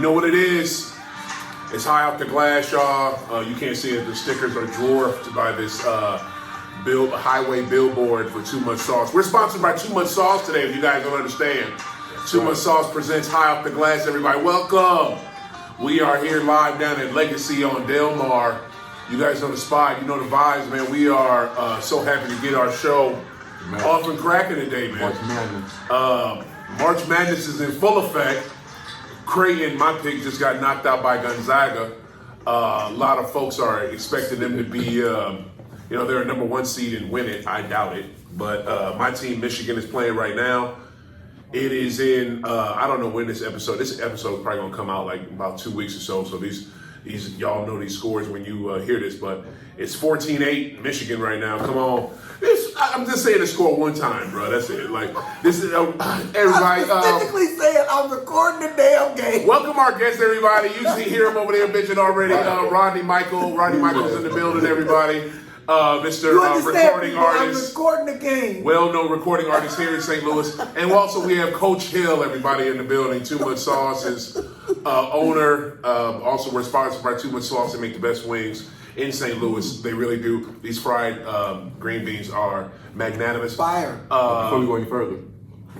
know what it is. It's high off the glass, y'all. You can't see it. The stickers are dwarfed by this highway billboard for Too Much Sauce. We're sponsored by Too Much Sauce today, if you guys don't understand. Too Much Sauce presents High Off the Glass, everybody. Welcome. We are here live down at Legacy on Del Mar. You guys know the spot. You know the vibes, man. We are so happy to get our show off and cracking today, man. March Madness. March Madness is in full effect. Creighton, my pick, just got knocked out by Gonzaga. A lot of folks are expecting them to be, they're a number one seed and win it. I doubt it. But my team, Michigan, is playing right now. It is in, I don't know when this episode is probably going to come out like about 2 weeks or so. So these y'all know these scores when you hear this, but it's 14-8 Michigan right now. Come on. I'm just saying the score one time, bro. That's it. Like, this is, everybody. I'm specifically saying I'm recording the damn game. Welcome our guests, everybody. You usually hear him over there bitching already. Rodney Michael's in the building, everybody. Mr. Recording artist. I'm recording the game. Well-known recording artist here in St. Louis. And also we have Coach Hill, everybody in the building. Too Much Sauce is owner. Also we're sponsored by Too Much Sauce. They make the best wings in St. Louis. They really do. These fried green beans are magnanimous. Fire. Before we go any further.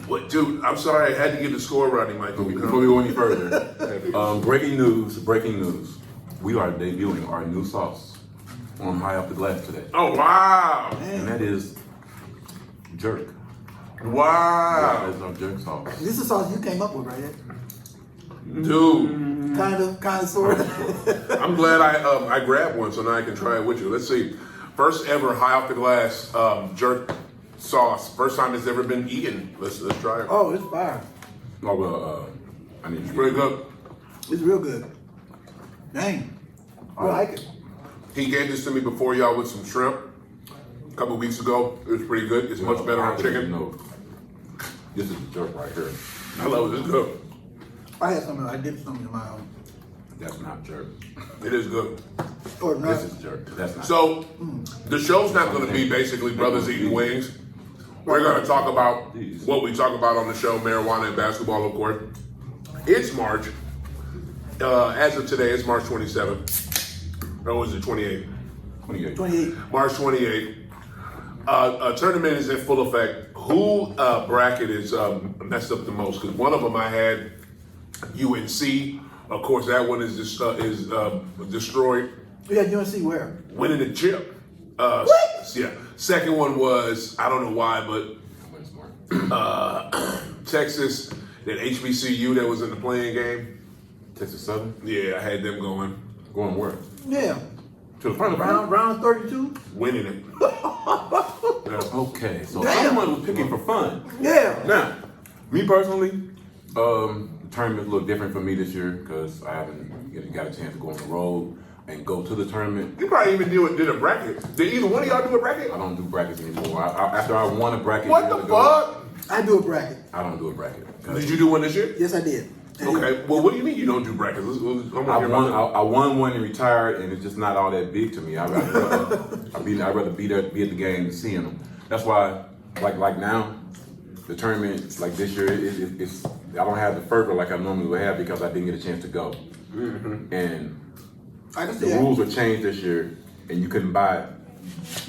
What, dude, I'm sorry. I had to get the score, Rodney Michael. Before we go any further. Breaking news. We are debuting our new sauce on High Off the Glass today. Oh, wow. And that is jerk. Wow. That is our jerk sauce. This is sauce you came up with, right? Dude. Kind of, sort of. I'm glad I grabbed one so now I can try it with you. Let's see. First ever High Off the Glass jerk sauce. First time it's ever been eaten. Let's try it. Oh, it's fire. Oh, well, I need to It's pretty good. It's real good. Dang. I like it. He gave this to me before y'all with some shrimp a couple weeks ago. It was pretty good. It's much better on chicken. No, this is the jerk right here. I love it. It's good. I had some. I did something in my own. That's not jerk. It is good. Or not. This is jerk. That's not. So the show's not going to be basically brothers eating wings. We're going to talk about what we talk about on the show, marijuana and basketball, of course. It's March. As of today, it's March 27th. Or was it 28th? 28. March 28th. A tournament is in full effect. Who bracket is messed up the most? Because one of them I had UNC. Of course, that one is destroyed. Yeah, UNC where? Winning the chip. What? Yeah. Second one was, I don't know why, but Texas, that HBCU that was in the playing game. Texas Southern? Yeah, I had them going. Going where? Yeah. To the final Round 32? Winning it. Okay, so Damn. someone was picking for fun. Yeah. Now, me personally, the tournament's a little different for me this year because I haven't got a chance to go on the road and go to the tournament. You probably even did a bracket. Did either one of y'all do a bracket? I don't do brackets anymore. After I won a bracket, What the fuck? I do a bracket. I don't do a bracket. Did you do one this year? Yes, I did. Okay. Well, what do you mean you don't do brackets? I won one and retired, and it's just not all that big to me. I'd rather be at the game and seeing them. That's why, like now, the tournament like this year, it's I don't have the fervor like I normally would have because I didn't get a chance to go. Mm-hmm. And the rules were changed this year, and you couldn't buy.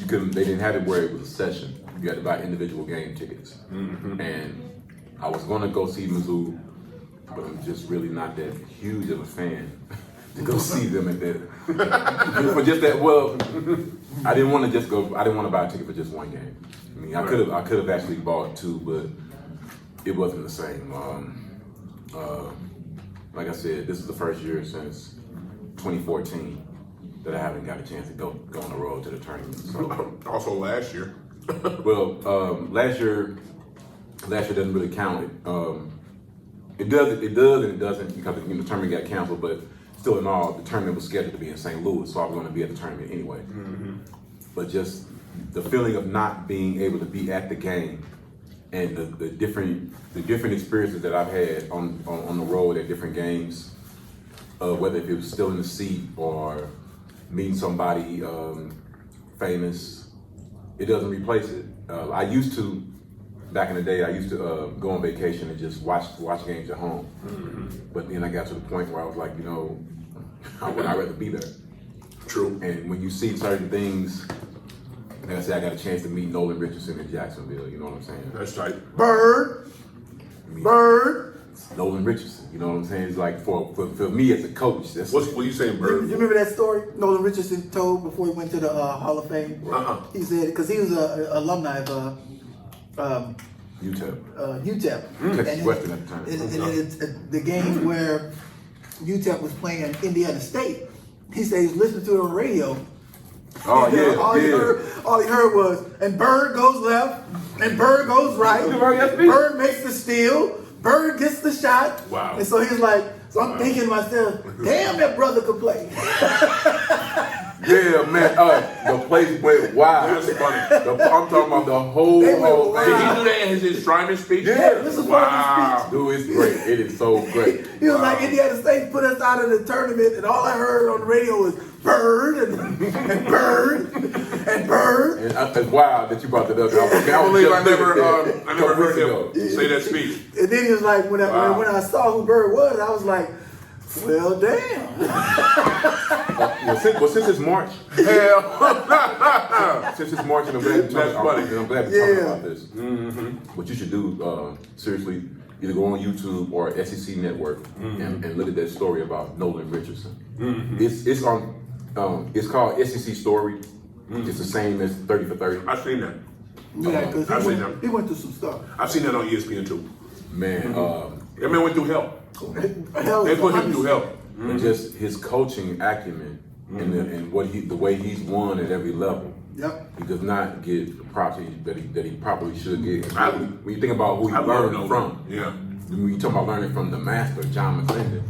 They didn't have it where it was a session. You had to buy individual game tickets. Mm-hmm. And I was going to go see Mizzou. But I'm just really not that huge of a fan to go see them at that. For just that, well, I didn't want to just go. I didn't want to buy a ticket for just one game. I mean, I could have actually bought two, but it wasn't the same. Like I said, this is the first year since 2014 that I haven't got a chance to go on the road to the tournament. So. Also last year. Well, last year doesn't really count. It does and it doesn't because the tournament got canceled, but still in all, the tournament was scheduled to be in St. Louis, so I was going to be at the tournament anyway. Mm-hmm. But just the feeling of not being able to be at the game and the different experiences that I've had on the road at different games, whether if it was still in the seat or meeting somebody famous, it doesn't replace it. I used to back in the day, I used to go on vacation and just watch games at home. But then I got to the point where I was like, you know, I'd rather be there. True. And when you see certain things, like I said, I got a chance to meet Nolan Richardson in Jacksonville. You know what I'm saying? That's tight. Bird. Nolan Richardson. You know what I'm saying? It's like for me as a coach. That's What you saying, You Bird? remember that story Nolan Richardson told before he went to the Hall of Fame? He said, because he was an alumni of UTEP. UTEP. Texas Western at the time. And the game where UTEP was playing Indiana State, he said he was listening to it on the radio. Oh yeah, All he heard was, and Bird goes left, and Bird goes right. Bird makes the steal. Bird gets the shot. Wow. And so he's like, so I'm thinking to myself, damn, that brother could play. Yeah, man. The place went wild. That's funny. I'm talking about the whole They went thing. wild. Did he do that in his Shriner's speech? Yeah. This is Wow. part of Dude, it's great. It is so great. the speech. He was like, Indiana State put us out of the tournament, and all I heard on the radio was Bird and Bird and Bird. And it's wild that you brought that up. I can't believe I never heard him say that speech. And then he was like, when Wow. I saw who Bird was, I was like, well, damn. Well, since it's March, Hell. since it's March, and I'm glad That's funny. I'm glad to talk about this. What you should do, seriously, either go on YouTube or SEC Network and look at that story about Nolan Richardson. It's on. It's called SEC Story. It's the same as 30 for 30. I've seen that. Yeah, because I've seen that. he went through some stuff. I've seen that on ESPN too. Man, That man went through hell. Hell, They put him through hell. and just his coaching acumen and the way he's won at every level. Yep. He does not get the props that he probably should get. I- When you think about who he I love learned Nolan. from, Yeah. when you talk about learning from the master, John McClendon,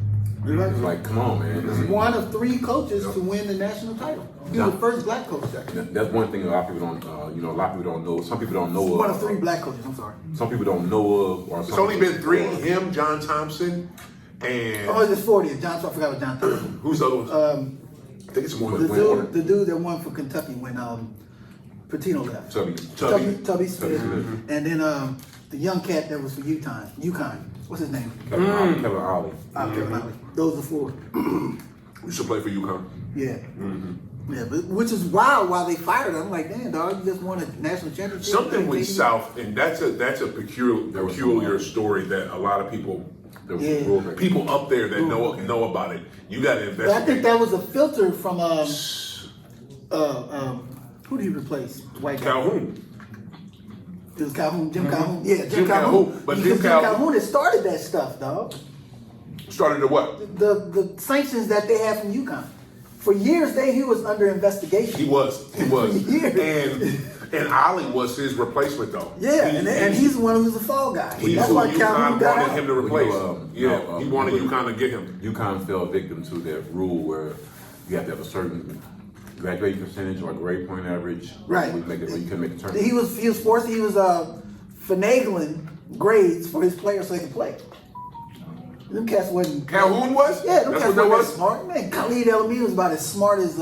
it's like, come on, man. One of 3 coaches to win the national title. He was the first black coach there. That's one thing a lot of people don't, a lot of people don't know. Some people don't know One of of. 3 black coaches, I'm sorry. Some people don't know of. Or It's only been 3. Him, John Thompson, and Oh, it's 40. John, I forgot what John Thompson. who's the other one? I think it's more The than dude that won for Kentucky when Patino left. Tubby. Tubby Smith. Smith. And then the young cat that was for UConn. What's his name? Kevin Ollie. Kevin Ollie. Those are 4. We should play for UConn. Yeah. Yeah, but which is wild why they fired him. I'm like, damn, dog, you just won a national championship. Something with South, and that's a peculiar story that a lot of people up there that know about it. You got to But I think investigate. that was a filter from who did he replace? The white guy. Calhoun. It was Calhoun, Jim Calhoun. Yeah, Jim Calhoun. But Because Jim Calhoun Calhoun had started that stuff, dog. started to what? The sanctions that they had from UConn. For years, he was under investigation. He was. Years. And Ollie was his replacement though. Yeah, and he's the one who's a fall guy. He's That's who why Calhoun UConn got wanted out. him to replace. No, He wanted UConn to get him. UConn fell victim to that rule where you have to have a certain graduating percentage or grade point average. Right. You can make a tournament. He was finagling grades for his players so they could play. Them cats wasn't. Calhoun was? Yeah, them That's cats what that wasn't was? that smart. Man, Khalid El-Amin was about as smart as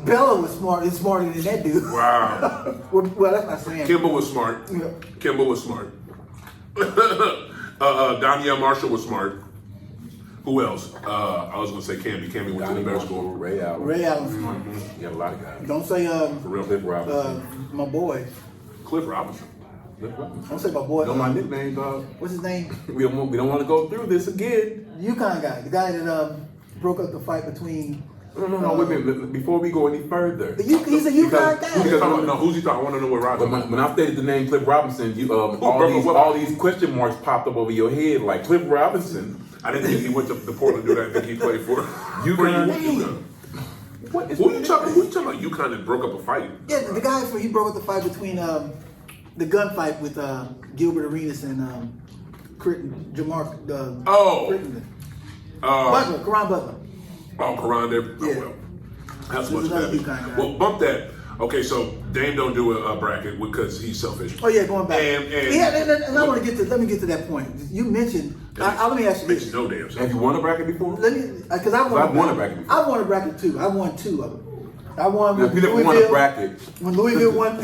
Bella was smart. He's smarter than that dude. Wow. well, that's not saying. Kimba was smart. Yeah. Kimba was smart. Danielle Marshall was smart. Who else? I was gonna say Camby. Camby went to the better school. Ray Allen. Ray Allen was smart. You got a lot of guys. Don't say For real. Cliff Robinson. my boy. Cliff Robinson. Don't say my boy. Know my nickname, dog. What's his name? We don't want to go through this again. UConn guy. The guy that broke up the fight between. No, wait a minute. Before we go any further. He's a UConn Who's he guy. talking about? No, who's he talking? I want to know what But Robinson. when I stated the name Cliff Robinson, you broke all these question marks popped up over your head like Cliff Robinson. I didn't think he went to the Portland dude. I think he played for UConn. What is Who you talking about? UConn that broke up a fight. Yeah, the guy he broke up the fight between the gunfight with Gilbert Arenas and Jamar. Crittenden. Butler, Karan Butler. Oh, Karan there. Oh, Yeah. well. That's This much is another better. UConn guy. Well, bump that. Okay, so Dame don't do a bracket because he's selfish. Oh yeah, going back. And and I want to get to. Let me get to that point. You mentioned. Let me ask you Makes this. no damn sense. Have you won a bracket before? Let me, because I've won a bracket before. I won a bracket too. I won 2 of them. I won Now, with if you never won a Louisville. bracket, When Louisville won.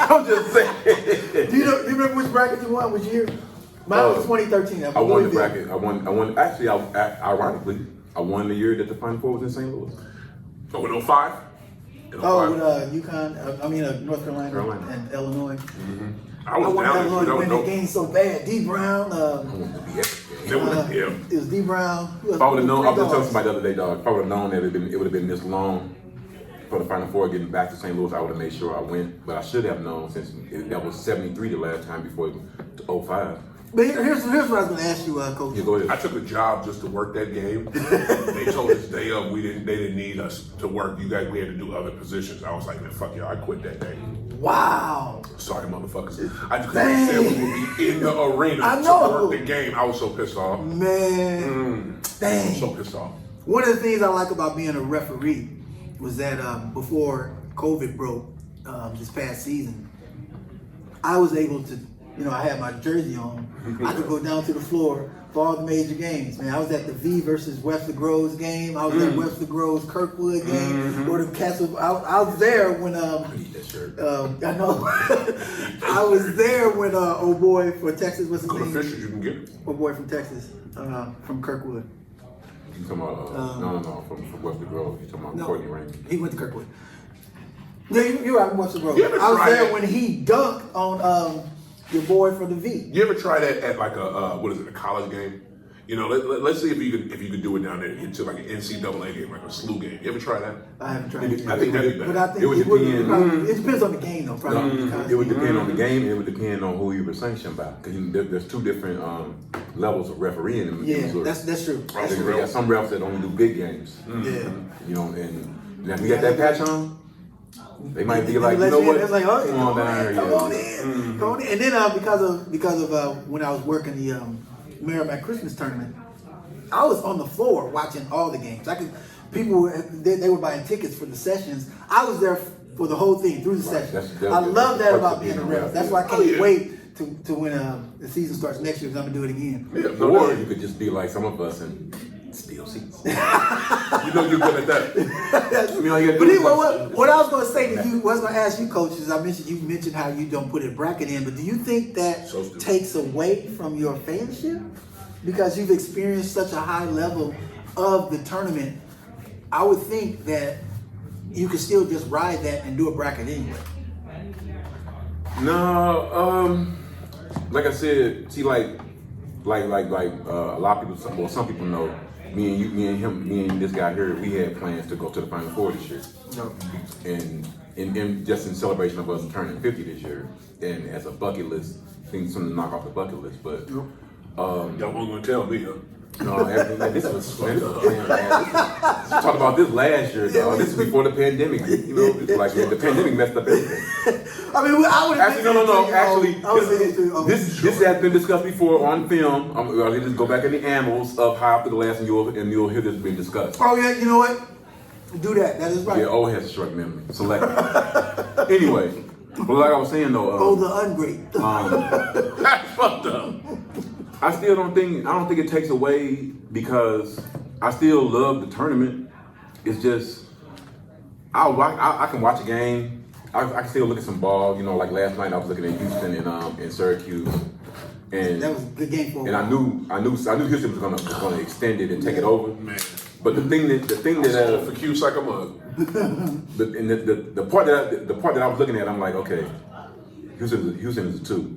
I'm just saying. Do you remember which bracket you won? Which year? Mine was 2013. I won the bracket. I won. Actually, ironically, I won the year that the Final Four was in St. Louis. Oh, in 05? Oh, with UConn, North Carolina and Illinois. Mm-hmm. I won Illinois to win the game so bad. D. Brown. I wanted to be at the game. It was D. Brown. If I would have known, I was just telling somebody the other day, dog. If I would have known that it would have been this long for the Final Four getting back to St. Louis, I would have made sure I went. But I should have known since that was 73 the last time before 05. But here's what I was going to ask you, Coach. Yeah, go ahead. I took a job just to work that game. They told us day of they didn't need us to work. You guys, we had to do other positions. I was like, man, fuck y'all, I quit that day. Wow. Sorry, motherfuckers. I just said we would be in the arena to work the game. I was so pissed off. Man. Dang. So pissed off. One of the things I like about being a referee was that before COVID broke this past season, I was able to, I had my jersey on. I could go down to the floor for all the major games. Man, I was at the V versus Webster Groves game. I was at Webster Groves Kirkwood game. Or the Castle. I was there when I need that shirt. I know. I was there when old boy for Texas. What's his name? Officials you can get. Old boy from Texas, from Kirkwood. You talking about no, from Webster Grove. You talking about Courtney Rain? He went to Kirkwood. Yeah, you're right. Webster Grove. I was there when he dunked on your boy from the V. You ever try that at like a college game? Let's see if you could do it down there into like an NCAA game, like a SLU game. You ever try that? I haven't tried it. I think that'd be better. But I think it would depend. It depends on the game, though. Probably. It would depend on the game. And it would depend on who you were sanctioned by. Because there's two different levels of refereeing in Missouri. That's true. They got some refs that only do big games. Yeah. And now we got that patch on. They might be like, you know what? It's like, oh, come on down here. Come on in. Come on in. And then because of when I was working the Merrimack Christmas tournament, I was on the floor watching all the games. People they were buying tickets for the sessions. I was there for the whole thing through the session. I love that about being a ref. That's why I can't wait to when the season starts next year because I'm gonna do it again. Yeah, or you could just be like some of us and steal seats. You're good at that. But anyway, what I was going to say to you, what I was going to ask you, coaches, you mentioned how you don't put a bracket in, but do you think that takes away from your fanship? Because you've experienced such a high level of the tournament, I would think that you could still just ride that and do a bracket anyway. No, like I said, see, like a lot of people, well, some people know. Me and this guy here, we had plans to go to the Final Four this year. No. And just in celebration of us turning 50 this year, and as a bucket list, things something to knock off the bucket list. But y'all weren't gonna tell me, huh? No, this was planned. Talk about this last year, dog. This is before the pandemic. It's like the pandemic messed up everything. I mean, I would actually no. Actually, this has been discussed before on film. I'm gonna just go back in the annals of High After the Last, and you'll hear this being discussed. Oh yeah, you know what? Do that. That is right. Yeah, O has a short memory. Select. Anyway, but like I was saying though, the ungreat. That's fucked up. I don't think it takes away because I still love the tournament. It's just I can watch a game. I can still look at some ball. Like last night I was looking at Houston and Syracuse, and that was a good game for. And I knew Houston was gonna extend it and take it over. Man. But the thing that for Q's like a mug. The part that I was looking at, I'm like, okay, Houston is a 2.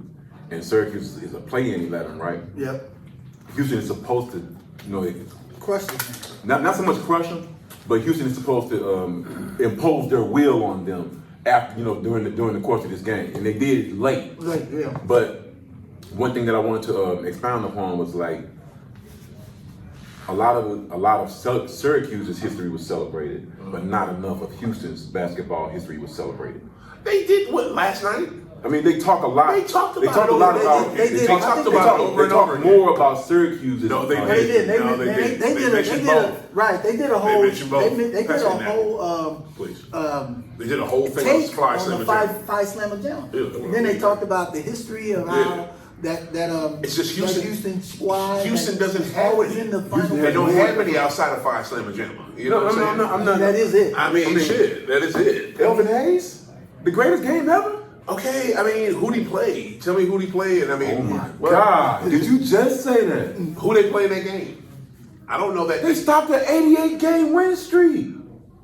And Syracuse is a play-in 11, right? Yep. Houston is supposed to, crush them. Not so much crush them, but Houston is supposed to impose their will on them after, during the course of this game, and they did it late. Right. Yeah. But one thing that I wanted to expound upon was like a lot of Syracuse's history was celebrated, but not enough of Houston's basketball history was celebrated. They did what last night? I mean, they talk a lot. They talked a lot about. They talked about over and over. More about Syracuse. No, they did. They did a whole. They did a whole thing on Phi Slamma Jam. And then they talked about the history of how that it's just Houston. Houston squad. Houston doesn't have always in the final. They don't have any outside of Phi Slamma Jam. You know what I'm saying? That is it. I mean, shit. That is it. Elvin Hayes, the greatest game ever. Okay, I mean, who'd he play? Tell me who'd he play, and I mean, Oh my well, God! Did you just say that? who they play in that game? I don't know that. They stopped the 88 game win streak.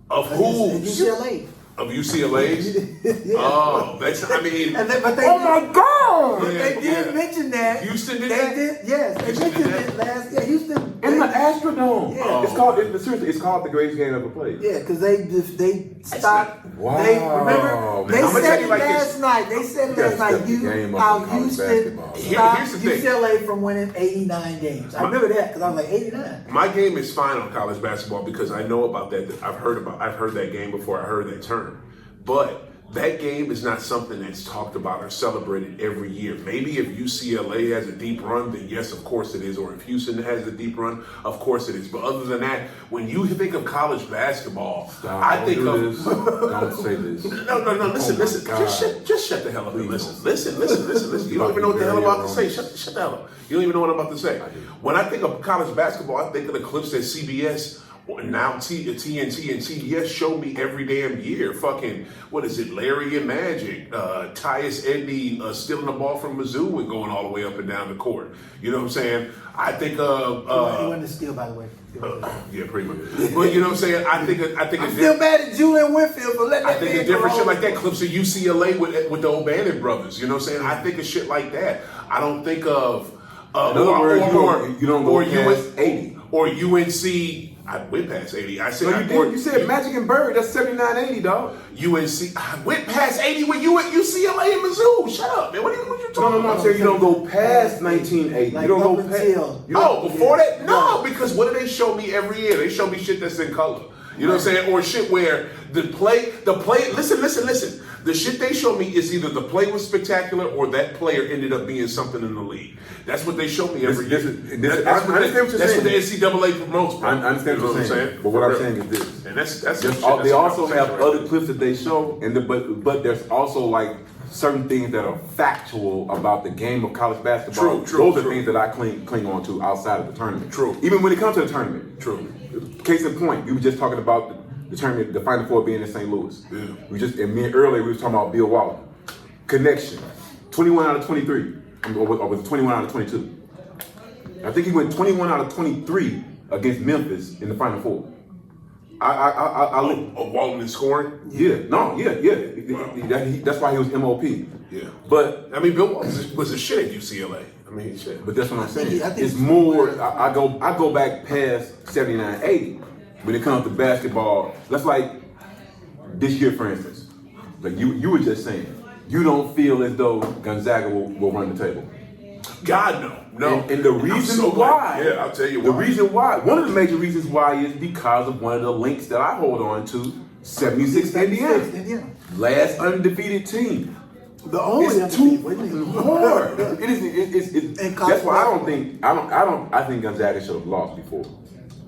Of who? UCLA. Of UCLA's? Yeah. Oh, that's, I mean, But they Oh my God! But they did Yeah. mention that. Houston did they that? Did, yes, they Houston mentioned did it last. Yeah, Houston. In the Astrodome. Yeah. It's called. Seriously, it's called the greatest game ever played. Yeah, because they stopped. Wow. They remember they I'm gonna said tell it you like last this. night. They said it You last gotta night. step the game up How in college Houston basketball. stopped Here's the thing. UCLA from winning 89 games. I remember that because I was like 89. my game is fine on college basketball because I know about that. I've heard that game before I heard that term. But that game is not something that's talked about or celebrated every year. Maybe if UCLA has a deep run, then yes, of course it is. Or if Houston has a deep run, of course it is. But other than that, when you think of college basketball, I think of this. Don't say this. no. Listen. God. Just shut the hell up and listen. You don't even know what the hell I'm about to say. Shut the hell up. You don't even know what I'm about to say. When I think of college basketball, I think of the clips that CBS. Now TNT and TBS show me every damn year. Fucking, what is it, Larry and Magic, Tyus Edney stealing the ball from Mizzou and going all the way up and down the court. You know what I'm saying? I think of... It wasn't a steal, by the way. yeah, pretty much. But you know what I'm saying? I think I'm still mad at Julian Winfield for letting that I think man of different go shit like home. that. Clips of UCLA with the O'Bannon brothers. You know what I'm saying? I think of shit like that. I don't think of... In other words, you don't go past 80. Or UNC... I went past 80. I said, No, you did. You said Magic and Bird. That's 79-80, dog. UNC. I went past 80 with you at UCLA and Mizzou. Shut up, man. What are you talking No. I'm about? saying you don't go past 1980. Like you don't go up past. until- Before that? No, because what do they show me every year? They show me shit that's in color. You know what I'm saying? Or shit where the play, listen. The shit they show me is either the play was spectacular or that player ended up being something in the league. That's what they show me every year. That's what the NCAA promotes, bro. I understand what you're saying. But what I'm saying is this. And that's They also have right other there. clips that they show, but there's also like certain things that are factual about the game of college basketball. True, Those are things that I cling on to outside of the tournament. True. Even when it comes to the tournament. True. Case in point, we were just talking about the tournament, the Final Four being in St. Louis. Yeah. Earlier we was talking about Bill Waller. Connection. 21 out of 23. Or was it 21 out of 22? I think he went 21 out of 23 against Memphis in the Final Four. Walton is scoring? Yeah. That's why he was MOP. Yeah. But I mean, Bill Walton was a shit at UCLA. I mean, shit. But that's what I'm saying. I think It's more. I go back past 79, 80 when it comes to basketball. That's like this year, for instance. Like you were just saying, you don't feel as though Gonzaga will run the table. God, no. And the reason why, yeah, I'll tell you the why. reason why, one of the major reasons why is because of one of the links that I hold on to, 76 Indiana. Last undefeated team. The only It's too undefeated. hard. It is. And college That's why I think Gonzaga should have lost before.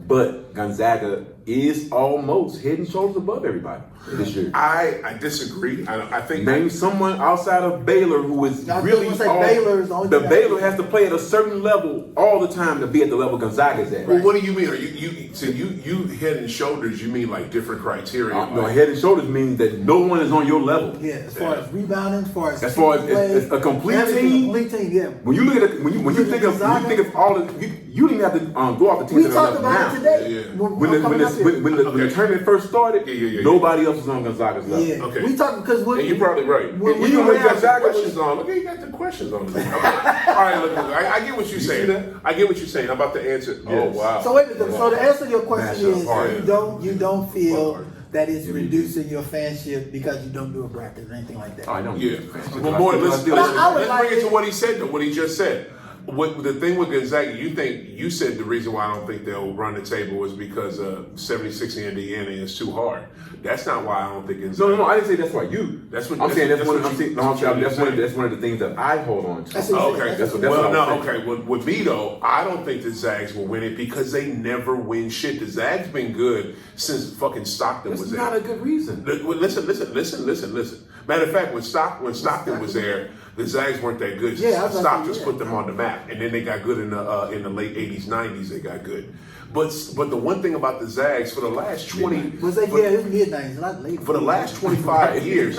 But Gonzaga is almost head and shoulders above everybody this year. I disagree. I think Name someone outside of Baylor who is I was really gonna say Baylor is the only thing I Baylor can- has to play at a certain level all the time to be at the level Gonzaga's at. Well, what do you mean? Are you head and shoulders? You mean like different criteria? No, head and shoulders means that no one is on your level. Yeah, as far as rebounding, As far as it's a complete team. Complete team, yeah. When you look at when you think of all the you didn't have to go off the team We to the talked level about now. it today. Yeah. When the tournament first started, Yeah. nobody else was on Gonzaga's level. Yeah, Okay. we talking because And you're probably right. when You we got the have- questions on. Look, you got the questions on. Okay. All right, look. I get what you're see saying. that? I get what you're saying. I'm about to answer. Yes. Oh wow. So wait a minute. So the answer to your question Mashup is hard. you don't feel Hard. that it's reducing your fanship because you don't do a bracket or anything like that. Oh, I don't. Yeah. But more, let's But I would let's like bring it to it- what he said, though, what he just said. What the thing with Gonzaga, you said the reason why I don't think they'll run the table was because 76 Indiana is too hard. That's not why I don't think Gonzaga. No. I didn't say that's why you. That's what I'm saying. That's that's one. what I'm saying. you- No, I'm saying that's what that's one of the things that I hold on to. That's what Oh, okay, That's what that's well, what I'm no, saying. okay. With me though, I don't think the Zags will win it because they never win shit. The Zags been good since fucking Stockton That's was there. not a good reason. Listen. Matter of fact, when Stockton was there, the Zags weren't that good. Yeah, I was about to Stockton say, put them on the map, and then they got good in the late '80s, '90s. They got good. But the one thing about the Zags for the last 20 Was like, yeah, it was midnight. It's a lot later. for the last 25 years,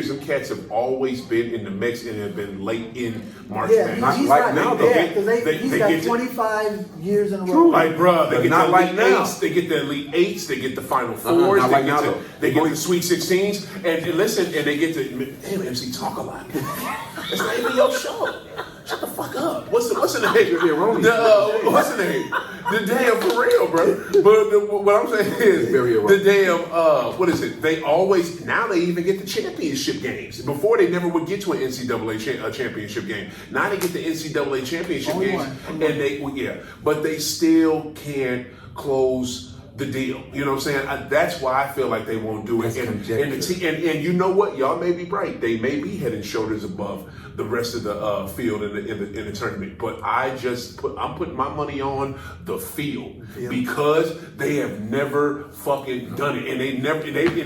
them cats have always been in the mix and have been late in March Yeah, Madness. he's like right. now, though. Yeah, because he's got get 25 years in a row. True. Like, bruh, they But get not the like Elite now. Eights, they get the Elite Eights, they get the Final Fours, not they like get now, to, though. they get the Sweet 16s, and listen, and they get to, damn, MC, talk a lot. It's not even your show. Shut the fuck up. What's the name? What's the name? The damn, for real, bro. But what I'm saying is, Very the damn, what is it? They always, now they even get the championship games. Before they never would get to an NCAA championship game. Now they get the NCAA championship Only games. one. And but they still can't close the deal. You know what I'm saying? That's why I feel like they won't do it. That's And you know what? Y'all may be right. They may be head and shoulders above the rest of the field in the tournament. But I'm putting my money on the field because they have never fucking done it, and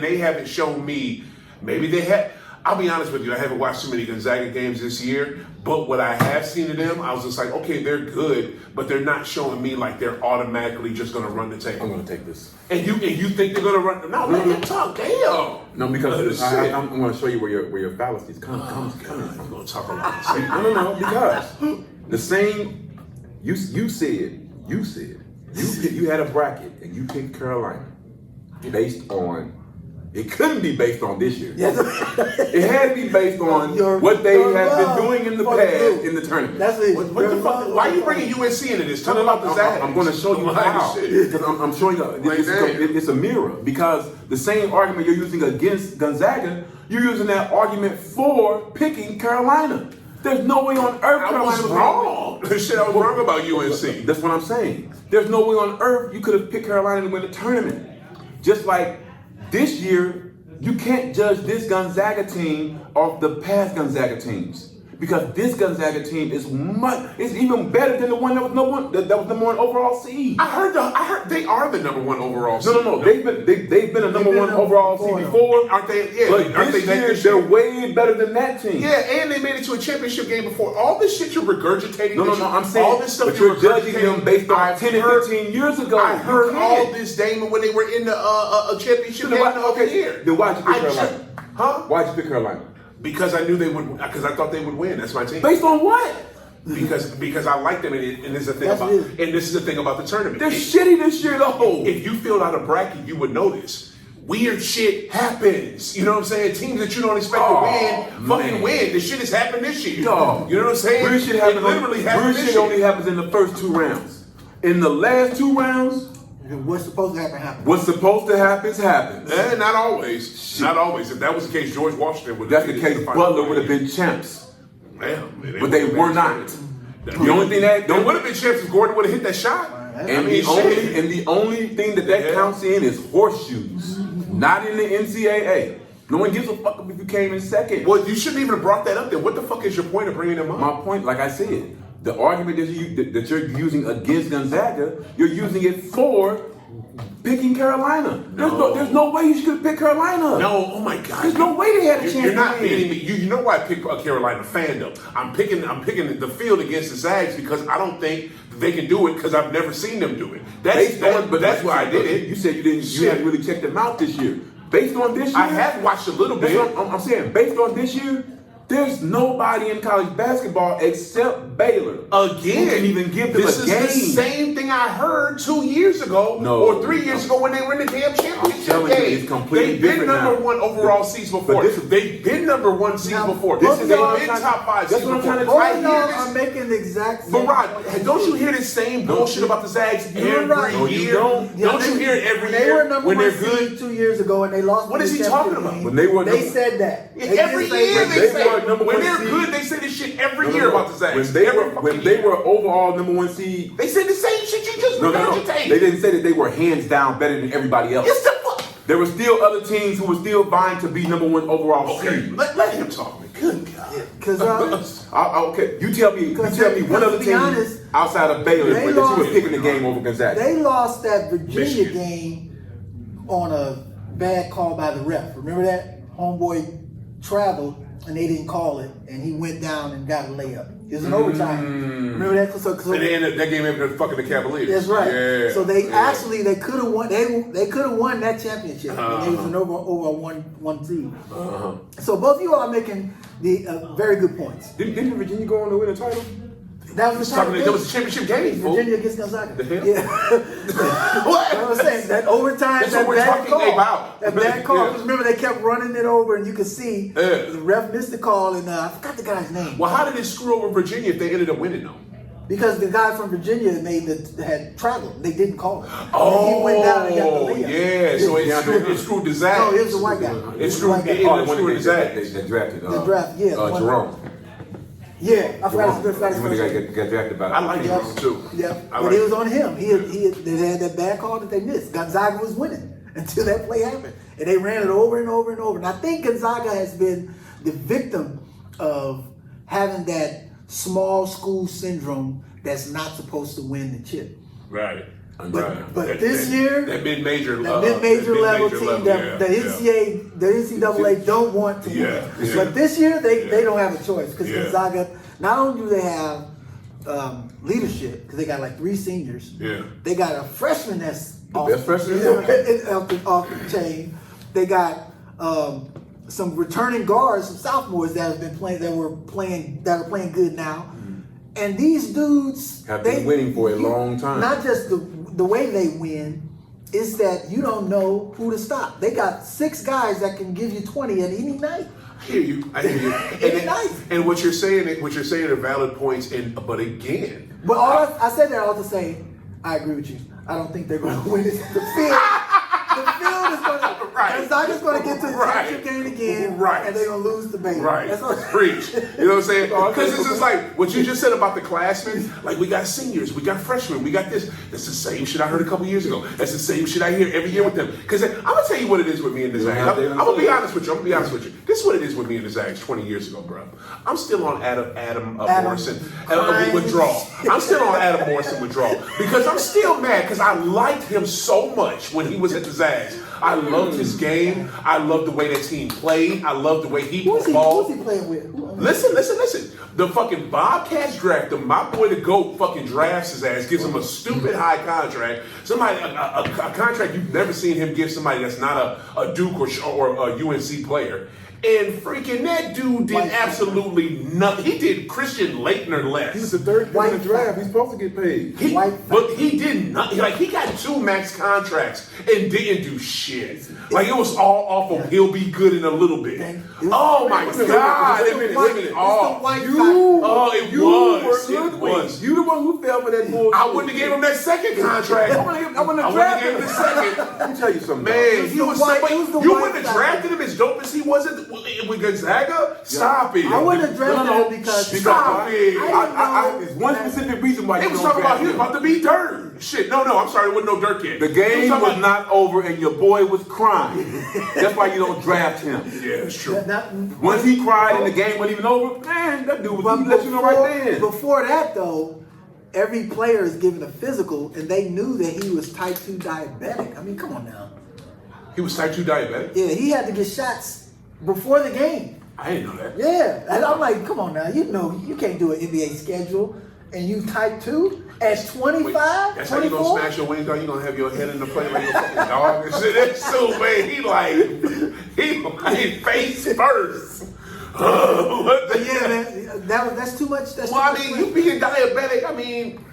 they haven't shown me. Maybe they have. I'll be honest with you, I haven't watched too many Gonzaga games this year, but what I have seen of them, I was just like, okay, they're good, but they're not showing me like they're automatically just going to run the table. I'm going to take this. And you think they're going to run? No, let them talk. Damn. No, because Shit. I'm going to show you where your fallacies come I'm from. going to talk a lot. No, because the same you said you had a bracket and you picked Carolina based on. It couldn't be based on this year. Yes. It had to be based on what they have been doing in the past in the tournament. That's it. What the fuck? Why are you bringing UNC into this? Talk about the Zags. I'm going to show you how. Because I'm showing you. It's a mirror. Because the same argument you're using against Gonzaga, you're using that argument for picking Carolina. There's no way on earth I Carolina was wrong. Shit, I was wrong about UNC. That's what I'm saying. There's no way on earth you could have picked Carolina to win the tournament. Just like this year, you can't judge this Gonzaga team off the past Gonzaga teams. Because this Gonzaga team is even better than the one that was number one overall seed. I heard they are the number one overall seed. No. They've been a number one overall seed before. Aren't they? Yeah. But aren't this they year, this year? they're way better than that team. Yeah, and they made it to a championship game before. All this shit you're regurgitating. No, I'm saying, all this stuff but you're judging them based on 10 and 15 years ago. I heard You all can't. this, Damon, when they were in the a championship game the other year. Then why'd you pick Carolina? Huh? Why'd you pick Carolina? Because I knew they would. Because I thought they would win. That's my team. Based on what? Because I like them, and this is the thing That's about it. and this is the thing about the tournament. They're shitty this year though. If you filled out a bracket, you would notice. Weird shit happens. You know what I'm saying? Teams that you don't expect to win, fucking win. This shit has happened this year. Dog. You know what I'm saying? Weird shit happens. It literally happened Weird this shit year. only happens in the first 2 rounds. In the last 2 rounds, What's supposed to happen? what's supposed to happen happens. Not always. Not always. If that was the case, George Washington would. That's the case. Butler would have been champs, Damn, man, but they were not. The only thing that they would have been champs if Gordon would have hit that shot. And the only thing that counts in is horseshoes, not in the NCAA. No one gives a fuck if you came in second. Well, you shouldn't even have brought that up then. What the fuck is your point of bringing them up? My point, like I said, the argument that you're using against Gonzaga, you're using it for picking Carolina. There's no way you should pick Carolina. No, oh my God. There's no way they had a chance. You're not to win. beating me. You know why I picked Carolina fandom. I'm picking the field against the Zags because I don't think they can do it because I've never seen them do it. That's why I did it. You said you hadn't really checked them out this year. Based on this year, I have watched a little bit. I'm saying, based on this year, there's nobody in college basketball except Baylor Again, who can even give them this a game. is the same thing I heard 2 years ago or 3 years ago when they were in the damn championship telling you, game. it's completely They've been different number now. one overall seeds before. They've been number one seeds before. This They've is all been I'm top 5 that's seeds what I'm before. trying to Both I of hear y'all this. are making the exact same But Rod, don't you hear the same bullshit about the Zags You're every right. No, you year? don't. Don't you hear it every They year were number when one they're good? seed 2 years ago and they lost. What to is the he talking championship about? game. When they were They number- said that. They Every did say year that. they they say were number when one they're seed. good, they say this shit every No, year about the Zags. When they Every were fucking year. overall number 1 seed. They said the same shit you just No. regurgitated. They didn't say that they were hands down better than everybody else. It's the fuck. There were still other teams who were still vying to be number 1 overall Okay, seed. let him talk, man. Good God. Because Okay, you tell me one other to be team honest, outside of Baylor they that you lost- were picking the game over Gonzaga. they lost that Virginia Michigan. game on a bad call by the ref. Remember that? Homeboy traveled and they didn't call it, and he went down and got a layup. It was an overtime. Remember that? So And they ended that game ended up fucking the Cavaliers. that's right. Yeah. So they actually they could have won. They could have won that championship. And it was an over one seed. So both of you are making the very good points. Didn't Virginia go on to win a title? That was the time. That was a championship game. fool. Virginia against Gonzaga. The hell? Yeah. What? I was saying that overtime, That's that what we're bad talking call. about. That bad call. Yeah. Because remember, they kept running it over, and you could see Yeah. the ref missed the call, and I forgot the guy's name. Well, how did it screw over Virginia if they ended up winning though? Because the guy from Virginia had traveled. They didn't call him. Oh, And he went down and got the layup. yeah. So it screwed the Zags. No, it was a white guy. It screwed White guy. it Oh, the ended up one screwing the that Zags. they drafted. The draft, yeah. the one- Jerome. Yeah, I forgot his The one first that name. got drafted by. I like Yeah. Jerome too. Yeah, I but like it was on him. They had that bad call that they missed. Gonzaga was winning until that play happened, and they ran it over and over and over. And I think Gonzaga has been the victim of having that small school syndrome that's not supposed to win the chip. Right. But this year, that mid-major, that mid-major level team, yeah, the NCAA don't want to Yeah, win. yeah. But this year, they don't have a choice because Yeah. Gonzaga, not only do they have leadership, because they got like 3 seniors, Yeah. they got a freshman that's best freshman? off the chain. They got some returning guards, some sophomores that have been playing, that are playing good now. And these dudes Have been winning for a long time. Not just the way they win, is that you don't know who to stop. They got 6 guys that can give you 20 at any night. I hear you. It's nice. And what you're saying are valid points. But again, But I said that all to say, I agree with you. I don't think they're going to win it. The field is going to. Right. Gonzaga's going to get to the Right. championship game again, Right. and they're going to lose the baby. right? That's what, Preach. You know what I'm saying? Because it's just like what you just said about the classmen. Like we got seniors, we got freshmen, we got this. That's the same shit I heard a couple years ago. That's the same shit I hear every year with them. Because I'm gonna tell you what it is with me and the Zags. I'm gonna be honest with you. This is what it is with me and the Zags 20 years ago, bro. I'm still on Adam Morrison withdrawal. I'm still on Adam Morrison withdrawal because I'm still mad because I liked him so much when he was at the Zags. I loved his game. I loved the way that team played. I loved the way he who's balled. he playing with? Listen. The fucking Bobcats draft him. My boy, the GOAT, fucking drafts his ass, gives him a stupid high contract. Somebody, a contract you've never seen him give somebody that's not a Duke or a UNC player. And freaking that dude did absolutely nothing. He did Christian Laettner less. He was the third pick in the draft. He's supposed to get paid. But he did nothing. Like he got 2 max contracts and didn't do shit. Like it was all off of he'll be good in a little bit. Oh my God! Wait a minute. It was. You the one who fell for that bullshit. I wouldn't have gave him that second contract. I wouldn't have I drafted wouldn't have gave him the second. Let me tell you something. Man, he was the you white wouldn't have factor. drafted him as dope as he was with Gonzaga? Stop it. I wouldn't have drafted him because Stop it. There's one specific reason why They you was don't talking about draft he was him. about to be Dirk. Shit, no, I'm sorry, there wasn't no Dirk yet. The game He talking was about- not over and your boy was crying. That's why you don't draft him. Yeah, it's true. Once he cried and the game wasn't even over, man, that dude was, he let you know right then. Before that, though, every player is given a physical, and they knew that he was type 2 diabetic. I mean, come on now. He was type 2 diabetic? Yeah, he had to get shots before the game. I didn't know that. Yeah, and I'm like, come on now. You know, you can't do an NBA schedule, and you type 2 at 25, That's how you 24? gonna smash your wings out. You gonna have your head in the plate like a fucking dog and shit. That's so man. He like face first. What the Yeah, man, that's too much. That's Well, too I much mean, pressure. you being diabetic. I mean,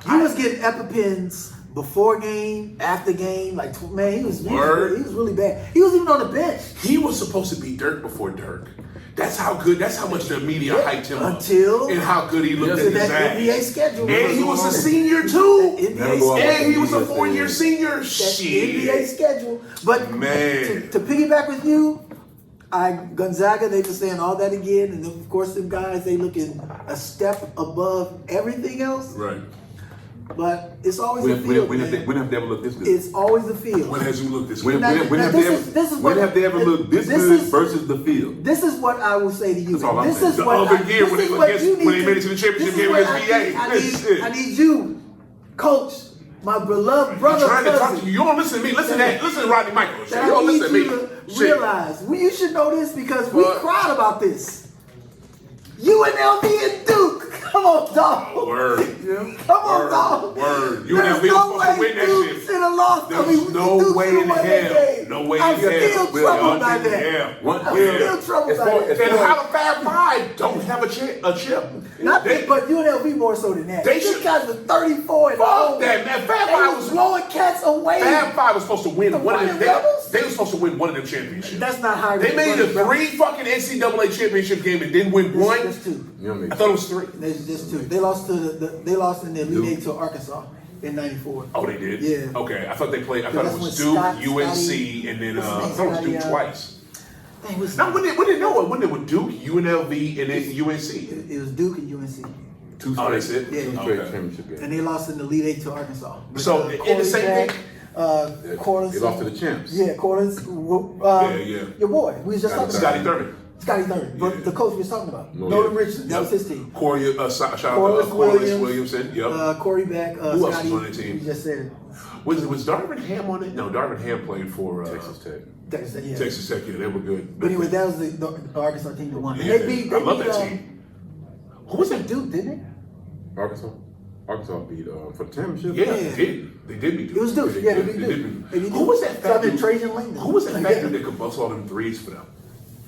He was getting EpiPens before game, after game. Like, man, he was really bad. He was even on the bench. he was supposed to be Dirk before Dirk. That's how much the media hyped him up. Until- and how good he looked To at his that ass. NBA schedule. And he was a senior too. NBA go on. And he was a Yes, 4-year senior. That Shit. NBA schedule. But Man. to piggyback with you, Gonzaga, they just saying all that again, and of course them guys, they looking a step above everything else. Right. But it's always We the field, man. have to ever look this good. It's always the field. When has you looked this When way? Now, have this is what- they ever looked this this good is- versus the field? This is what I will say to you. That's all I'm This saying. is The what other I- year this when is they- what against- you need when they made it to the championship this is game what against VA. I need you, Coach, my beloved brother, I'm trying to talk cousin, to you. You don't listen to me. Listen to Rodney Michaels. You that I don't need listen to you me. to realize, you should know this because we What? cried about this. UNLV and Duke. Come on, dog. Word. Come on, dog. Word. There's UNLV was no supposed to way win that Duke shit. should have lost. There's no Duke way should've in won that hell. game. No way I'm in hell. still troubled by that. Yeah. I'm still troubled by that. And how the Fab Five don't have a chip. But UNLV more so than that. They These should- guys were 34 and Fuck 0. that, man. Fab They Five was was blowing cats away. Fab Five was supposed to win one of them. Running Rebels? They were supposed to win one of them championships. That's not how They made it Running 3 fucking NCAA championship game and didn't win one. That's two. You know what I mean? I thought it was 3. There's just two. They lost to they lost in the Elite Eight to Arkansas in '94. Oh, they did? Yeah. Okay, I thought they played. I thought it that's was when Duke, Scott- UNC, Scotty- and then what's his I name? thought it was Duke Scotty, twice. Dang, what's Now, when did it with Duke, UNLV, and then UNC? it was Duke and UNC, Two Oh, that's it? Yeah. Two straight Okay. championship games. and they lost in the Elite Eight to Arkansas. So, in the same thing? Quarters. They lost to the champs. Yeah, quarters. Yeah. Your boy, we was just talking Scotty about. Thurman. Scotty Thurman, but Yeah. the coach we was talking about, Oh, Nolan yeah. Richardson. That was his team. Corey, shout out to Corliss Corliss Williams, Williamson. Yep. Corey Beck, else was Scotty. on the team? We just said it. Was Darvin Ham on it? No, Darvin Ham played for Texas Tech. Texas, yeah. Texas Tech. Yeah, they were good. But anyway, that was the Arkansas team that won. And Yeah, they beat. I love that team. Who was that Duke, didn't Arkansas beat for the championship. Yeah, Yeah. they did beat Duke. it? It was Duke. Yeah, they beat did Duke. beat They beat Who Duke. was that So I fat mean, dude? Trajan Langdon. Who was that fat dude that could bust all them threes for them?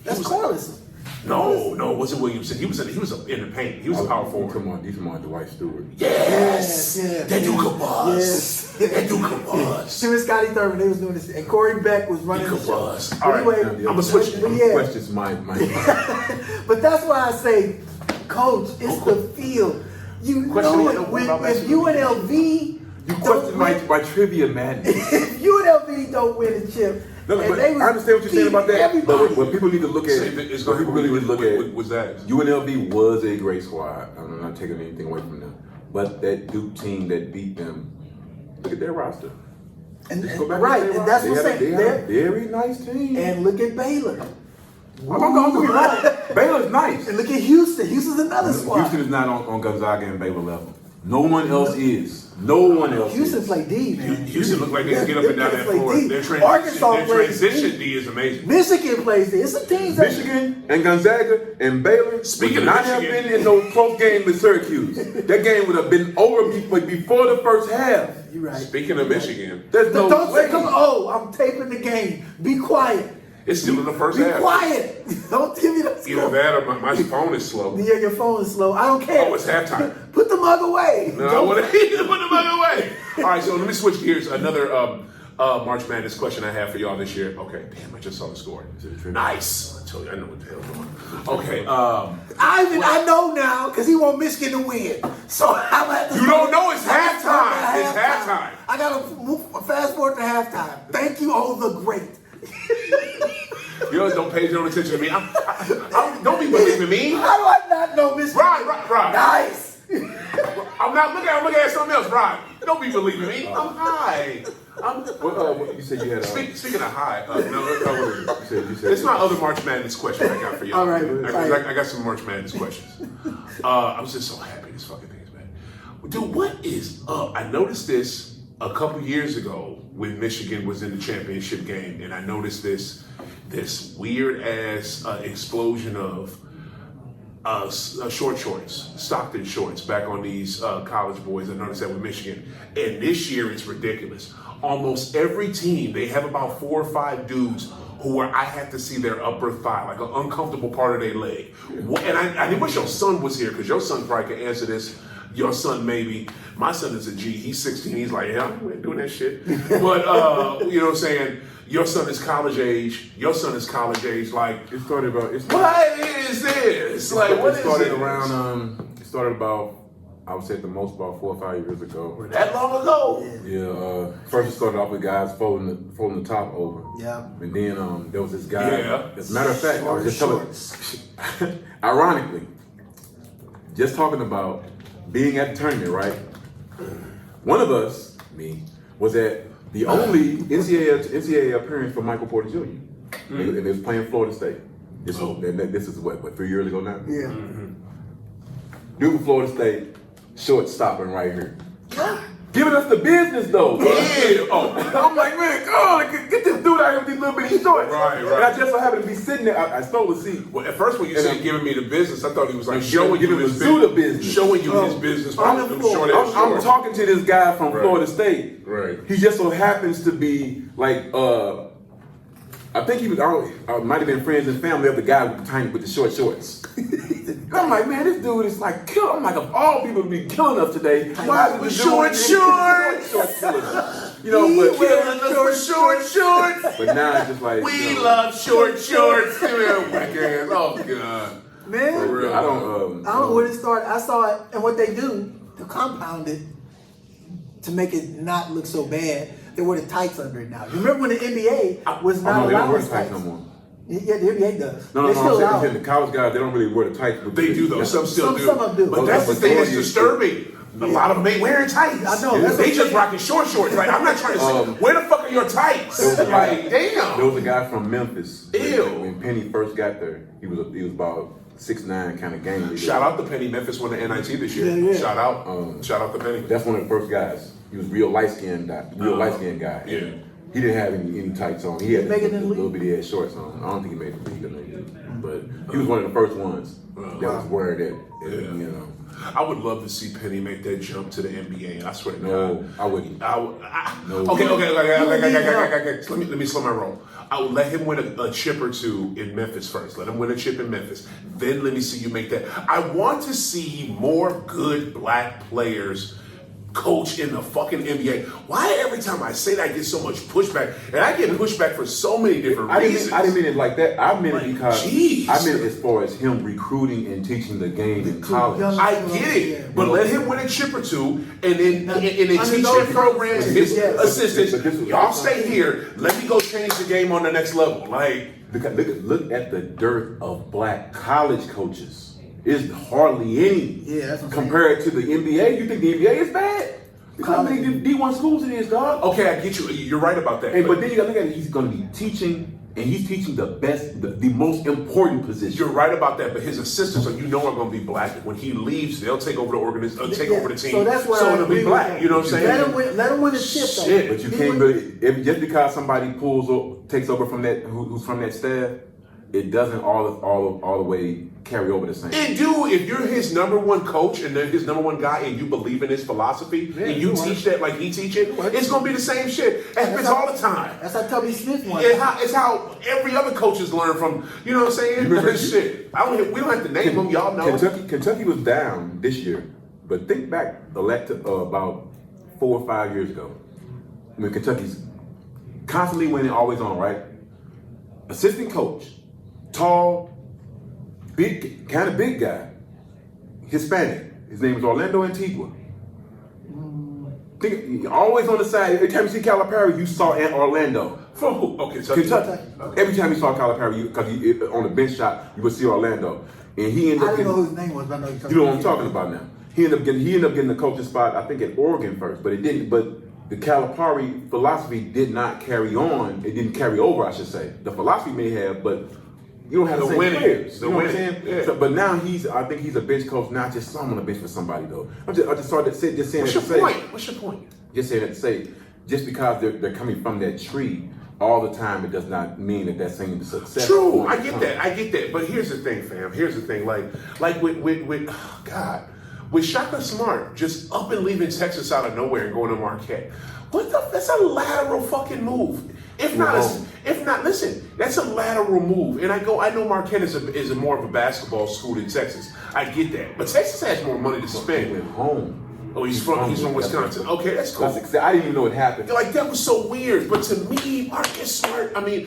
That's Who was Corliss. No, it wasn't Williamson. He was in the paint. He was a power forward. You talking about Dwight Stewart. Yes, Yeah, that dude yeah. could bust. Yes. That dude could bust. Him and Scotty Thurman, they was doing this, and Corey Beck was He running the could show. bust. But All right, anyway, I'm gonna switch. but yeah. Questions, my. But that's why I say, Coach, it's the field. You Question know what it. about If basketball? UNLV You question my trivia madness. if UNLV don't win a chip, No, and but they was I understand what you're saying about that. everybody. But what people need to look at, It's what going people really need to look at, was that. UNLV was a great squad. I'm not taking anything away from them. But that Duke team that beat them, look at their roster. And, Just go back right, to their and that's roster. what I'm They saying. had a very nice team. And look at Baylor. I'm not going to be wrong. Baylor's nice. And look at Houston. Houston's another squad. Houston is not on Gonzaga and Baylor level. No one else is. No one else Houston is. play D, man. Houston looked like they could get up and down that Play floor. D. Their Arkansas transition plays D is amazing. Michigan plays D. It's some teams that Michigan and Gonzaga and Baylor Speaking would of not have Michigan- been in no close game with Syracuse. That game would have been over before the first half. You're right. Speaking of Michigan, There's no Don't way. say, come on, oh, I'm taping the game. Be quiet. it's still in the first Be half. quiet. Don't give me that Either score. that or my phone is slow. Yeah, your phone is slow. I don't care. Oh, it's halftime. Put the mug away. No, I want to put the mug away. All right, so let me switch gears. Another March Madness question I have for y'all this year. Okay, damn, I just saw the score. Nice. I told you, I know what the hell's going on. Okay, I know now because he want Michigan to win. So I'm at the. You don't know, it's halftime. It's halftime. I gotta move, fast forward to halftime. Thank you, oh the great. you know, don't pay no attention to me. Don't be believing me. How do I not know Michigan? Right. Nice. I'm looking at something else, Rod. Don't be believing me. I'm high. What you said you had? Speaking of high, You said it's my other March Madness question I got for y'all. All right. I got some March Madness questions. I was just so happy this fucking thing is bad. Dude, what is up? I noticed this a couple years ago when Michigan was in the championship game, and I noticed this weird ass explosion of short shorts, Stockton shorts, back on these college boys. I noticed that with Michigan. And this year it's ridiculous. Almost every team, they have about 4 or 5 dudes who I have to see their upper thigh, like an uncomfortable part of their leg. And I wish your son was here, because your son probably could answer this. Your son maybe. My son is a G. He's 16. He's like, yeah, we ain't doing that shit. But, you know what I'm saying? Your son is college age. Like, it started about. what is this? Like, what it is started it? around. It started about. I would say at the most about 4 or 5 years ago. That long ago? Yeah. First it started off with guys folding the top over. Yeah. And then there was this guy. Yeah. As a matter of fact, I was just telling. Ironically, just talking about being at the tournament, right? One of us, me, was at the only NCAA appearance for Michael Porter Jr. And they was playing Florida State. This is what 3 years ago now? Yeah. Dude from Florida State, short stopping right here. Giving us the business though. Yeah. Oh. I'm like, man, God, get this dude out here with these little bitty these shorts. Right. And I just so happened to be sitting there. I stole a seat. Well, at first when you said giving me the business, I thought he was like Giving you his his Zuda business. showing you his business. on the Them floor. short-ass I'm shorts. talking to this guy from Florida State. Right. He just so happens to be like, I think he was, might have been friends and family of the guy with the short shorts. And I'm like, man, this dude is like kill. I'm like, of all people to be killing us today, why is this Short shorts. killing us? You know, but Killing us for short shorts. but now it's just like We you know, love short shorts. Whack ass. Oh god. Man, For real. I don't. I don't know where it started. I saw it, and what they do to compound it, to make it not look so bad, they wear the tights under it now. You remember when the NBA was No, not they don't allowing wear tights? tights no more. Yeah, the NBA does. No, they I'm still allow saying it. the college guys, they don't really wear the tights. But They do though. Some still do. Some of them do. But Oh, that's the that's thing that's majority. disturbing. A lot of them ain't wearing tights. I know, that's They what just I'm saying. rocking short shorts. Like I'm not trying to say, where the fuck are your tights? There was a guy- Like damn. There was a guy from Memphis. Ew. When Penny first got there, he was about 6'9", kind of gang leader. Shout out to Penny. Memphis won the NIT this year. Yeah. Shout out. Shout out to Penny. That's one of the first guys. He was real light skinned guy. Yeah. He didn't have any tights on. He had make it a in the little league? bitty ass shorts on. I don't think he made the league or nothing. But he was one of the first ones that was wearing that. You know. I would love to see Penny make that jump to the NBA. I swear to No, God. I wouldn't. No. Okay. Let me slow my roll. I would let him win a chip or two in Memphis first. Let him win a chip in Memphis. Then let me see you make that. I want to see more good black players coach in the fucking NBA. Why every time I say that I get so much pushback? And I get pushback for so many different reasons. I didn't mean it like that. I meant it because Jeez. I meant it as far as him recruiting and teaching the game in college. I get it, but let him win a chip or two, and then Under teach those his programs, his yes. assistants. Y'all stay here. Let me go change the game on the next level. Like, Look at the dearth of black college coaches. There's hardly any. Yeah, that's what I'm compared to the NBA. You think the NBA is bad? Look how many D1 schools it is, dog. okay, I get you. You're right about that. But then you gotta look at it. He's gonna be teaching, and he's teaching the best, the most important position. you're right about that. But his assistants, are are going to be black. When he leaves, they'll take over the take over the team. So that's why I it'll agree be with black. that. You know what I'm saying? Let him win a chip. though. Shit, But you He can't win- really, just because somebody takes over from that, who's from that staff, it doesn't all the way carry over the same. And dude, if you're his number one coach and they're his number one guy, and you believe in his philosophy, and you teach that like he teach it, it's gonna be the same shit. It happens all the time. That's how Tubby Smith won. It's how every other coach has learned from. You know what I'm saying? remember- Shit. We don't have to name them. Y'all know. Kentucky was down this year, but think back about 4 or 5 years ago, when Kentucky's constantly winning, always on, right? Assistant coach, tall, big, kind of big guy, Hispanic. His name is Orlando Antigua. Always on the side. Every time you see Calipari, you saw Orlando. For who? Okay, so Kentucky. Okay. Every time you saw Calipari, because on the bench shot, you would see Orlando, and he ended I up didn't know getting. who his name was, but I know you're You know what I'm talking about now. He ended up getting the coaching spot, I think, at Oregon first, but it didn't. But the Calipari philosophy did not carry on. It didn't carry over, I should say. The philosophy may have, but you don't have the The same winning. players. The You know what I'm winning. saying? Yeah. So, but now I think he's a bench coach. Now I just saw him on the bench for somebody though. I just started saying What's that your to say. point? What's your point? Just saying that to say, just because they're coming from that tree all the time, it does not mean that that's saying success. True, I get that. But here's the thing, fam. Here's the thing. Like with God, with Shaka Smart just up and leaving Texas out of nowhere and going to Marquette. That's a lateral fucking move. If not, listen, that's a lateral move. And I know Marquette is a more of a basketball school than Texas. I get that, but Texas has more money to He spend. went home. Oh, he's from Wisconsin. Okay, that's cool. I didn't even know it happened. Like, that was so weird. But to me,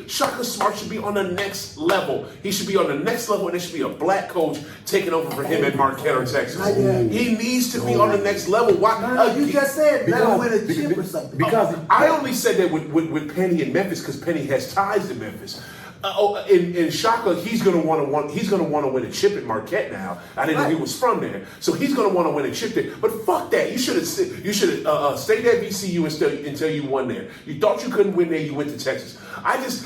Shaka Smart should be on the next level. He should be on the next level, and there should be a black coach taking over for him at Marquette or Texas. Not yet. He needs to be on the next level. Why? No, you just said let him win a Because- chip or something. Because I only said that with Penny in Memphis because Penny has ties to Memphis. In Shaka, he's gonna want to win a chip at Marquette now. I didn't know he was from there, so he's gonna want to win a chip there. But fuck that, you should have stayed at VCU until you won there. You thought you couldn't win there, you went to Texas.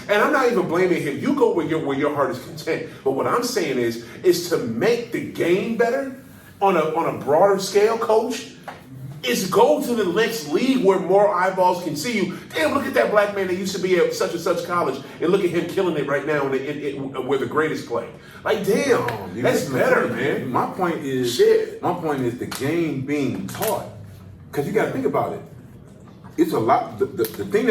And I'm not even blaming him. You go where your heart is content. But what I'm saying is to make the game better on a broader scale, coach. is go to the next league where more eyeballs can see you. Damn, look at that black man that used to be at such and such college, and look at him killing it right now where the greatest play. Like, damn, that's better, man. My point is, the game being taught. Because you got to think about it. It's a lot. The thing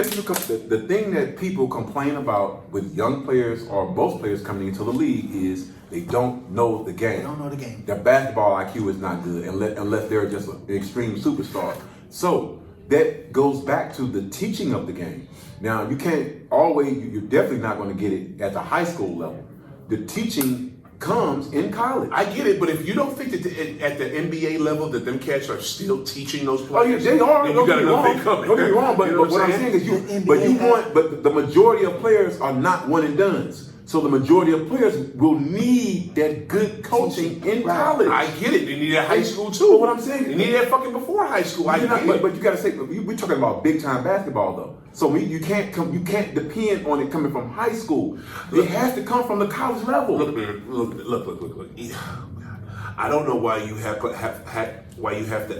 that people complain about with young players or most players coming into the league is they don't know the game. They don't know the game. Their basketball IQ is not good unless they're just an extreme superstar. So that goes back to the teaching of the game. Now you can't always. You're definitely not going to get it at the high school level. The teaching comes in college. I get it, but if you don't think that at the NBA level that them cats are still teaching those players, they are. then you got another thing coming. Don't get me wrong, but, You know what I'm saying is but the majority of players are not one and dones. So the majority of players will need that good coaching in college. I get it. They need that high school too. But what I'm saying, they need that fucking before high school. But you gotta say, we're talking about big time basketball though. So you can't depend on it coming from high school. It has to come from the college level. Look. I don't know why you have to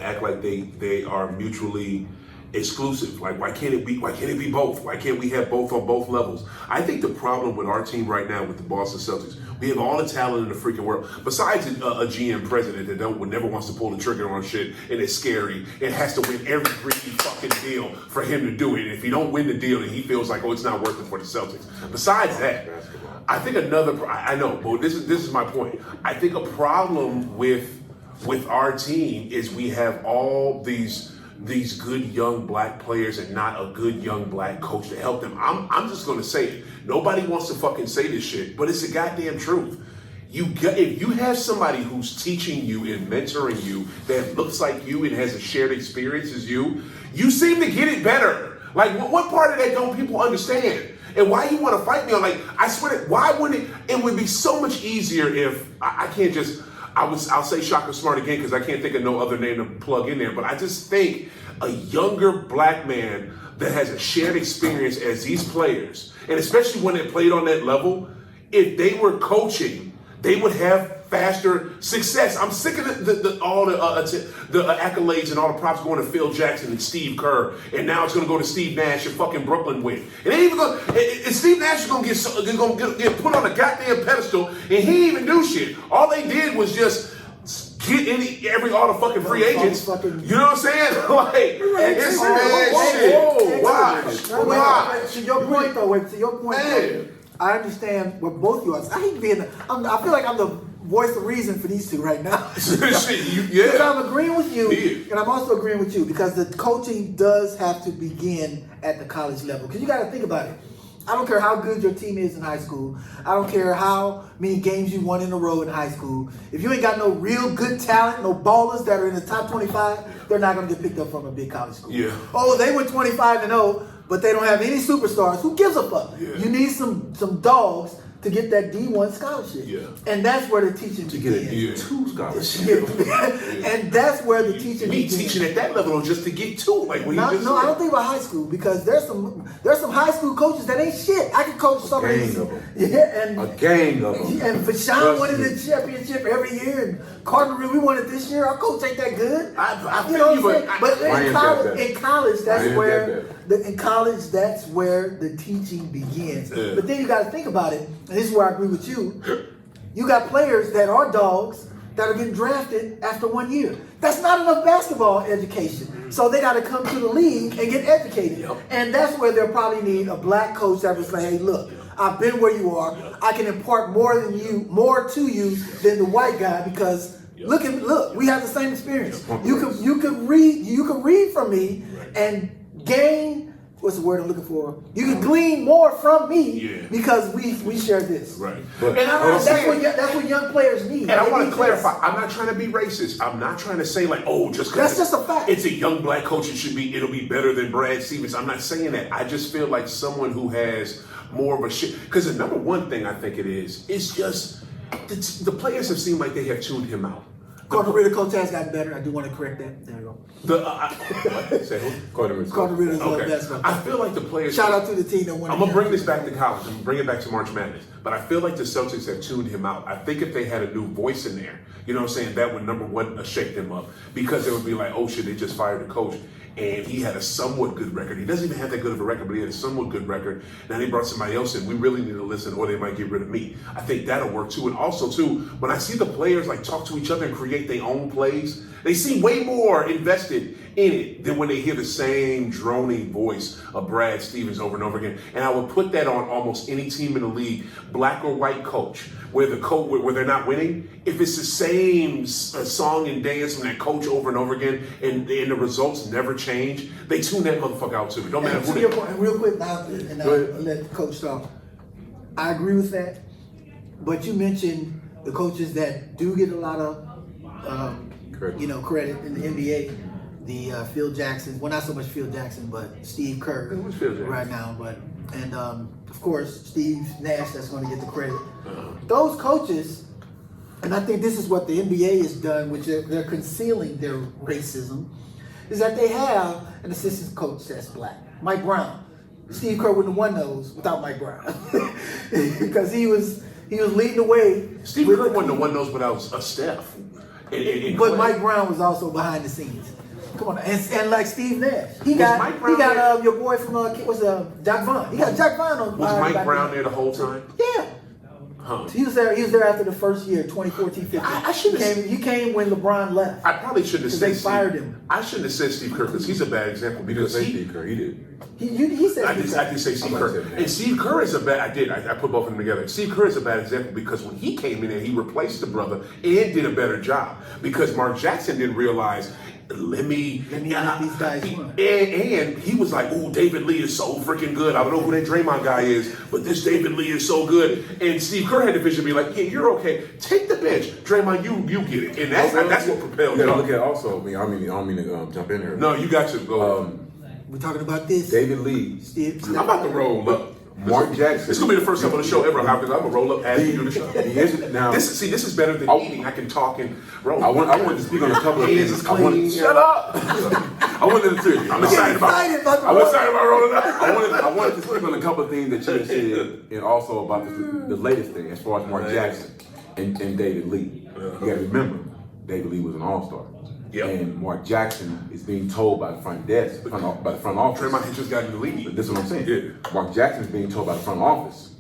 act like they are mutually exclusive. Like, why can't it be both? Why can't we have both on both levels? I think the problem with our team right now with the Boston Celtics, we have all the talent in the freaking world. Besides a GM president that never wants to pull the trigger on shit, and it's scary. It has to win every freaking fucking deal for him to do it. And if he don't win the deal, then he feels like, oh, it's not worth it for the Celtics. Besides that, I think I know, but this is my point. I think a problem with our team is we have all these good young black players and not a good young black coach to help them. I'm just gonna say it. Nobody wants to fucking say this shit, but it's the goddamn truth. If you have somebody who's teaching you and mentoring you that looks like you and has a shared experience as you seem to get it better. Like, what part of that don't people understand? And why you want to fight me on, like, I swear, why wouldn't it would be so much easier if I can't just, I'll say Shaka Smart again because I can't think of no other name to plug in there, but I just think a younger black man that has a shared experience as these players, and especially when they played on that level, if they were coaching, they would have faster success. I'm sick of all the accolades and all the props going to Phil Jackson and Steve Kerr, and now it's going to go to Steve Nash and fucking Brooklyn win. It ain't even going. And Steve Nash is going to get put on a goddamn pedestal, and he didn't even do shit. All they did was just get all the fucking free agents. You know what I'm saying? Like, it's shit. Why? To your point, though, I understand what both of you are. I hate being. I feel like I'm the voice of reason for these two right now. Because I'm agreeing with you, and I'm also agreeing with you because the coaching does have to begin at the college level. Because you got to think about it. I don't care how good your team is in high school. I don't care how many games you won in a row in high school. If you ain't got no real good talent, no ballers that are in the top 25, they're not going to get picked up from a big college school. Yeah. Oh, they went 25-0, but they don't have any superstars. Who gives a fuck? Yeah. You need some dogs to get that D1 scholarship. Yeah. And that's where the teaching begins. To get a D2 scholarship. And that's where the teaching begins. Teaching at that level just to get two. Like when I don't think about high school because there's some high school coaches that ain't shit. I can coach some of these. A gang of them. And Vashawn wanted the championship every year, and Carter we won it this year. Our coach ain't that good. I feel you, but in college, that's where the teaching begins. Yeah. But then you got to think about it, and this is where I agree with you. You got players that are dogs that are getting drafted after 1 year. That's not enough basketball education. So they got to come to the league and get educated. Yep. And that's where they'll probably need a black coach that was like, hey, look, I've been where you are. I can impart more to you than the white guy because look, we have the same experience. You can read from me and gain. What's the word I'm looking for? You can glean more from me because we share this. Right. And that's what young players need. And I want to clarify, I'm not trying to be racist. I'm not trying to say like, oh, just because that's just a fact. It's a young black coach, it'll be better than Brad Stevens. I'm not saying that. I just feel like someone who has more of a shit. Because the number one thing I think it is just the players have seemed like they have tuned him out. Carter Ritter coach has gotten better. I do want to correct that. There you go. What? Say who? Carter Ritter's Carter Ritter's Okay. basketball. I feel like the players. Shout out to the team that won. I'm gonna bring this back to college. I'm gonna bring it back to March Madness. But I feel like the Celtics have tuned him out. I think if they had a new voice in there, you know what I'm saying, that would number one shake them up, because it would be like, oh shit, they just fired the coach. And he had a somewhat good record. He doesn't even have that good of a record, but he had a somewhat good record. Now they brought somebody else in. We really need to listen, or they might get rid of me. I think that'll work too. And also too, when I see the players like talk to each other and create their own plays, they seem way more invested in it than when they hear the same droning voice of Brad Stevens over and over again. And I would put that on almost any team in the league, black or white coach, where the coach where they're not winning. If it's the same song and dance from that coach over and over again, and the results never change, they tune that motherfucker out too. Don't matter who To your point, and real quick, I'll let the coach talk. I agree with that, but you mentioned the coaches that do get a lot of credit in the NBA. The Phil Jackson, well, not so much Phil Jackson, but Steve Kerr Who's Phil Jackson? right now. And of course Steve Nash, that's going to get the credit. Those coaches, and I think this is what the NBA has done, which they're concealing their racism, is that they have an assistant coach that's black, Mike Brown. Steve Kerr wouldn't have won those without Mike Brown, because he was leading the way. Steve Kerr wouldn't have won those without a staff. But Mike Brown was also behind the scenes. Come on, and like Steve Nash, he Was got Mike Brown your boy from Jack Vaughn. He got Jack Vaughn on. Was Mike Brown there the whole time? Yeah. Huh. He was there after the first year, 2014-15. I shouldn't have- He came when LeBron left. I probably shouldn't have said They fired him. I shouldn't have said Steve Kerr, because he's a bad example. Because Say he, Steve Kerr, he did. He said I did say Steve I Kerr. said that. And Steve Kerr is a bad, I put both of them together. Steve Kerr is a bad example because when he came in there, he replaced the brother and did a better job. Because Mark Jackson didn't realize, let me let these guys run. And he was like, oh, David Lee is so freaking good. I don't know who that Draymond guy is, but this David Lee is so good. And Steve Kerr had the vision to be like, yeah, you're okay. Take the bench. Draymond, you get it. And that's what propelled You him. gotta look at also, I don't mean to jump in here. No, you got to go. We're talking about this. David Lee, Steve. I'm about to roll up. Mark Jackson. It's gonna be the first time on the show ever. I'm gonna roll up as we do the show. Now, This is better than eating. I can talk and roll. I want to speak on a couple of Hands things. is clean. Shut up. I wanted to. I'm excited about rolling up. I wanted to speak on a couple of things that you had said, and also about the latest thing as far as Mark Jackson and David Lee. You got to remember, David Lee was an all-star. Yep. And Mark Jackson is being told by the front desk, by the front office. Draymond had just got in the league. This is what I'm saying. Yeah. Mark Jackson is being told by the front office.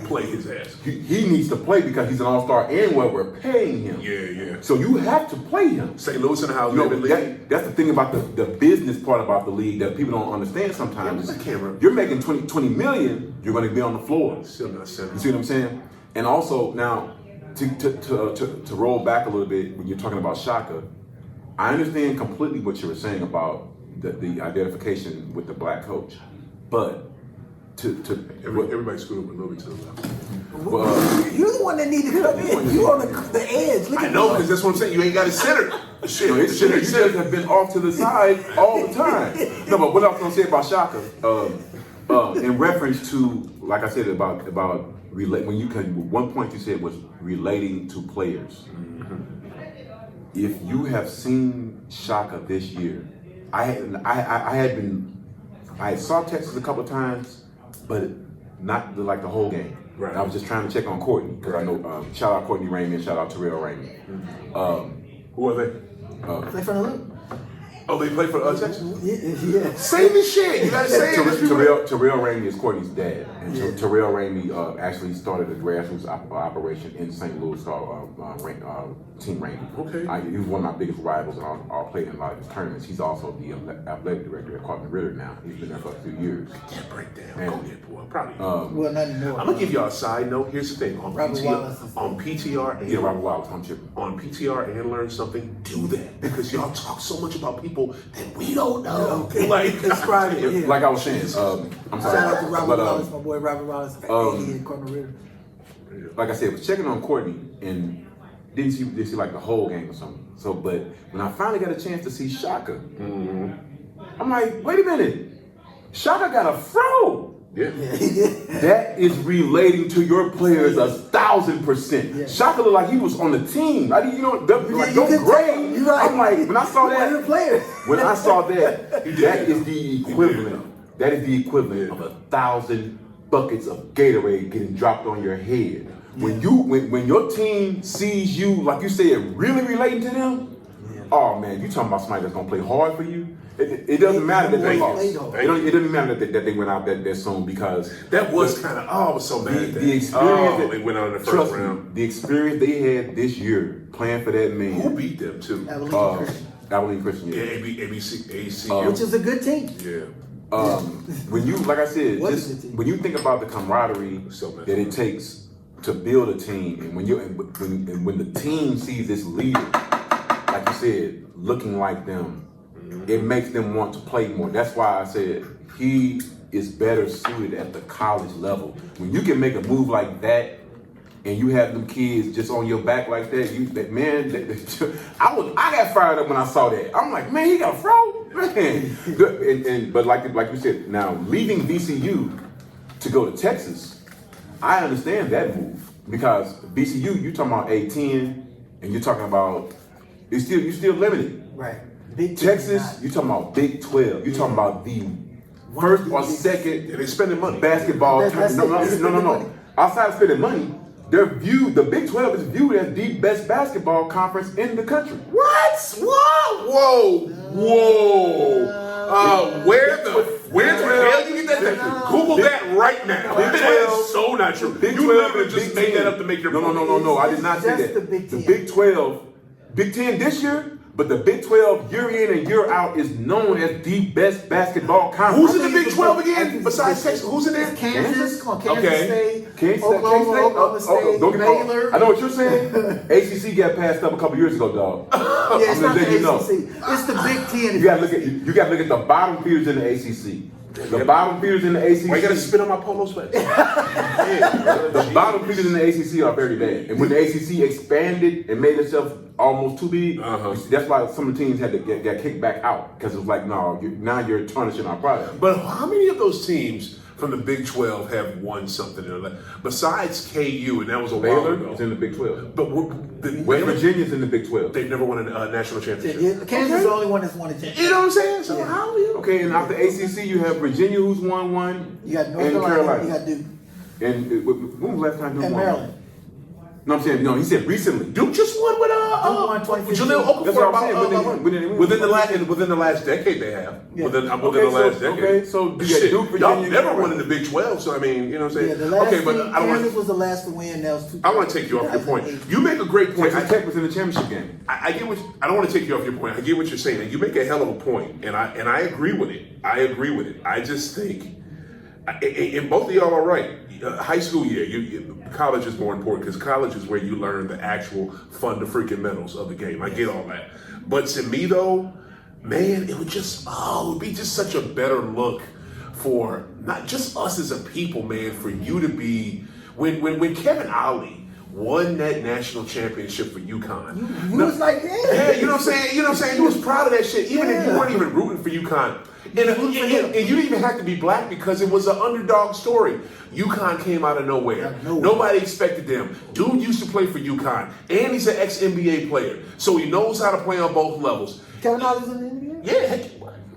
Play his ass. He needs to play because he's an all-star and what we're paying him. Yeah. So you have to play him. St. Louis in the house. You know, David Lee. that's the thing about the business part about the league that people don't understand sometimes. Yeah, I can't remember. You're making 20 million, you're going to be on the floor. Still not center. You see what I'm saying? And also now, to roll back a little bit when you're talking about Shaka, I understand completely what you were saying about the identification with the black coach, but Everybody screwed up a little bit to the left. You're the one that needed to come in. You on the edge. Look I at know, you. because that's what I'm saying. You ain't got it centered. Shit, you shit ain't guys centered. have been off to the side all the time. No, but what I was going to say about Shaka, in reference to, like I said, about one point you said was relating to players. If you have seen Shaka this year, I saw Texas a couple of times, but not like the whole game. Right. I was just trying to check on Courtney because I know. Shout out Courtney Ramey and shout out Terrell Ramey. Who are they? Play for the loop. Oh, they play for Texas? Yeah. Say this shit. You gotta say it. Terrell Ramey is Courtney's dad, and Terrell Ramey actually started a grassroots operation in St. Louis called Team Rainey. Okay. He was one of my biggest rivals, and I played in a lot of his tournaments. He's also the athletic director at Carter Ritter now. He's been there for a few years. That breakdown. And, Go ahead, boy. I'm proud of you. Well, not anymore. I'm gonna give y'all a side note. Here's the thing. Robert Wallace is- On PTR, Yeah, Robert Wild, I'm tripping. on PTR and Learn Something, do that. Because y'all talk so much about people that we don't know. Okay. Like, Describe it. Yeah. Like I was saying, I'm sorry. Shout out to Robert but, Wallace, my boy Robert Wallace, AD and Corner Ritter. like I said, was checking on Courtney and didn't see like the whole game or something. So, but when I finally got a chance to see Shaka, I'm like, wait a minute, Shaka got a fro. Yeah. That is relating to your players 1,000%. Yeah. Shaka looked like he was on the team. I didn't, you don't could grade. tell. You're right. I'm like, when I saw One of the that, players. when I saw that, that is the equivalent. That is the equivalent of 1,000 buckets of Gatorade getting dropped on your head. When your team sees you, like you said, really relating to them, oh man, you talking about somebody that's gonna play hard for you. It doesn't matter that they lost. It doesn't matter that they went out that soon, because that was kind of, I was so mad at that. The experience that they went out in the first trust round. me, the experience they had this year playing for that man. Who beat them too? Abilene Christian. Abilene Christian, Yeah, AC. Which is a good team. Yeah. When you, like I said, What just is the team? when you think about the camaraderie that it takes to build a team, and when the team sees this leader, like you said, looking like them, it makes them want to play more. That's why I said he is better suited at the college level. When you can make a move like that, and you have them kids just on your back like that, I got fired up when I saw that. I'm like, man, he got a fro, man. But like you said, now leaving VCU to go to Texas, I understand that move, because VCU, you talking about A10, and you're talking about you're still limited. Right. Big Texas, you talking about Big 12. You talking about the first or second They spending money. basketball That's tournament. it. No. Outside of spending money, the Big 12 is viewed as the best basketball conference in the country. What? Whoa! Where the hell you get that? Google that right now. Big 12 That's so not true. Big You 12 literally and just Big made 10. that up to make your No. I did not say Just that. the Big 10. Big 12, Big 10 this year, but the Big 12 year in and year out is known as the best basketball conference. Who's in the Big 12 again? Besides Texas, who's in there? Kansas, come on, Kansas Okay. State, Kansas Oklahoma State, don't get me wrong. Baylor. I know what you're saying. ACC got passed up a couple years ago, dog. Yeah, it's not the letting you know. ACC. It's the Big Ten. You gotta look at the bottom feeders in the ACC. The bottom feeders in the ACC. Why you gotta spit on my polo sweat? The bottom feeders in the ACC are very bad. And when the ACC expanded and made itself almost too big, that's why some of the teams had to get kicked back out, because it was like, no, now you're tarnishing our product. But how many of those teams from the Big 12 have won something in their life? Besides KU, and that was a while Baylor ago. is in the Big 12. But West Virginia's in the Big 12. they've never won a national championship. Kansas is the only one that's won a championship. You know what I'm saying? So Yeah. how are you? Okay, and after ACC, you have Virginia, who's won one, You got North and Carolina, you got Duke, And when was the last time Duke and won? Maryland. No, I'm saying, no, he said recently. Duke just won with Duke won 2015. Jaleel Okafor. That's what I'm saying. Within the last decade, they have. Yeah. Within the Okay, last decade. okay, so you got Shit, Duke, y'all Virginia, never and won in the Big 12, so I mean, you know what I'm saying? Yeah, the last okay, but team, I don't Kansas want. was the last to win. That was I want to take you off your point. You make a great point. Texas Tech was in the championship game. I get what I don't want to take you off your point. I get what you're saying, and you make a hell of a point, and I agree with it. I just think, and both of y'all are right. High school, college is more important, because college is where you learn the actual fundamentals of the game. I get all that, but to me though, man, it would be just such a better look for not just us as a people, man, for you to be when Kevin Ollie won that national championship for UConn. You was like, Yeah, you know what I'm saying? You know what I'm saying? You was proud of that shit, even if you weren't even rooting for UConn. And you didn't even have to be black, because it was an underdog story. UConn came out of nowhere. Nobody expected them. Dude used to play for UConn, and he's an ex-NBA player, so he knows how to play on both levels. Kevin Ollie's in the NBA? Yeah, heck,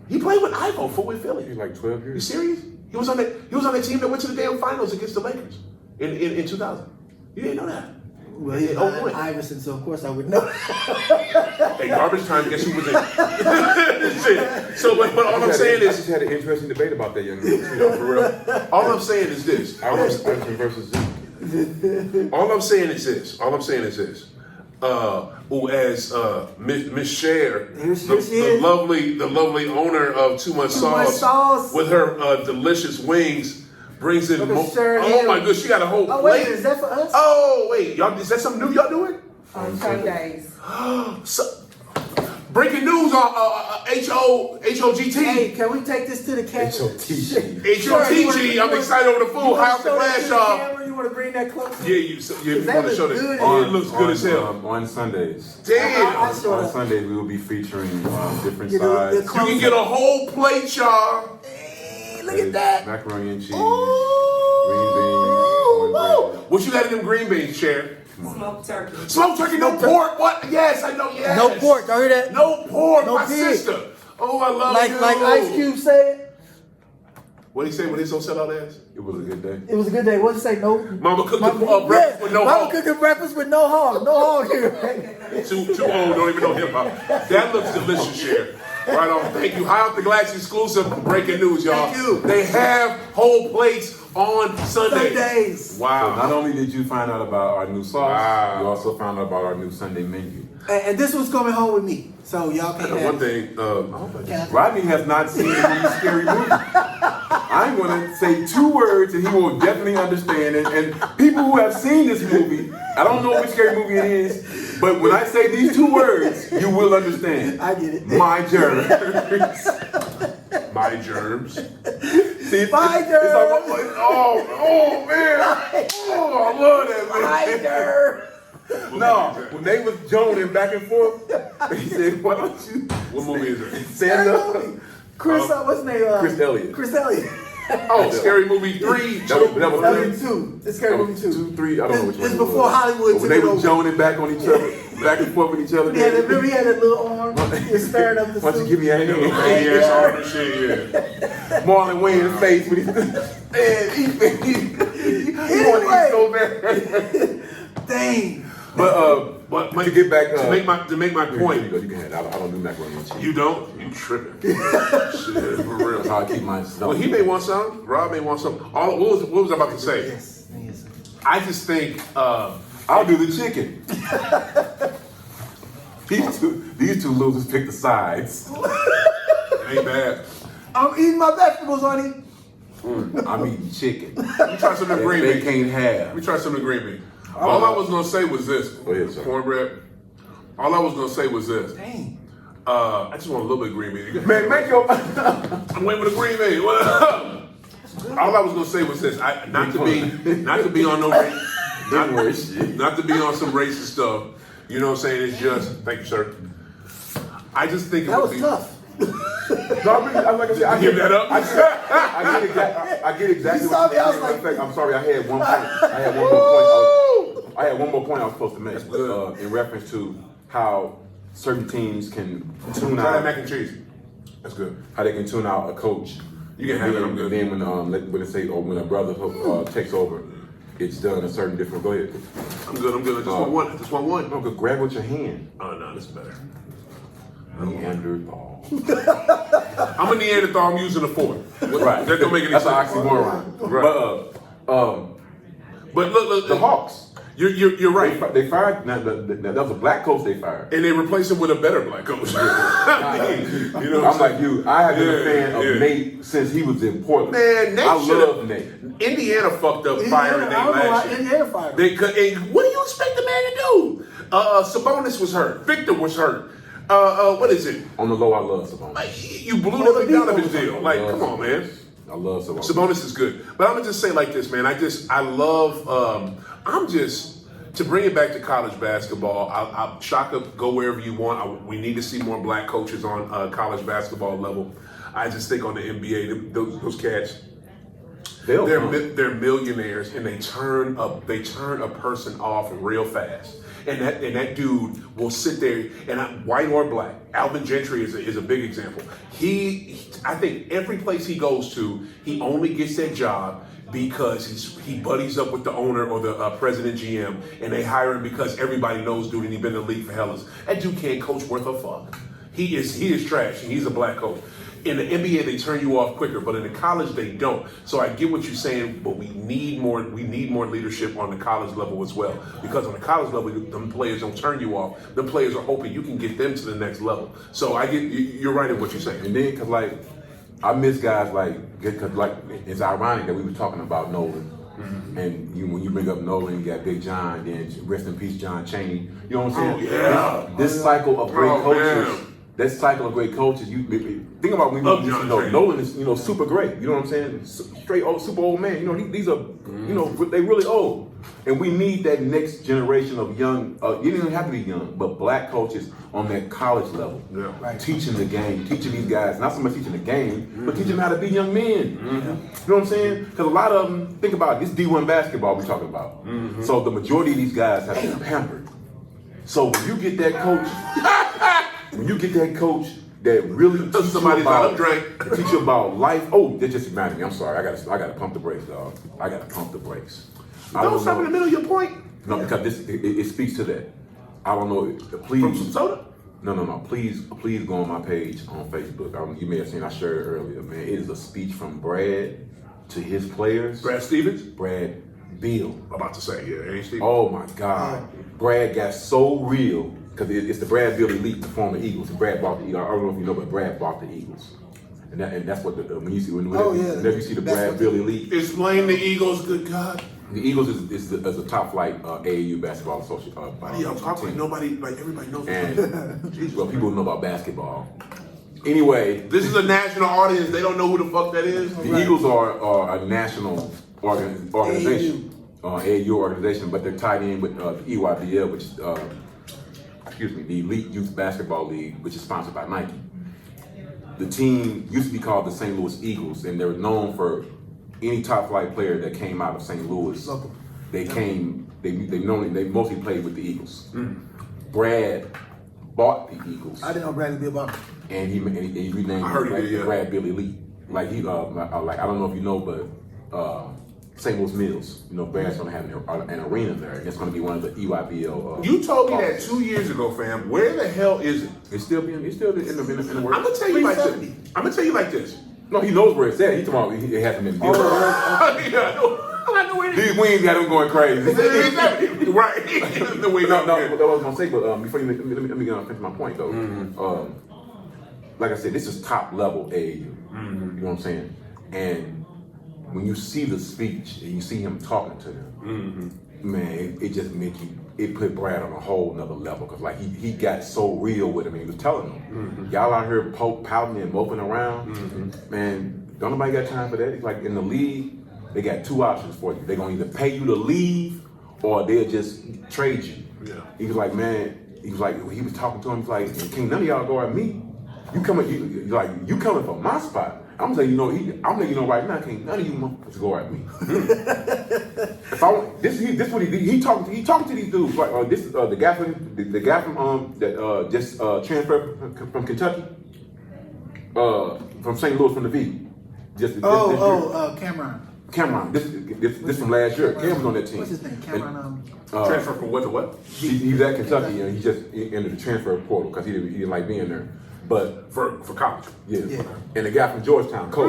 he played with Ivo for Philly. He's like 12 You years. serious? He was on that team that went to the damn finals against the Lakers in 2000. You didn't know that? Well, he's boy. Iverson, so of course I would know. Hey, garbage time. Guess who was in? Shit. So, but all I'm saying I is, just had an interesting debate about that young man. for real. All I'm saying is this. Iverson versus Zeke. All I'm saying is this. As Miss Cher, Here she the is. lovely owner of Too Much Sauce, with her delicious wings, brings in. Look at Cher Oh Hill. my goodness, she got a whole Oh, plate. wait, is that for us? Oh wait, y'all, is that something new y'all doing? On Sundays. So, breaking news on HOGT. Hey, can we take this to the camera? HOTG, I'm excited over the food. How's the glass, y'all? You want to bring that closer? Yeah, you That want to show looks this. good. It looks good as hell. On Sundays. Damn. I saw On that. Sundays, we will be featuring different Yeah, the sides. You can get a whole plate, y'all. Hey, Look at that. Macaroni and cheese. Ooh. Green beans. Cornbread. What you got in them green beans, Cher? Smoked turkey. Smoked turkey, no pork. What? Yes, I know. Yes. No pork. Y'all hear that? No pork. No my pig. sister. Oh, I love Like you. Ice Cube said, What did he say when he's so sell out ass? It was a good day. it was a good day. What did he say? No. Mama cooked breakfast with no Mama hog. cooking breakfast with no hog. No hog here. Too old, don't even know hip hop. That looks delicious, Cher. Right on. Thank you. High off the glass exclusive breaking news, y'all. Thank you. They have whole plates on Sundays. Sundays. So Wow. not only did you find out about our new sauce, Wow. you also found out about our new Sunday menu. And this was coming home with me. So y'all can have One thing, Rodney has not seen any scary movie. I'm going to say 2 words and he will definitely understand. And people who have seen this movie, I don't know which scary movie it is, but when I say these 2 words, you will understand. I get it. My germs. my germs. See, My germs. Oh man. Oh, I love that, man. Tiger. No, when they was joning back and forth, he said, "Why don't you?" What movie is it? Stand up. Chris, what's his name? Chris Elliott. Chris Elliott. Oh, Scary Movie 3. That was That three. was 2. It's Scary Movie 2. 2, 3. I don't know which one. It's it before was. Hollywood But when took they it was over. joning back on each other, back and forth with each other. Remember he had that little arm? He was staring up the Why don't suit. you give me a hand? Yes, all that shit, yeah. Marlon Wayne's face when he wanted to eat so bad. Dang. But to get back to make my point, you can have. I don't do macaroni and cheese. you don't? You tripping? Shit, for real. That's how I keep mine. Well, he may want some. Rob may want some. What was I about to say? Yes. Yes. I just think I'll do the chicken. These two losers pick the sides. it ain't bad. I'm eating my vegetables, honey. I'm eating chicken. Let me try some of the green They bean. can't have. Let me try some of the green bean. All I was gonna say was this. Go ahead, sir. Cornbread. All I was gonna say was this. Dang. I just want a little bit of green bean. Man, make your. I'm waiting for the green bean. What up? All I was gonna say was this. Not to be on no not to be on some racist stuff. You know what I'm saying? It's just thank you, sir. I just think it That would was be tough. No, like I said, I give that up. I get exactly You saw what me, I you're was saying. like- In fact, I'm sorry, I had one more point I was supposed to make in reference to how certain teams can tune Try that out, mac and cheese. That's good. how they can tune out a coach. You can have it. I'm good. Then when they say, or when a brother takes over, it's done a certain different. Go ahead. I'm good. I just want one. I just want one. No, good. Grab with your hand. Oh no, this is better. Neanderthal. I'm a Neanderthal. I'm using a fork. Right. That don't make any That's sense. an oxymoron. Right. But But look, the Hawks. You're right. They fired. Now, that was a black coach they fired. And they replaced him with a better black coach. I mean, you know what I'm like you. I have been a fan Yeah. of Nate since he was in Portland. Man, Nate I should've- love Nate. Indiana fucked up firing Nate I don't know why last year. Indiana fired him. They could, and what do you expect the man to do? Sabonis was hurt. Victor was hurt. What is it? On the low, I love Sabonis. Like, you blew the McDonald's deal. Like, come on, man. I love Sabonis. Sabonis is good. But I'm gonna just say like this, man. I love. To bring it back to college basketball. Shaka, go wherever you want. We need to see more black coaches on college basketball level. I just think on the NBA, those cats. They're millionaires, and they turn a person off real fast. And that dude will sit there, and white or black. Alvin Gentry is a big example. I think every place he goes to, he only gets that job because he buddies up with the owner or the president GM, and they hire him because everybody knows dude, and he's been in the league for hellas. That dude can't coach worth a fuck. He is trash, and he's a black coach. In the NBA, they turn you off quicker, but in the college, they don't. So I get what you're saying, but we need more leadership on the college level as well. Because on the college level, them players don't turn you off. The players are hoping you can get them to the next level. So I get you're right in what you're saying. And then, cause I miss guys cause it's ironic that we were talking about Nolan. Mm-hmm. And when you bring up Nolan, you got Big John, then rest in peace, John Chaney. You know what I'm saying? Yeah. This cycle of great coaches. Man. That cycle of great coaches, you think about when Love you John know Chaney. Nolan is super great. You know what I'm saying? Straight old super old man. You know these are you know they really old. And we need that next generation of young, you don't even have to be young, but black coaches on that college level. Yeah. Right. Teaching the game, teaching these guys, not so much teaching the game, but teaching them how to be young men. You know what I'm saying? Because a lot of them, think about it, this D1 basketball we're talking about. So the majority of these guys have been pampered. So when you get that coach, that really teach Somebody's you about, out drink. teach you about life. Oh, that just reminded me. I'm sorry. I gotta pump the brakes, dog. I gotta pump the brakes. I Don't stop in the know. middle of your point. No, because it speaks to that. I don't know. From Please. some soda? No. Please go on my page on Facebook. You may have seen. I shared it earlier, man. It is a speech from Brad to his players. Brad Stevens? Brad Beal. I'm about to say, yeah, ain't Stevens. Oh my God. Brad got so real because it's the Brad Beal elite to form the Eagles. And Brad bought the Eagles. I don't know if you know, but Brad bought the Eagles. And that's what when you see whenever you see the Brad Beal elite. Explain the Eagles, good God. The Eagles is a top flight AAU basketball association. Yeah, I'm talking like nobody, like everybody knows. And well, people know about basketball. Anyway, This is a national audience. They don't know who the fuck that is. the Eagles are a national organization, AAU organization, but they're tied in with EYBL, which is the Elite Youth Basketball League, which is sponsored by Nike. The team used to be called the St. Louis Eagles, and they're known for any top flight player that came out of St. Louis. They mostly played with the Eagles. Brad bought the Eagles, I didn't know Bradley Beal about it. and he renamed I heard he did, yeah. Brad Beal Elite. Like I don't know if you know, but St. Louis Mills, Brad's gonna have an arena there, and it's gonna be one of the EYBL. You told me that 2 years ago, fam. Where the hell is it? It's still in the work. I'm gonna tell you like this. No, he knows where it's at. He talking about it hasn't been built. Yeah, I know where it is. These wings got him going crazy. Right. The way No, what I was gonna say, but before you let me finish my point though. Like I said, this is top level AAU. You know what I'm saying? And when you see the speech and you see him talking to them, man, it just it put Brad on a whole nother level because like he got so real with him and he was telling them, y'all out here pouting and moping around, man, don't nobody got time for that. It's like in the league, they got two options for you. They're gonna either pay you to leave or they'll just trade you. Yeah. He was like, he was talking to him, he's like, can't none of y'all go at me. You coming from my spot. I'm letting you know right now, can't none of you motherfuckers go at me. If I want, this what he talking to these dudes like this is the guy from that just transferred from Kentucky, from St. Louis from the V. Cameron. This from last year. Cam was on that team. What's his name? Cameron. Transfer from what to what? He's at Kentucky and he just entered the transfer portal because he didn't like being there. But For college. yeah. And the guy from Georgetown, Cole.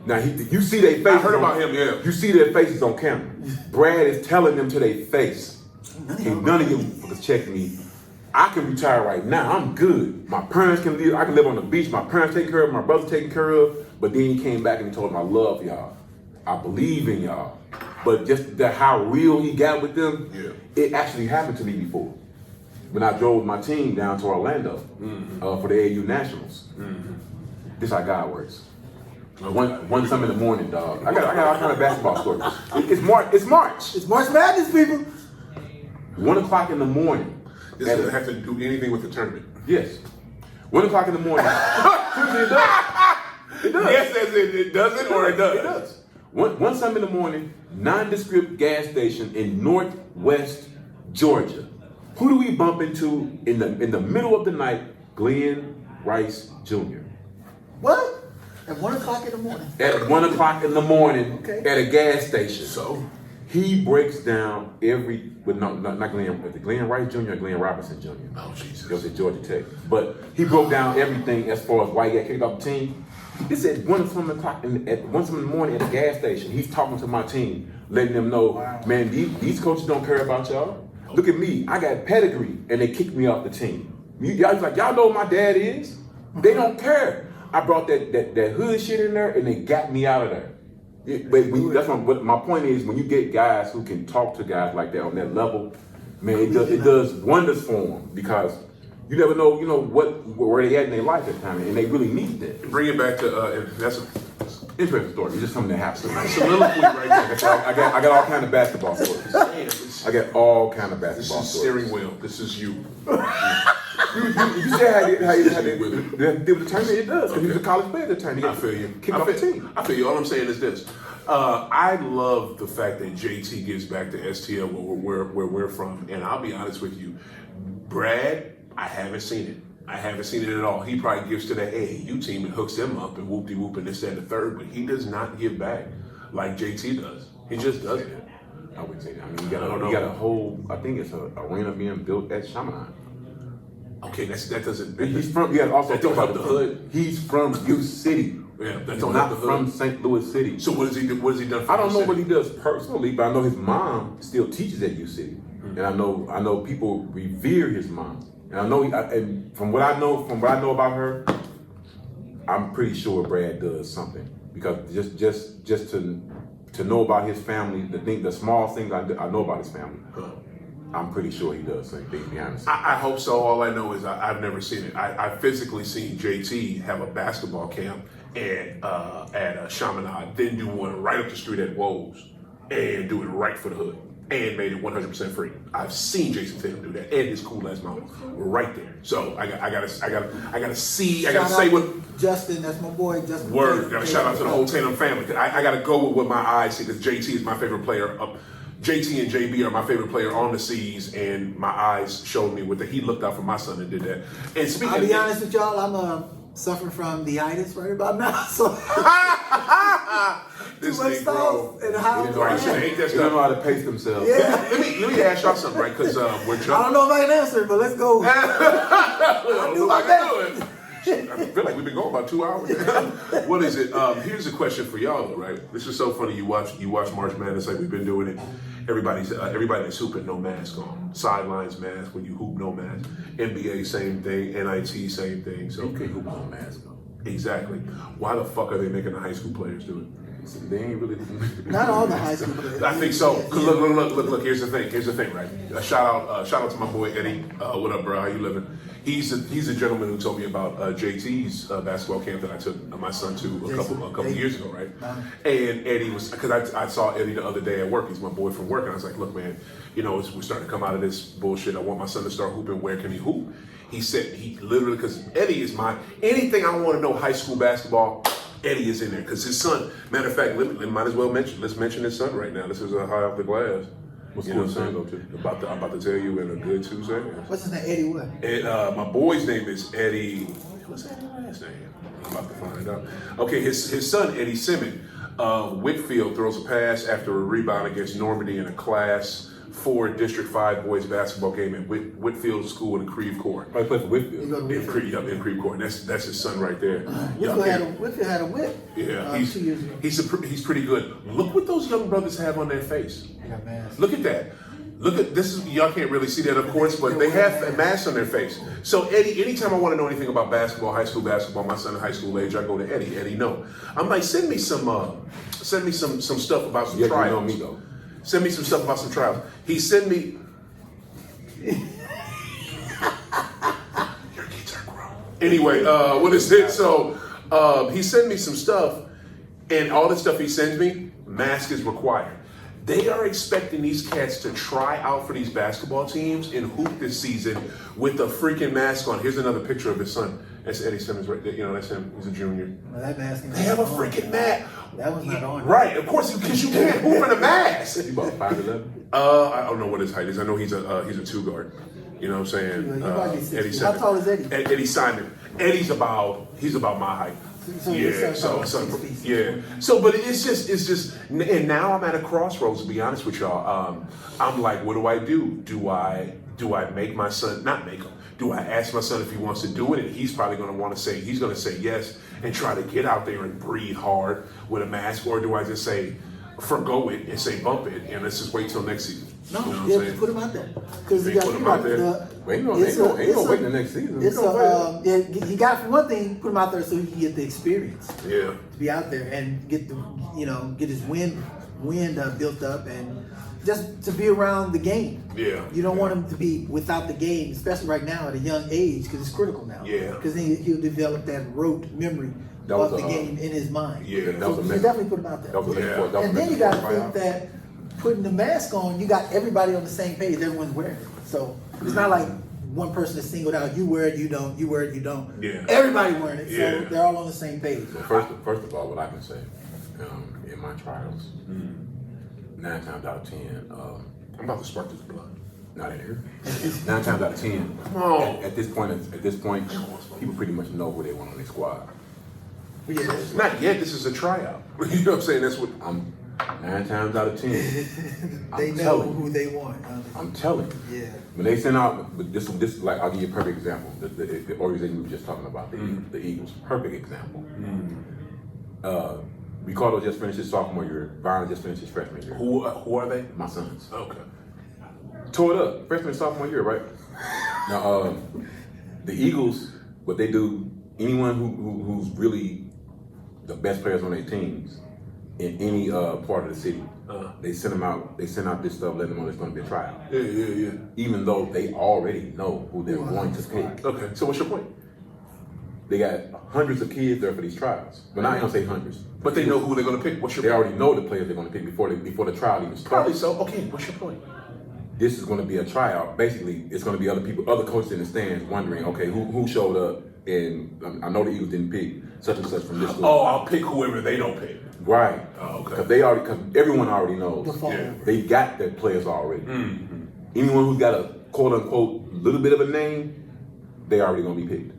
Now you see their faces. I heard about him, yeah. You see their faces on camera. Brad is telling them to their face, "Ain't none of you motherfuckers check me. I can retire right now. I'm good. My parents can live. I can live on the beach. My parents take care of. My brother taken care of." But then he came back and he told them, "I love y'all. I believe in y'all." But just how real he got with them, it actually happened to me before. When I drove my team down to Orlando for the AAU Nationals. This how God works. One time in the morning, dog. I got all kind of basketball stories. It's March. It's March Madness, people. 1 o'clock in the morning. This doesn't have to do anything with the tournament. Yes. 1 o'clock in the morning. Seriously, it does. It does. Yes, as in it doesn't or it does? It does. One time in the morning, nondescript gas station in Northwest Georgia. Who do we bump into in the middle of the night? Glenn Rice Jr. What? At 1 o'clock in the morning. At 1 o'clock in the morning Okay. at a gas station. So? He breaks down not Glenn Rice Jr. or Glenn Robinson Jr. Oh, Jesus. He was at Georgia Tech. But he broke down everything as far as why he got kicked off the team. This at 1 o'clock in the morning at a gas station. He's talking to my team, letting them know, man, these coaches don't care about y'all. Look at me, I got pedigree, and they kicked me off the team. Y'all know who my dad is? They don't care. I brought that hood shit in there, and they got me out of there. But my point is, when you get guys who can talk to guys like that on that level, man, it does wonders for them because you never know, where they at in their life at the time, and they really need that. Bring it back to that's Interesting story. It's just something that happened. Soliloquy right there. I got all kind of basketball stories. I got all kind of This basketball is stories. steering wheel. This is you. You said how you did with the tournament. It does. Because he was a college player at the time. I feel you. Kick off the team. I feel you. All I'm saying is this. I love the fact that JT gives back to STL where we're from. And I'll be honest with you, Brad, I haven't seen it. I haven't seen it at all. He probably gives to the AAU team and hooks them up and whoop-de-whoop and this, that, and the third. But he does not give back like JT does. He just doesn't. I wouldn't say that. I mean, you got a whole, I think it's a arena being built at Chaminade. Okay, that doesn't. He's from, you got to also that don't talk help about the hood. He's from U City. Yeah, that He's don't help not the hood. from St. Louis City. So what does he do? What has he done for I don't the know city? what he does personally, but I know his mom still teaches at U City, and I know people revere his mom, and I know, and from what I know about her, I'm pretty sure Brad does something because just to know about his family, the small things I know about his family. I'm pretty sure he does something behind the scenes. I hope so. All I know is I've never seen it. I've physically seen JT have a basketball camp at Chaminade, then do one right up the street at Woes, and do it right for the hood, and made it 100% free. I've seen Jason Tatum do that, and his cool ass mama were right there. So I gotta say what. Justin, that's my boy. Justin. Word. Gotta shout out to the whole Tatum family. I gotta go with what my eyes see because JT is my favorite player. JT and JB are my favorite player on the C's, and my eyes showed me with that. He looked out for my son and did that. And speaking, I'll be honest with y'all, I'm suffering from the itis right about now. So this too much thing, bro. sauce and how Ain't that They don't know stuff. how to pace themselves. Yeah. Let me ask y'all something, right? Because we're I jumping. don't know if I can answer, but let's go. I do my best. I feel like we've been going about 2 hours. What is it? Here's a question for y'all, though, right? This is so funny. You watch March Madness like we've been doing it. Everybody that's hooping, no mask on. Sidelines mask when you hoop, no mask. NBA, same thing. NIT, same thing. So You can't hoop on mask on. exactly. Why the fuck are they making the high school players do it? They ain't really. Not all the high school players. I think so. 'Cause look. Here's the thing, right? Shout out to my boy Eddie. What up, bro? How you living? He's a gentleman who told me about JT's basketball camp that I took my son to a couple years ago, right? And Eddie was because I saw Eddie the other day at work. He's my boy from work, and I was like, look, man, we're starting to come out of this bullshit. I want my son to start hooping. Where can he hoop? He said he literally because Eddie is anything I want to know high school basketball. Eddie is in there because his son. Matter of fact, let's mention his son right now. This is a high off the glass. What You school know his what son I'm go saying? to? I'm about to tell you in a good 2 seconds. What's his name? Eddie what? And my boy's name is Eddie. What's Eddie's last name? I'm about to find out. Okay, his son Eddie Simmons. Whitfield throws a pass after a rebound against Normandy in a Class 4 District 5 boys basketball game at Whitfield School in the Creve Court. Oh, he played for You Whitfield. go to In Whitfield. Creve Court. And that's his son right there. Whitfield had a whip. Yeah, 2 years ago. he's pretty good. Look what those young brothers have on their face. They got masks. Look at that. Look at this is y'all can't really see that of course, but they have a mask on their face. So Eddie, anytime I want to know anything about basketball, high school basketball, my son in high school age, I go to Eddie. Eddie, no. I'm like, send me some stuff about some Yeah, you trials. know me though. Send me some stuff about some trials. He sent me. Your kids are grown. Anyway, what is it? So he sent me some stuff, and all the stuff he sends me, mask is required. They are expecting these cats to try out for these basketball teams and hoop this season with a freaking mask on. Here's another picture of his son. That's Eddie Simmons right there. That's him. He's a junior. Well, that mask ain't They have a on. freaking mask. That was not on. Right, of course, because you can't hoop in a mask. He about 5'11". I don't know what his height is. I know he's a 2 guard. You know what I'm saying? He might be 6 Eddie feet. How Simon. tall is Eddie? Eddie Simon. He's about my height. So your Yeah, son's so about 6 feet. yeah. So, but it's just, and now I'm at a crossroads. To be honest with y'all, I'm like, what do I do? Do I make my son not make him? Do I ask my son if he wants to do it? And he's probably going to want to say he's going to say yes and try to get out there and breathe hard with a mask, or do I just say forgo it and say bump it and let's just wait till next season? No, You know what I'm yeah, saying? put him out there because They put him out there. Ain't no waiting the next season. It's he got for one thing, put him out there so he can get the experience Yeah. to be out there and get his wind built up and just to be around the game. Yeah. You don't want him to be without the game, especially right now at a young age, because it's critical now. Yeah. Because then he'll develop that rote memory about the game in his mind. Yeah, that So was a you message. definitely put him out there. That was a Yeah. message. That was And a then you message got to for think everybody. that putting the mask on, you got everybody on the same page. Everyone's wearing it. So it's not like one person is singled out. You wear it, you don't. You wear it, you don't. Yeah. Everybody wearing it. So Yeah. they're all on the same page. So first of all, what I can say, in my trials, 9 times out of 10, I'm about to spark this blood. not in here. 9 times out of 10, Come on. at this point, people pretty much know who they want on their squad. Yeah. Not yet. This is a tryout. You know what I'm saying? That's what. I'm 9 times out of 10. They I'm know telling you. who they want. I'm telling you. Yeah. When they send out, but this like I'll give you a perfect example. The organization we were just talking about, the Eagles, perfect example. Ricardo just finished his sophomore year. Byron just finished his freshman year. Who are they? My sons. Okay. Tore it up, freshman and sophomore year, right? Now, the Eagles, what they do, anyone who's really the best players on their teams in any part of the city, they send them out. They send out this stuff, letting them know there's going to be a tryout. Yeah. Even though they already know who they're going to pick. Okay. So what's your point? They got hundreds of kids there for these trials. But I ain't gonna say hundreds. But they know who they're going to pick. What's your They point? already know the players they're going to pick before the trial even Probably starts. so. Okay. What's your point? This is going to be a tryout. Basically, it's going to be other coaches in the stands wondering, okay, who showed up? And I know the Eagles didn't pick such and such from this school. Oh, I'll pick whoever they don't pick. Right. Oh, okay. Because everyone already knows. Yeah. They got their players already. Anyone who's got a quote unquote little bit of a name, they already gonna be picked.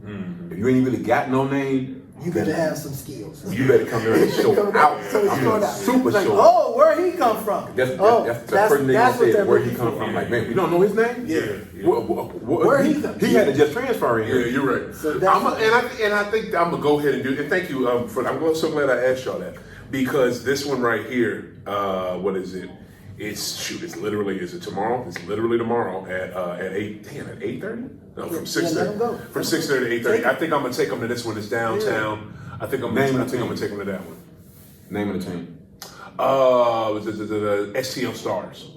If you ain't really got no name, You better have some skills. you better come there and show out. So it's I going mean, out. super Like, show. oh, where he come from? That's that's the first thing they gonna what say they're is where he looking come for. from. Like, man, we don't know his name. Yeah. Where he come- He had to just transfer in Yeah, here. you're right. So that's- and I think I'm gonna go ahead and do it. And thank you I'm so glad I asked y'all that, because this one right here, what is it? It's literally, is it tomorrow? It's literally tomorrow at 8:30. No, from Yeah, 6:30. let 'em go. From 6:30 to 8:30. I think I'm gonna take them to this one. It's downtown. I think I'm Name gonna of the team. take them to that one. Name of the team. The STL Stars,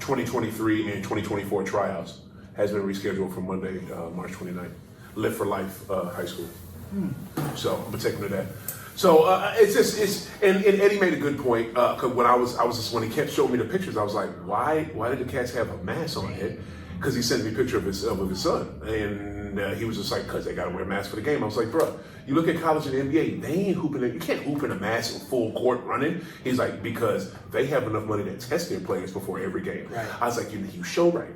2023 and 2024 tryouts has been rescheduled for Monday, March 29th. Live for Life High School. So I'm gonna take them to that. So and Eddie made a good point. Cause when he kept showing me the pictures, I was like, why did the cats have a mask on it? Because he sent me a picture of his son, and he was just like, because they got to wear masks for the game. I was like, bruh, you look at college and NBA, they ain't hooping. You can't hoop in a mask in full court running. He's like, because they have enough money to test their players before every game. Right. I was like, you show right.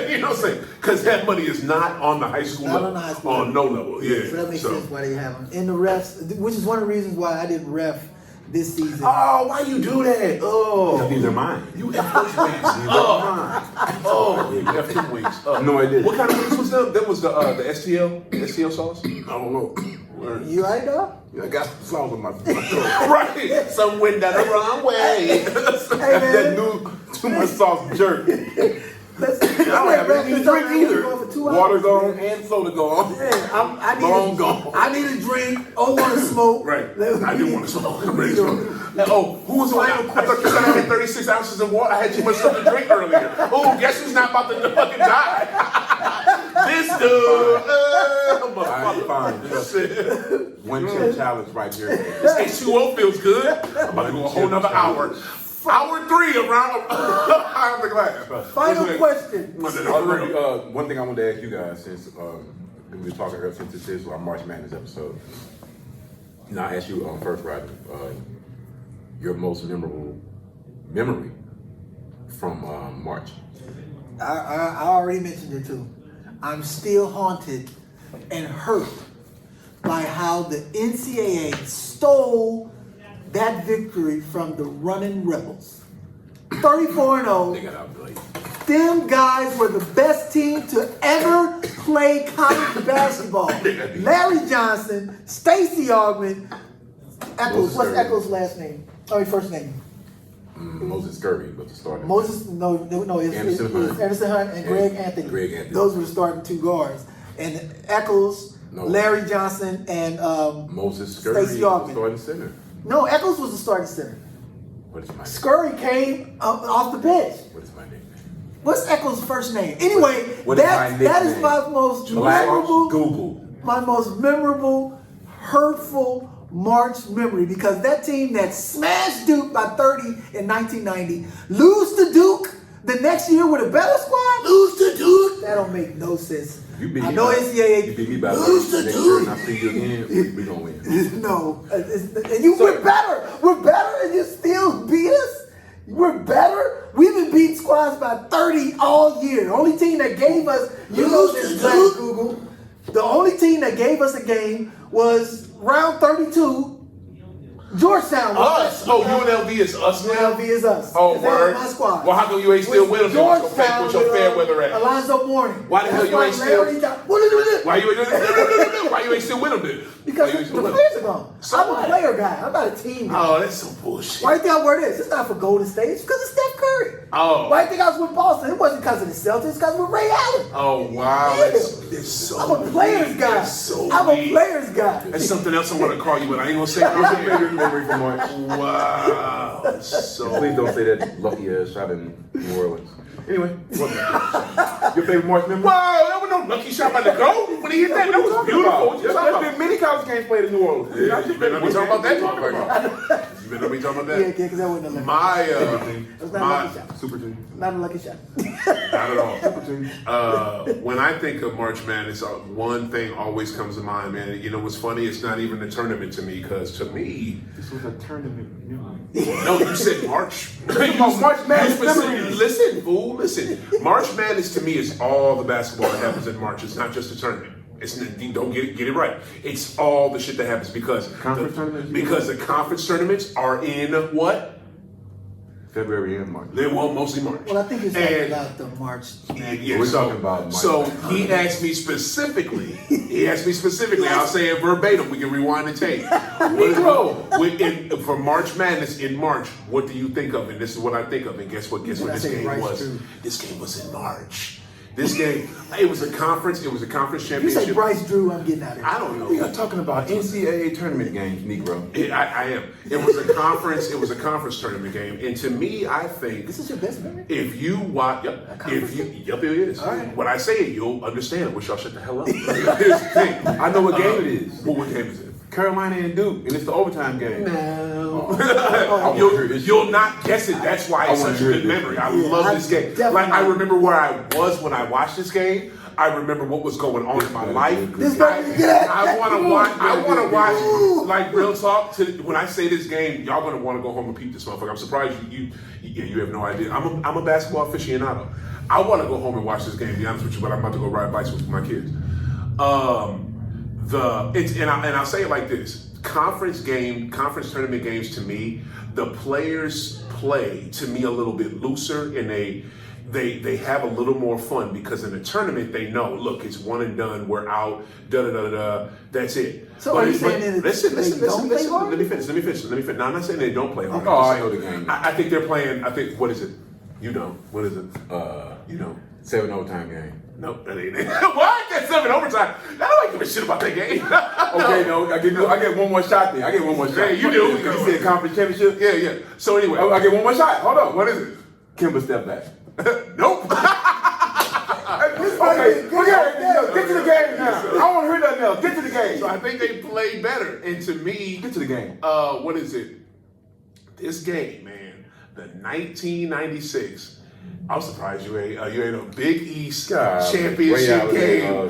You know what I'm saying? Because that money is not on the high school Not level. on the high school On no level. Yeah. So that makes sense why they have them. And the refs, which is one of the reasons why I didn't ref this season. Oh, why you do that? Oh. These are mine. You F those wings. Oh, you F them wings. No, I didn't. What kind of wings was them? That was the STL sauce? I don't know. You right, dog? I got some sauce on my throat. Right. Some went down the wrong way. Hey, That man. new too much sauce jerk. Let's, I don't have anything to drink either. For 2 Water hours. gone and soda gone. Yeah, Long gone. I need a drink. Oh, want to smoke. Right. I didn't want to smoke. I'm ready to smoke. Oh, who was the one? I thought you said I had 36 ounces of water. I had too much stuff to drink earlier. Oh, guess who's not about to fucking die? This dude. I'm fine. Shit. One chip challenge right here. This H2O feels good. I'm about to go a whole nother hour. Hour 3 around high on the glass. Final question. One thing I wanted to ask you guys, since we were talking earlier, since this is our March Madness episode. Now, I asked you first, Roger, your most memorable memory from March. I already mentioned it too. I'm still haunted and hurt by how the NCAA stole that victory from the running Rebels. 34-0. They got outplayed. Them guys were the best team to ever play college basketball. Larry Johnson, Stacey Augman, Eccles. What's Eccles' last name? Oh, his first name. Moses Scurry was the starter. Moses, no, it's Anderson Hunt and Greg Anthony. Greg Anthony. Those were the starting two guards. And Eccles, No. Larry Johnson, and Moses Scurry was Stacey the Augman. starting center. No, Eccles was the starting center. What is my name? Scurry came off the bench. What is my name? What's Eccles' first name? Anyway, What is that my is nickname? my most Black memorable, Google. my most memorable, hurtful, March memory because that team that smashed Duke by 30 in 1990, lose to Duke the next year with a better squad, lose to Duke. That don't make no sense. You beat I me know by, NCAA. You beat me by lose to next Duke. year and I see you again, we gonna win. No, we're better. We're better, and you still beat us. We're better. We've been beating squads by 30 all year. The only team that gave us, you know this, Black Google. The only team that gave us a game was round 32. Georgetown. Us? Oh, UNLV is us now? UNLV is us. Oh, word. My squad. Well, how come you ain't still with us? Georgetown What's your fair weather at? Alonzo Mourning. Why the hell you ain't still? Why you ain't still with them then? Because Why you ain't the still with players them? are gone. So I'm what? a player guy. I'm not a team guy. Oh, that's some bullshit. Why do you think I wear this? It's not for Golden State. It's because of Steph Curry. Oh. Why do you think I was with Boston? It wasn't because of the Celtics. It's because of Ray Allen. Oh, wow. Yeah. That's so I'm a player's weak. guy. That's so I'm a weak. player's guy. That's something else I want to call you, but I ain't going to say What's your it. favorite memory from March? Wow. So Please don't say that lucky ass shot in New Orleans. Anyway, your favorite March memory? Wow, that was no lucky shot by the goal. When he hit that was beautiful. What you talking There's about? been many college games played in New Orleans. Yeah, you better not be talking about that motherfucker. You better not be talking about Yeah, that. because that wasn't a lucky My, That's not a lucky my, shot. Super team. Not a lucky shot. not at all. Super team. When I think of March Madness, one thing always comes to mind, man. You know what's funny? It's not even a tournament to me, because to me, This was a tournament. no, you said March. March Madness memories. Listen, fool, listen. March Madness to me is all the basketball that happens in March. It's not just a tournament. You don't get it right. It's all the shit that happens because Conference tournaments? Because the conference tournaments are in what? February and March. They won't mostly March. Well, I think it's And- about the March. Yeah, We're so, talking about March. So he asked me specifically. I'll say it verbatim. We can rewind the tape. For March Madness in March, what do you think of? And this is what I think of. And guess what? Guess what I this say game Bryce was? Drew. This game was in March. This game, it was a conference. It was a conference You championship. say Bryce Drew, I'm getting out of here. I don't know. We are talking about NCAA tournament games, Negro. I am. It was a conference. It was a conference tournament game, and to me, I think This is your best memory? if you watch, it is. All right. When I say it, you'll understand. I wish y'all shut the hell up. Here's the thing. I know what game it is. What game is it? Carolina and Duke, and it's the overtime game. No. You'll not guess it. That's why it's I wanna such a hear good this. memory. I Yeah, love I this game. definitely- Like I remember where I was when I watched this game. I remember what was going on in my life. This better be good. I want to watch. I want to watch. Like real talk. When I say this game, y'all gonna want to go home and peep this motherfucker. I'm surprised you have no idea. I'm a basketball aficionado. I want to go home and watch this game. To be honest with you, but I'm about to go ride bicycles with my kids. I'll say it like this: conference tournament games to me, the players play to me a little bit looser, and they have a little more fun because in a tournament they know, look, it's one and done, we're out, that's it. So are you saying that listen, they don't play hard? let me finish. No, I'm not saying they don't play hard. Oh, I'm I know just the saying- game. I think they're playing. I think what is it? You know what is it? You know. 7 overtime game. Nope, that ain't it. What? That's 7 overtime. I don't give a shit about that game. Okay, no, I get one more shot there. I get one more shot. Yeah, you do. You said conference championship? Yeah. So anyway, Oh, I get one more shot. Hold on. What is it? Kimber step back. nope. Okay, get to the game now. I want to hear nothing else. Get to the game. So I think they play better. And to me, Get to the game. what is it? This game, man, the 1996. I'm surprised you ain't a Big East championship game.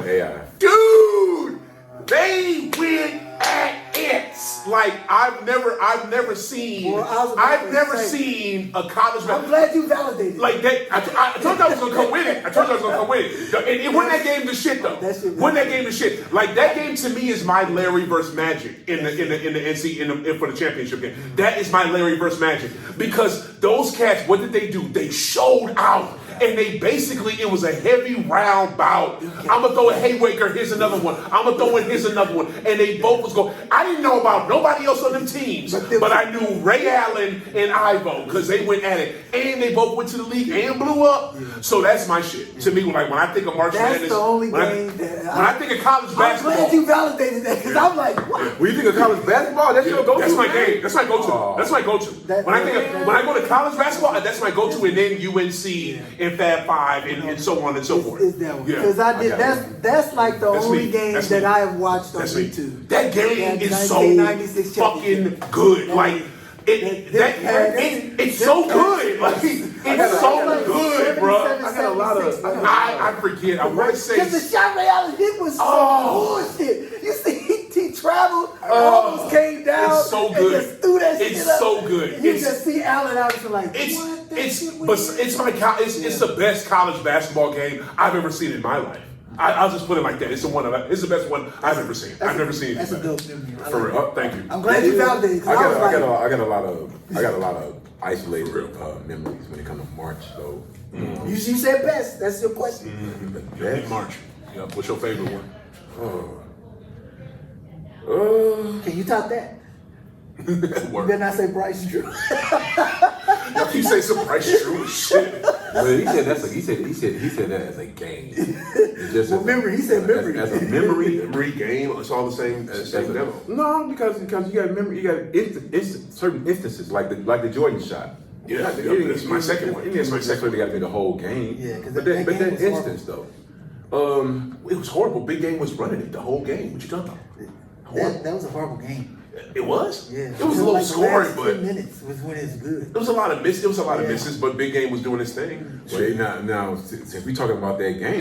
Dude, they went at it. Like I've never seen. Well, I was about I've to never say. seen a college. I'm glad you validated. Like that, I told you I was gonna come with it. And it wasn't that game the shit though. That shit was- Wasn't that game the shit? Like that game to me is my Larry versus Magic in the NC for the championship game. That is my Larry versus Magic because those cats, what did they do? They showed out. And they basically, it was a heavy round bout. I'm gonna throw a haymaker, here's another one. I'm gonna throw in, here's another one. And they both was going. I didn't know about nobody else on them teams, but I knew Ray Allen and Ivo because they went at it. And they both went to the league and blew up. So that's my shit. To me, like when I think of March That's Madness, the only when game when I think of college I'm glad basketball, you validated that because I'm like, what? When you think of college basketball, that's your go-to. that's my game. That's my go-to. Oh. That's my go-to. When I go to college basketball, that's my go-to. And then UNC and Fab Five and so on and so forth. It's that one. Yeah. Because I did. That's like the That's only me. game That's that me. I have watched on That's me. YouTube. That game That is so 1996 fucking championship. good. Like it's so good. Like it's so good, bro. I got a lot of. I forget. I want to say. Because the shot Allen hit was so bullshit. You see, he traveled, almost came down, It's so and good. just threw that shit It's up. so good. And you It's- just see Allen out and like, what? That It's shit but was it's the best college basketball game I've ever seen in my life. I'll just put it like that. It's the best one I've ever seen. I've never seen That's a anything dope memory. I for like real. it. Thank you. I'm glad you validated. 'Cause I was like, I got a lot of isolated memories when it comes to March. So you said best. That's your question. In March. Yeah. What's your favorite one? Can you top that? You Word. better not say Bryce Drew. Y'all keep saying some Bryce Drew shit. well, he said that as a game. It's just Well, memory. He said memory. as a memory. Every game, it's all the same demo. No, because you got memory. You got certain instances like the Jordan shot. Yeah, that's my second one. That's my second. They got to be the whole game. Yeah, 'cause but that that game was instance though. It was horrible. Big Game was running it the whole game. What you talking about? That was a horrible game. It was. Yeah, It was a little like scoring, the last but 10 minutes was when it's good. it was a lot of misses. It was a lot of Yeah. misses, but Big Game was doing his thing. Well, now since we talking about that game,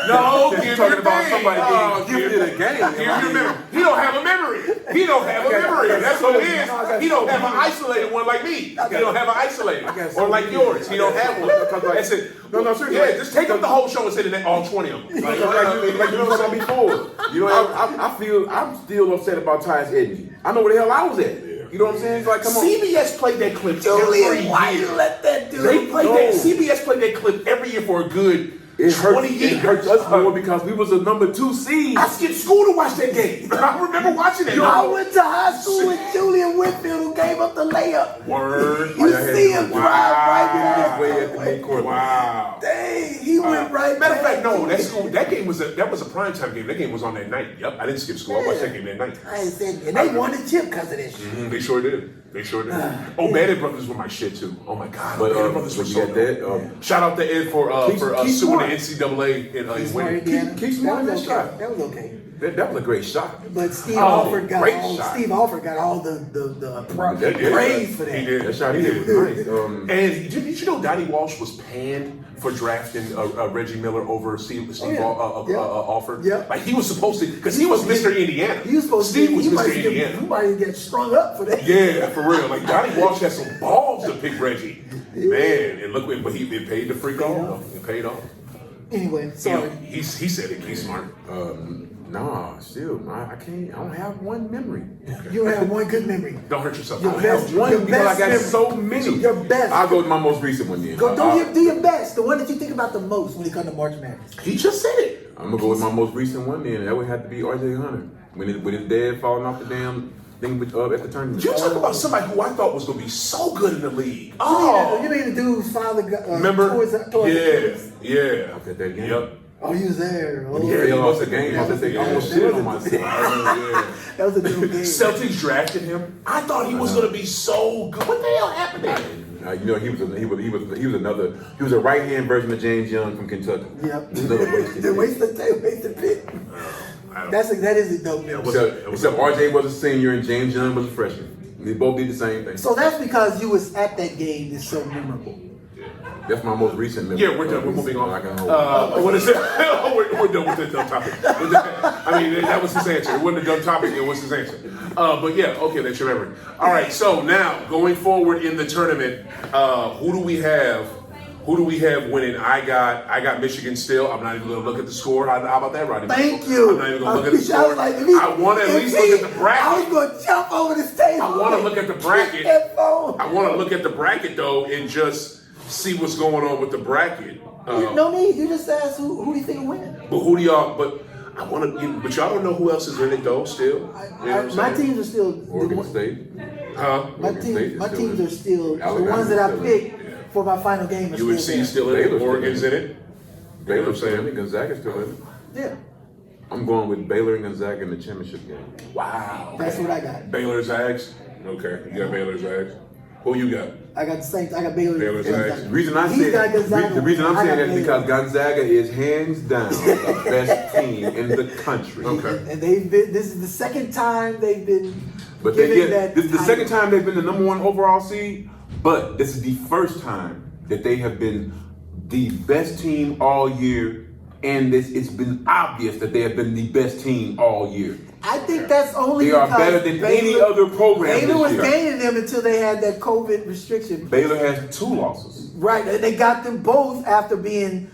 No, since give we talking your about thing. somebody Oh, being gifted a game, Give your memory. He don't have a memory. He don't have a memory. That's what it is. He don't have an isolated one like me. He don't have an isolated. Or like yours. He don't have one. That's it. No, seriously. Yeah, just take up the whole show and say that all 20 of them. like you were saying before. You know, I'm still upset about Tyus Edney. I know where the hell I was at. You know what I'm saying? It's like, come on. CBS played that clip every Julian, why year. you let that do They it? played that. CBS played that clip every year for a good 20 years. It hurts us more because we was a number 2 seed. I skipped school to watch that game. I remember watching it. I went to high school with Julian Whitfield who gave up the layup. Word. You see him drive right Wow. Way at the midcourt. Wow. Dang, he went right Matter of back. fact, no, that game was a primetime game. That game was on that night. Yep, I didn't skip school. I watched that game that night. I ain't saying, and they won the chip because of that shit. They sure did. They sure did. Oh, Bannett Brothers were my shit too. Oh my god, But Bannett Brothers were but you so got dope. that. Shout out to Ed for Keith suing Smart. the NCAA and Smart winning. Indiana. Keith Smart, that was that shot. okay. That was okay. That was a great shot. But Steve Oh, Alford got great all shot. the praise for that. He did. That shot he did was nice. And did you know Donnie Walsh was panned for drafting Reggie Miller over Steve Alford? Yeah. Like he was supposed to, because he was Mr. Indiana. He was supposed Steve to. was He Mr. might get, Indiana. he might get strung up for that. Yeah, for real. Like Donnie Walsh had some balls to pick Reggie. Man, and look, but he paid the freak off. It paid off. Anyway, sorry. He said it. He's smart. Nah, still, I can't. I don't have one memory. You don't have one good memory. Don't hurt yourself. Your Don't best- have One your because I best got memory. so many. Your best. I'll go with my most recent one then. Do your best. The one that you think about the most when it comes to March Madness. He just said it. I'm gonna go with my most recent one then. That would have to be RJ Hunter when his dad falling off the damn thing at the tournament. You talk about somebody who I thought was going to be so good in the league. You Oh, mean the dude whose father got remember? towards the Achilles? Yeah. Okay, that game. Yep. Oh, you was there. Oh, He Yeah, fell he off was the there. game. I just Yeah. almost shit on myself. Yeah. That was a good game. Celtics drafted him. I thought he was going to be so good. What the hell happened there? You know, he was a right hand version of James Young from Kentucky. Yep. Another wasted They pick. wasted pick. That is a dope memory. Except RJ was a senior and James Young was a freshman. They both did the same thing. So that's because you was at that game that's so memorable. That's my most recent memory. Yeah, we're done. We're moving on. I can hold. What is it? we're done with the dumb topic. I mean, that was his answer. It wasn't a dumb topic. It was his answer. But yeah, okay, that's your memory. All right, so now going forward in the tournament, who do we have? Who do we have winning? I got Michigan still. I'm not even going to look at the score. How about that, Rodney? Thank you. I'm not even going to look at the score. I want to at least look at the bracket. I was going to jump over this table. I want to look at the bracket. That phone. I want to look at the bracket though and just see what's going on with the bracket. No need. You just asked who do you think will win. But who do y'all? But I want to. But y'all don't know who else is in it though. Still, you know what I'm My saying? teams are still. Oregon State. Huh? My Oregon State is teams still are in. still the Alabama's ones that I still in. picked for my final game are UNC still there. still in it. Baylor's still Oregon's in in it. Baylor's still in it. Gonzaga's still in it. Yeah, I'm going with Baylor and Gonzaga in the championship game. Wow. that's what I got. Baylor Zags. Okay, you got Baylor Zags. Who you got? I got the Saints. I got Baylor. Baylor Saints. The reason I He's got said Gonzaga. the reason I'm I saying got that is because Baylor. Gonzaga is hands down the best team in the country. Okay. And they've been. This is the second time they've been. But given that this is the title. second time they've been the number 1 overall seed. But this is the first time that they have been the best team all year, and it's been obvious that they have been the best team all year. I think that's only They are because better than any other program Baylor this was year. gaining them until they had that COVID restriction. Baylor has 2 losses. Right, and they got them both after being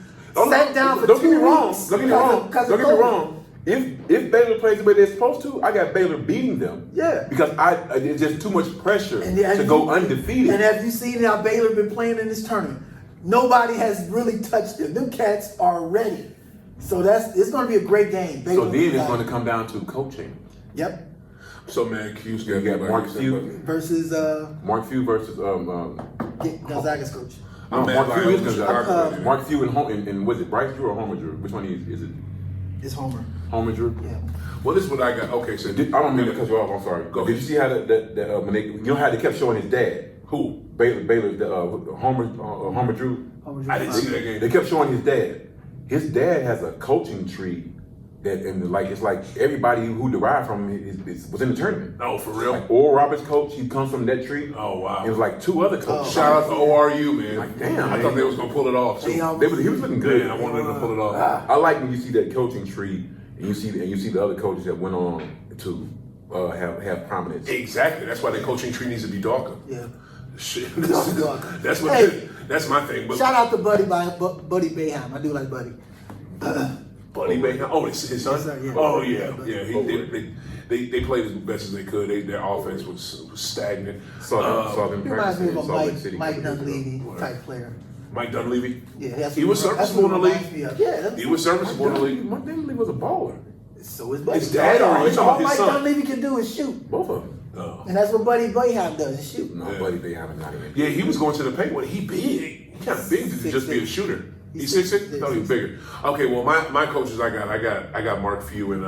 sat down for Don't 2 get me wrong. weeks. Don't get me wrong. because Don't of get me COVID. wrong. If Baylor plays the way they're supposed to, I got Baylor beating them. Yeah. Because it's just too much pressure And to go undefeated. And have you seen how Baylor been playing in this tournament? Nobody has really touched them. Them cats are ready. So it's going to be a great game. So then it's going to come down to coaching. Yep. So man, Q's got You got Mark Few Versus Mark Few versus Gonzaga's coach. no, Man, Mark like, Few is Chicago, Gonzaga. man. Mark Few and was it Bryce Drew or Homer Drew? Which one is it? It's Homer. Homer Drew? Yeah. Well, this is what I got. Okay, so I don't mean to cut you off. I'm sorry. Go Did ahead. you see how that when you know how they kept showing his dad? Who? Baylor, Homer Drew. Homer I didn't see that game. They kept showing his dad. His dad has a coaching tree it's like everybody who derived from him was in the tournament. Oh, for real? Like Oral Roberts' coach, he comes from that tree. Oh, wow. And it was like 2 other coaches. Shout out to ORU, man. Like, damn, I man. thought they was gonna pull it off. They too. almost- He was looking good. Yeah, I wanted them to pull it off. I like when you see that coaching tree and you see the other coaches that went on to have prominence. Exactly. That's why the coaching tree needs to be darker. Yeah. Shit. Darker. That's what. Hey. That's my thing. But Shout out to Buddy Boeheim. I do like Buddy. Buddy Baker. Oh, it's his son. Yes, sir, yeah. Oh yeah, Yeah, yeah. They played as best as they could. Their offense was stagnant. Saw them He reminds me practicing of in a Salt Lake City. Mike Dunleavy type player. Mike Dunleavy. Yeah, that's He was what- that's serviceable in the what reminds league. me of. Yeah, He was serviceable in the league. Mike Dunleavy was a baller. So is Buddy. His dad or all you talking about his Mike son? Dunleavy can do is shoot, Both of them. Oh. and that's what Buddy Boeheim does is shoot. No, Yeah. buddy, they haven't got him. Yeah, he was going to the paint. He big. He kind of big to just be a 6'6". shooter. He's He's 6'6". I thought he was 6'6". bigger. Okay, well my coaches I got Mark Few and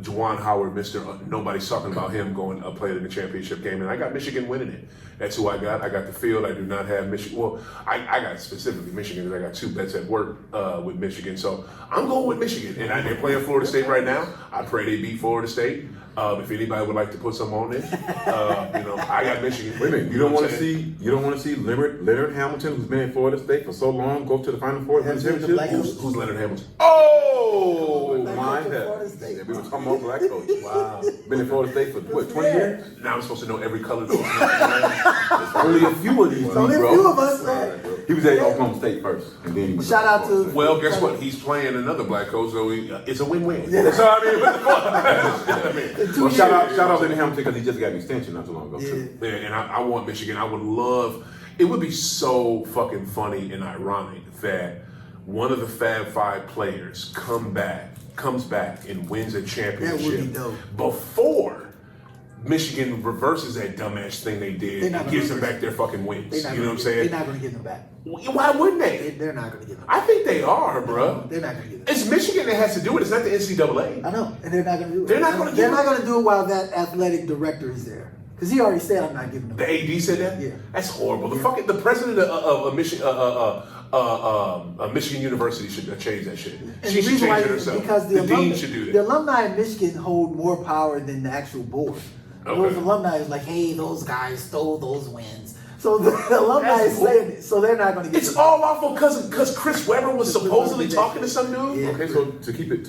Juwan Howard, Mr. Nobody's talking about him going playing in the championship game, and I got Michigan winning it. That's who I got. I got the field. I do not have Michigan. Well, I got specifically Michigan because I got 2 bets at work with Michigan. So I'm going with Michigan, and they're playing Florida State right now. I pray they beat Florida State. If anybody would like to put some on this, I got Michigan. Wait a minute, you don't want to see Leonard Hamilton, who's been in Florida State for so long, go to the Final Four and win the That's the championship? black- Who's Leonard Hamilton? Oh Black my coach of Florida heavens! State. Yeah, we were talking about black coach. Wow. Been in Florida State for what, 20 Yeah. years? Now I'm supposed to know every color. Though. There's only a few of these, Only a bro. few of us, man. He was at Oklahoma State first, and then he was Shout out to- Well, guess what? He's playing another black coach, so it's a win-win. Yeah. So I mean, what the fuck? Well, shout out Leonard Hamilton because he just got an extension not too long ago. Yeah. Too. Man, and I want Michigan. I would love. It would be so fucking funny and ironic that one of the Fab Five players comes back and wins a championship That would be dope. before Michigan reverses that dumbass thing they did They're not and gonna gives them reverse back their fucking wins. They're not You know what I'm gonna- saying? They're not going to get them back. Why wouldn't they? They're not going to get them back. I think they are, bruh. They're not going to get them back. It's Michigan that has to do it. It's not the NCAA. I know, and they're not going to do it. They're not gonna They're give not it- going to do it while that athletic director is there, because he already said I'm not giving them. The back. AD said that. Yeah. That's horrible. The president of Michigan University should change that shit. And She the should reason why change it is herself. because The dean should do The that. alumni in Michigan hold more power than the actual board. Those Okay. alumni is like, hey, those guys stole those wins. So the alumni That's is saying it. So they're not going to get It's it. all awful because Chris Webber was supposedly talking to some dude. Yeah. Okay, so to keep it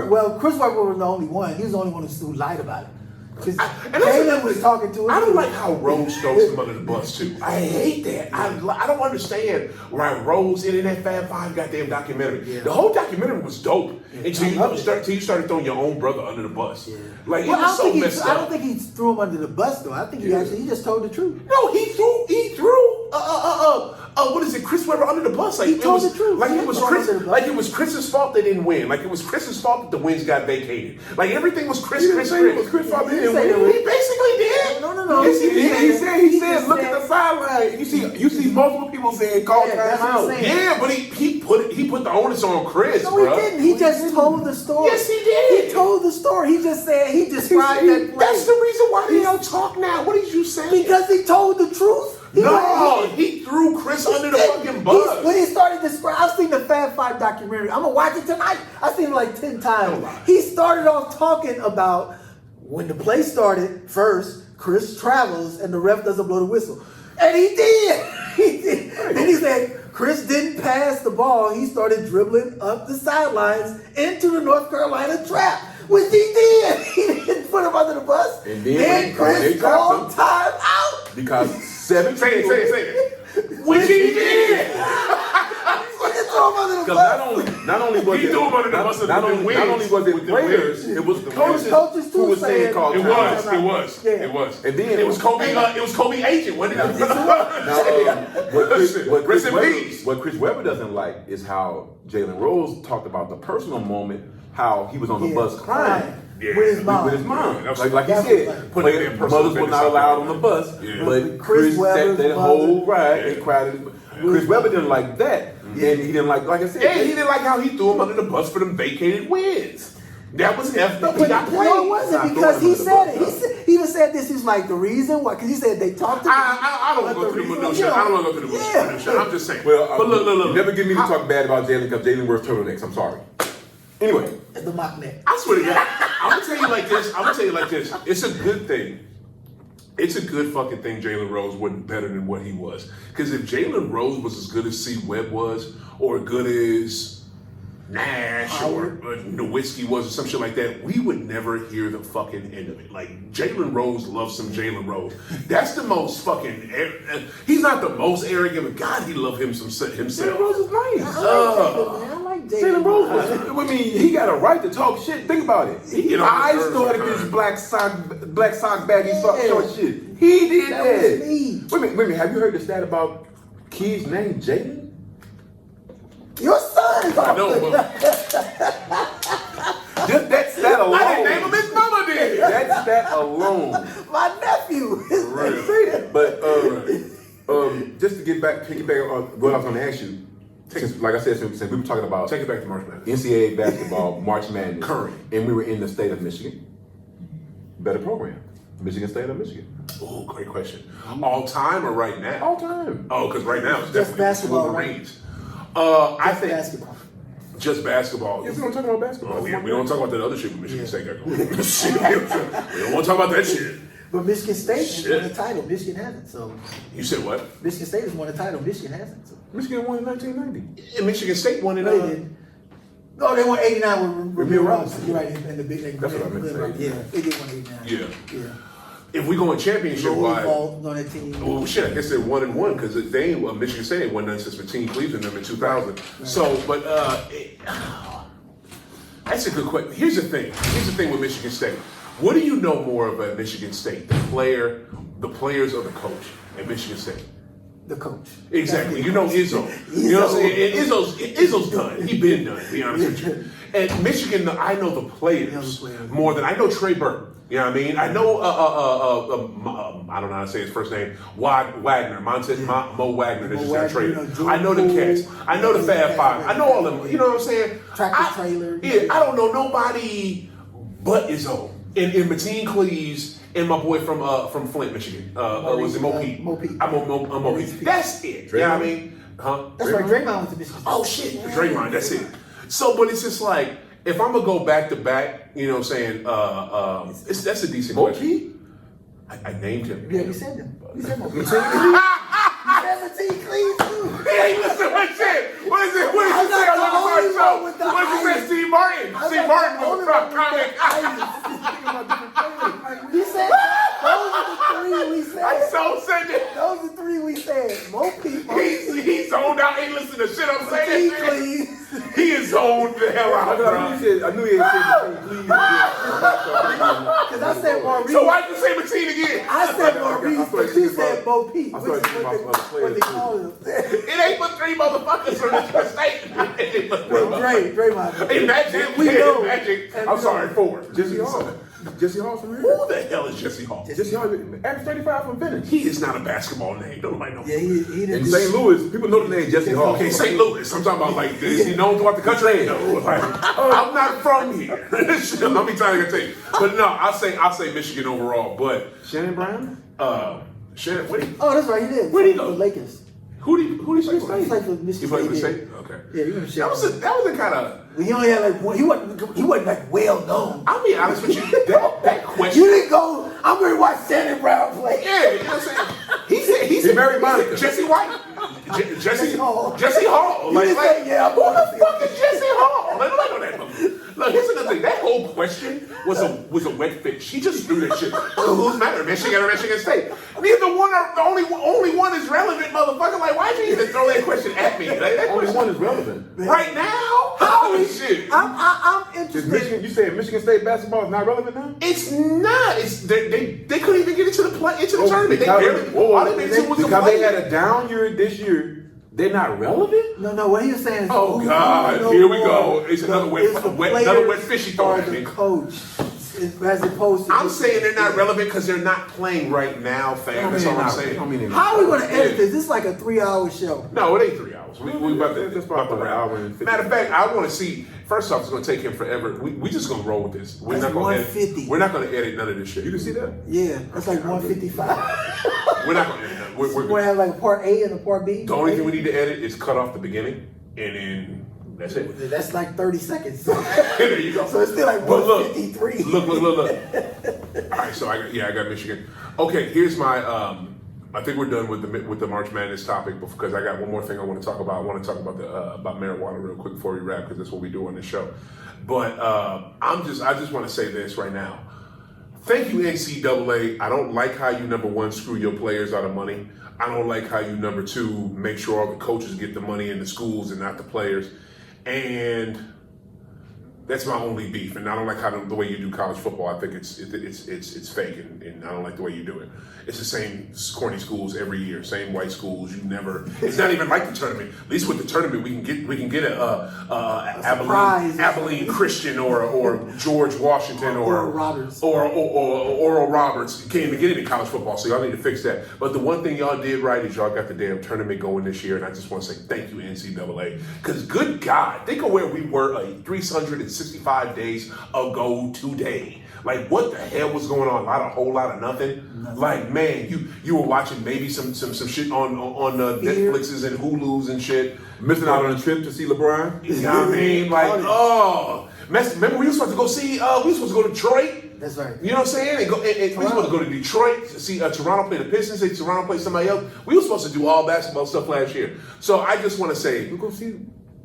Well, Chris Webber was the only one. He was the only one who lied about it. Because And that's Jalen another was thing. talking to him. I don't like how Rose throws him under the bus too. I hate that. I don't understand why Rose in that Fab Five goddamn documentary. Yeah. The whole documentary was dope until I love you started throwing your own brother under the bus. Yeah. Like Well, it was so messed up. I don't think he threw him under the bus though. I think he just told the truth. No, he threw. What is it? Chris Webber Webber under the bus. Like He told the truth. Like He it was threw him Chris. under the bus. Like it was Chris's fault they didn't win. Like it was Chris's fault that the wins got vacated. Like everything was Chris. It was Chris fault they didn't win. He basically did. No. Yes, he did. He said, just look at the sideline. You see multiple people saying call that's what I'm timeout. saying. Yeah, but he put the onus on Chris, No, bro. he didn't. He just told the story. Yes, he did. He told the story. He just said he described that play. That's the reason why they don't talk now. What did you say? Because he told the truth. No, he threw Chris under the fucking bus. When he started describing, I've seen the Fab Five documentary. I'm gonna watch it tonight. I've seen it like 10 times. He started off talking about when the play started first, Chris travels and the ref doesn't blow the whistle. And he did. He did. Then he said Chris didn't pass the ball. He started dribbling up the sidelines into the North Carolina trap, which he did. He didn't put him under the bus. And then when they Chris dropped called him- time out. Because 7 Say it. Which he did. He threw him under the Because bus. not only was He it threw him under the bus with not the only wins. was it With the players, wins. it was the Coaches coaches too who was saying saying- call It timeout. was. Yeah. It was. And then it was Kobe. It was Kobe agent, wasn't it? What Chris Webber doesn't like is how Jalen Rose talked about the personal moment, how he was on the Yeah, bus crying. Yeah. with his mom. With his mom. Yeah, that was- like he that was said, like- Put it in personal mothers were business not out allowed there. on the bus, Yeah. but Chris Chris Webber's that whole mother- ride Yeah. and cried. Chris Webber didn't like that, and he didn't like I said, And he didn't like how he threw him under the bus for them vacated wins. That was effed up. He But got no, it played. wasn't Not because throwing he him said under it. the He, bus. said, he even said this. He's like the reason why, because he said they talked to him. I don't go through the minutia. I don't want to go through the minutia. I'm just saying. Well, but look. you never get me to talk bad about Jalen because Jalen wears turtlenecks. I'm sorry. Anyway, The mock neck. I swear to God, I'm gonna tell you like this. It's a good thing. It's a good fucking thing Jalen Rose wasn't better than what he was. Because if Jalen Rose was as good as C. Webb was, or good as Nash or Nowitzki was, or some shit like that, we would never hear the fucking end of it. Like, Jalen Rose loves some Jalen Rose. That's the most fucking. He's not the most arrogant, but God, he loved him some himself. Jalen Rose is nice. I like Jalen Rose was. I mean, he got a right to talk shit. Think about it. Get on I his nerves started all the this time. black sock baggy sock Yeah. short shit. He did That that. was me. Wait a minute. Have you heard the stat about kids named Jalen? Your son is I know, but Just that stat alone. I didn't name him. His mama did. That stat alone. my nephew. Right. Say that. But just to get back on what I was going to ask you. Since, like I said, since we were talking about Take it back to March Madness. NCAA basketball, March Madness, Current. and we were in the state of Michigan, better program, Michigan State or Michigan, Oh, great question. All time or right now? all time. Oh, because right now it's Just definitely basketball, right? Wolverines. I think Basketball. just basketball. If we don't talk about basketball, Oh, yeah, we don't talk about that other shit with Michigan Yeah. State got going on. Shit. We don't want to talk about that shit. But Michigan State has Shit. won a title. Michigan hasn't. So You said what? Michigan State has won a title. Michigan hasn't. So. Michigan won in 1990. And Michigan State won in. No, they didn't. No, they won 89 with Ramil Robinson. You're right. In the big name. That's what I meant to say. Yeah, they did win 89. Yeah. Yeah. If we go in championship Joe wise, Ball on that team. well, shit, I guess they're 1-1 because they ain't Michigan State ain't won nothing since Team Cleveland them in 2000. So, but that's a good question. Here's the thing. Here's the thing with Michigan State. What do you know more about Michigan State? The players, or the coach at Michigan State? The coach. Exactly. You know Izzo. You know what I'm saying? And Izzo's done. He been done, to be honest with you. At Michigan, I know the players more than I know Trey Burton. You know what I mean? I know, I don't know how to say his first name, Wagner, Mo Wagner. This is Wagner, Trey. you know, I know the cats. I know the Fab Five. I know all of them. You know what I'm saying? Tractor trailer. Yeah, I don't know nobody but Izzo. And Mateen Cleaves and my boy from Flint, Michigan. Was it Mo Pete? Mo Pete. I'm Mo Pete. That's it. You know what I mean? Huh? That's right. Draymond went to Michigan State. Oh shit, Draymond, that's it. So, but it's just like, if I'm gonna go back to back, you know what I'm saying, that's a decent question. I named him. Yeah, you said him. You said him. You said Mateen Cleaves too. He ain't listen to what I said. What is it? What did I'm you say not on the the only show? one with the What did you say, ice. Steve Martin? Steve Martin was a comic. We said those are the three we said. I so said it. Those are the three we said. Bo Peep. He's zoned out. Ain't listening to shit I'm saying. Please. He is zoned the hell out, bro. I knew he had said please. Because I said Maurice. So why'd you say Mateen again? I said Maurice, but you said Bo Peep. I Which is started thinking about what they call him. It ain't but 3 motherfuckers from this mistake. Dre, my Imagine, we know. imagine. I'm sorry, 4. Jesse Hall. Jesse Hall's from here. Who the hell is Jesse Hall? Jesse Hall, average 35 from Venice. He is not a basketball name. Don't nobody know. Yeah, he didn't. In St. Louis, people know the name Jesse Hall. Okay, St. Louis. I'm talking about like, is he known throughout the country? No, like, I'm not from here. How many times I can take? But no, I'll say Michigan overall. But Shannon Brown? Shannon, Oh, that's right, he did. Where'd he go? The Lakers. who did he play He for? played for He Michigan played for State. State. Okay. Yeah, he was That was a kind of. He only had like one. He wasn't like well known. I'll be honest with you. That question. You didn't go. I'm gonna watch Shannon Brown play. Yeah, you know what I'm saying? He married Monica. Jesse White. Jesse Hall. Jesse Hall. You didn't say, yeah, I'm who gonna the fuck is Jesse Hall? Like, look at that. Look, here's another thing. That whole question was a wet fish. She just threw that shit. Who's matter? Michigan or Michigan State? Neither one are the only one is relevant, motherfucker. Like, why'd you even throw that question at me? Like, that Only question one is relevant. right now? How is shit? I'm Is interested. Michigan, you saying Michigan State basketball is not relevant now? It's not. It's they couldn't even get into the tournament. They barely. All they made it to was the because they play. had a down year this year. They're not relevant? No, what he was saying is, Oh, who God, knows here we more, go. It's another wet is the fishy players throw or at the me. coach, as opposed to. I'm saying they're not relevant because they're not playing right now, fam. That's all I'm saying. How are we gonna edit this? This is like a 3-hour show. No, it ain't 3 hours. We about to That's about to probably an wrap. hour and 50 Matter of fact, I want to see. First off, it's going to take him forever. We just going to roll with this. We're That's not going to 150. edit. We're not going to edit none of this shit. You can see that? Yeah, that's like 155. We're not going to edit none. We're gonna have like a part A and a part B. The only thing we need to edit is cut off the beginning, and then that's it. That's like 30 seconds. There you go. So it's still like But 153. Look. All right, so I got Michigan. Okay, here's my. I think we're done with the March Madness topic because I got one more thing I want to talk about. I want to talk about about marijuana real quick before we wrap because that's what we do on this show. But I just want to say this right now. Thank you, NCAA. I don't like how you, number one, screw your players out of money. I don't like how you, number two, make sure all the coaches get the money in the schools and not the players. And that's my only beef. And I don't like how the way you do college football. I think it's fake, and I don't like the way you do it. It's the same corny schools every year, same white schools. You never. It's not even like the tournament. At least with the tournament, we can get a Abilene Christian or George Washington or Oral Roberts. or Oral Roberts. You can't even get any college football, so y'all need to fix that. But the one thing y'all did right is y'all got the damn tournament going this year, and I just want to say thank you, NCAA. Because good God, think of where we were 365 days ago today. Like, what the hell was going on? A whole lot of nothing. Like, man, you were watching maybe some shit on Netflixes and Hulus and shit. Missing out on a trip to see LeBron? You know what I mean? Like, remember we were supposed to go see, we were supposed to go to Detroit. That's right. You know what I'm saying? And we were supposed to go to Detroit to see Toronto play the Pistons, see Toronto play somebody else. We were supposed to do all basketball stuff last year. So I just want to say, We're going to see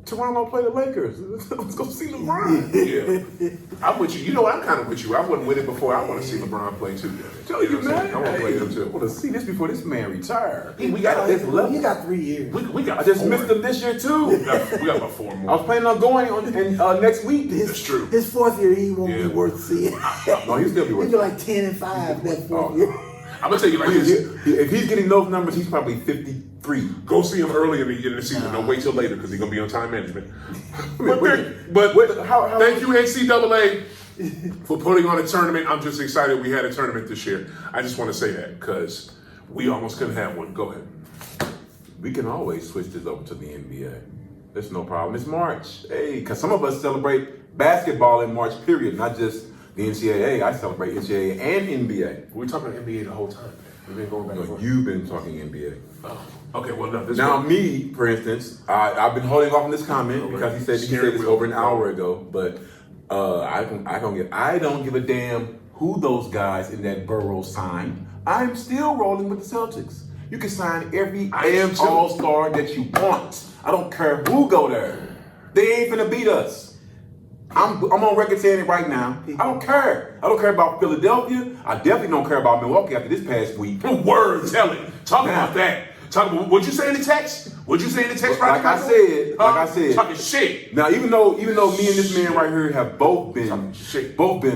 Toronto play the Lakers. Let's go see LeBron. yeah, I'm with you. You know what? I'm kind of with you. I wasn't with it before. I want to see LeBron play too. Tell you, man. I want to play him I too. want to see this before this man retires. We got this level. You got 3 years. We got. I just 4. missed him this year, too. We got about 4 I more. was planning on going next week. That's true. His 4th year, he won't Yeah. be worth seeing. No, he'll still be He'll worth be like 10-5 that 4th year. I'm gonna tell you like this. If he's getting those numbers, he's probably 53. Go see him early in the season. Don't wait till later because he's gonna be on time management. How Thank you, NCAA, for putting on a tournament. I'm just excited we had a tournament this year. I just want to say that because we almost couldn't have one. Go ahead. We can always switch this over to the NBA. There's no problem. It's March. Hey, because some of us celebrate basketball in March, period, not just the NCAA. I celebrate NCAA and NBA. We're talking NBA the whole time. We've been going back and No, forth. you've been talking NBA. Oh, okay. Well, no. This Now, one- me, for instance, I've been holding off on this comment Okay. because he said this over an hour ago. But I don't give a damn who those guys in that borough signed. I'm still rolling with the Celtics. You can sign every I am too. all-star that you want. I don't care who go there. They ain't finna beat us. I'm on record saying it right now. I don't care. I don't care about Philadelphia. I definitely don't care about Milwaukee after this past week. Word, tell it. Talk about that. What'd you say in the text? What'd you say in the text? Like I said, talking shit. Now, even though me and this man right here have both been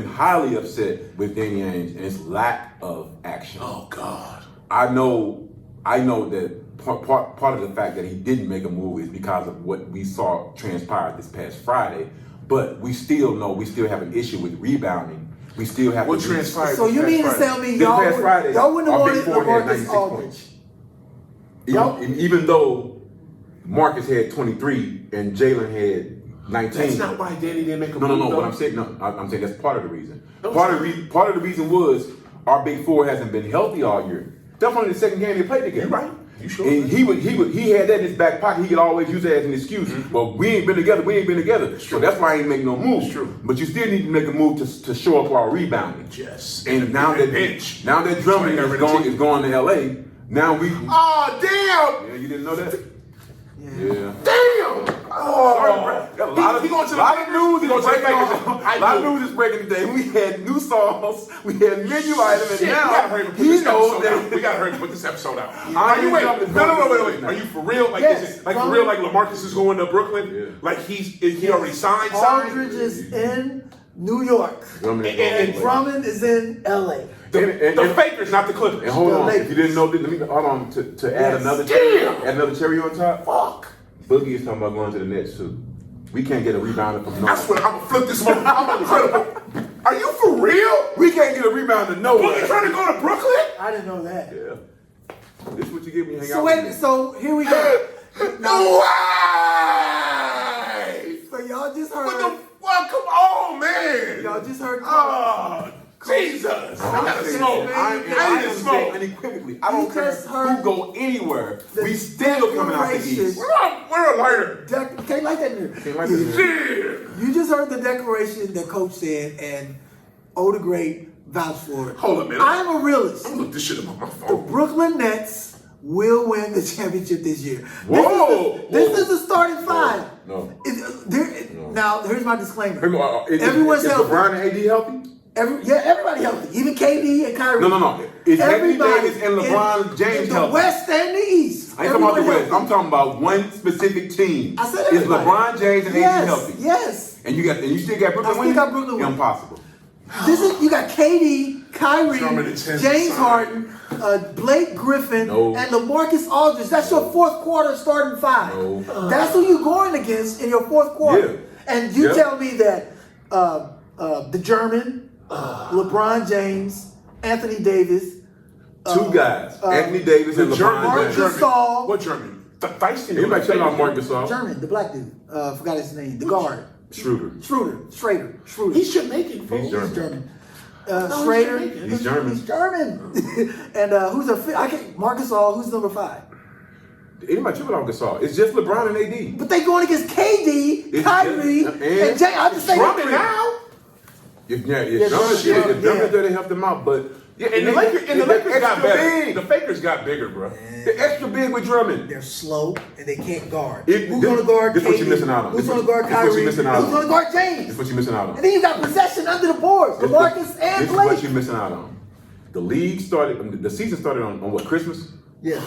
highly upset with Danny Ainge and his lack of action. Oh God. I know that part of the fact that he didn't make a move is because of what we saw transpire this past Friday. But we still have an issue with rebounding. We still have what transpired. So you mean to tell me y'all wouldn't have wanted LaMarcus Aldridge? Even though Marcus had 23 and Jalen had 19. That's not why Danny didn't make a move. No. What I'm saying, I'm saying that's part of the reason. Part of the reason was our big four hasn't been healthy all year. That's only the second game they played together. You're right. You sure? And he had that in his back pocket. He could always use that as an excuse. Mm-hmm. Well, we ain't been together. So that's why I ain't make no moves. True. But you still need to make a move to show up our rebounding. Yes. And now that Drummond is going to LA. Now we. Oh damn! Yeah, you didn't know that? Yeah. Damn! Oh, a lot of news is breaking today. We had new songs, we had menu items, and now he knows that we gotta hurry to put this episode out. Wait. Are you for real? Like yes, is it, like for real? Like LaMarcus is going to Brooklyn? Yeah. Like he already signed? Aldridge is in New York, and Drummond is in LA. The Fakers, not the Clippers. And hold on, if you didn't know this, let me hold on to add another cherry on top. Fuck. Boogie is talking about going to the Nets too. We can't get a rebounder from I nowhere. swear, I'm gonna flip this one. I'm incredible. Are you for real? We can't get a rebounder nowhere. Boogie trying to go to Brooklyn? I didn't know that. Yeah. This is what you give me. Hang So out wait, with me. so here we go. Why? So y'all just What heard. the fuck? Come on, man. Y'all just heard. Oh, Jesus. I gotta smoke. I need to smoke. Unequivocally, I don't You care just heard who go anywhere. the We still coming out the declaration. East. Where a lighter? Can't like that in here. Can't like that in here. Damn. You just heard the declaration that Coach said, and the Great vouched for it. Hold up, man. I'm a realist. I'm gonna look this shit up on my The phone. Brooklyn Nets will win the championship this year. Whoa! This is the starting five. No. Now, here's my disclaimer. Everyone's healthy. Is LeBron and AD healthy? Everybody healthy. Even KD and Kyrie. No. Is Anthony Everybody Davis and LeBron James in the healthy? West and the East. I ain't talking about the Everyone West. I'm talking about one specific team. I said Is everybody. LeBron James and AD healthy? Yes. And you still got Brooklyn I still winning? got Brooklyn winning. Impossible. You got KD, Kyrie, Drummond and James James Harden, Blake Griffin, No. and LaMarcus Aldridge. That's your fourth quarter starting five. No. That's who you're going against in your fourth quarter. Yeah. And you Yeah. tell me that the German, LeBron James, Anthony Davis, Two guys. Anthony Davis and German. LeBron Marc James. Gasol. What German? Feisty. Everybody checking out Marc Gasol. German, the black dude. Forgot his name. The guard. Schroeder. He's Jamaican. He's German. He's German. No, Schrader. he's Jamaican. He's German. He's German. And who's Marc Gasol, who's number 5? Anybody tripping on Gasol? It's just LeBron and AD. But they going against KD, It's Kyrie, just- and Jay. I'm just saying. Drummond now? If Yeah, Drummond's yeah. there, they helped them out, but And the Lakers got better. The Fakers got bigger, bro. The extra big with Drummond. They're slow and they can't guard. Who's going to guard This KD? what you're missing out on. Who's going to guard This what Kyrie? you're missing out Who's on. going to guard James? That's what you're missing out on. And then you got possession under the boards. LaMarcus and This is what Blake. you're missing out on. The league started, the season started on what, Christmas? Yeah.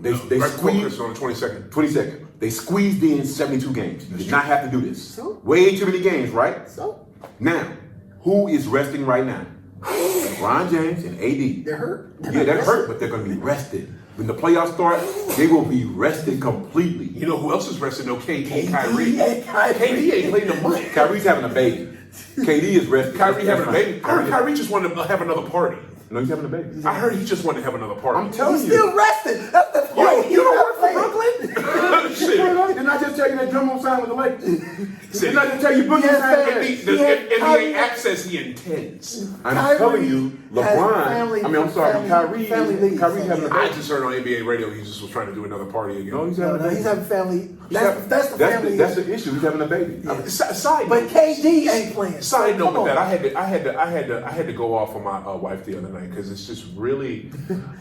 They Right, squeezed, on the 22nd. 22nd. They squeezed in 72 games. You did not have to do this. So? Way too many games, right? So? Now, who is resting right now? LeBron James and AD. They're hurt. Yeah, they're hurt, but they're going to be rested. When the playoffs start, they will be rested completely. You know who else is resting? No, KD, KD Kyrie. and Kyrie. KD ain't playing the month. Kyrie's having a baby. KD is rested. Kyrie having a That's baby. I fine. heard Kyrie just wanted to have another party. No, he's having a baby. I heard he just wanted to have another party. I'm telling He's you. still resting. That's the point. you don't work for Brooklyn? Didn't I just tell you that Drummond signed with the Lakers? Didn't I just tell you Boogie Yes, signed sir. with The He had NBA Kyrie- app says he intends. I'm Kyrie telling you, has LeBron. family- Kyrie. family leave, Kyrie's so having a yeah. I baby. just heard on NBA radio he just was trying to do another party again. No, he's No, having a baby. he's having family. That's the family. That's the issue. He's having a baby. Side But note. KD ain't playing. Side note Come with on. that, I had to go off on my wife the other night because it's just really,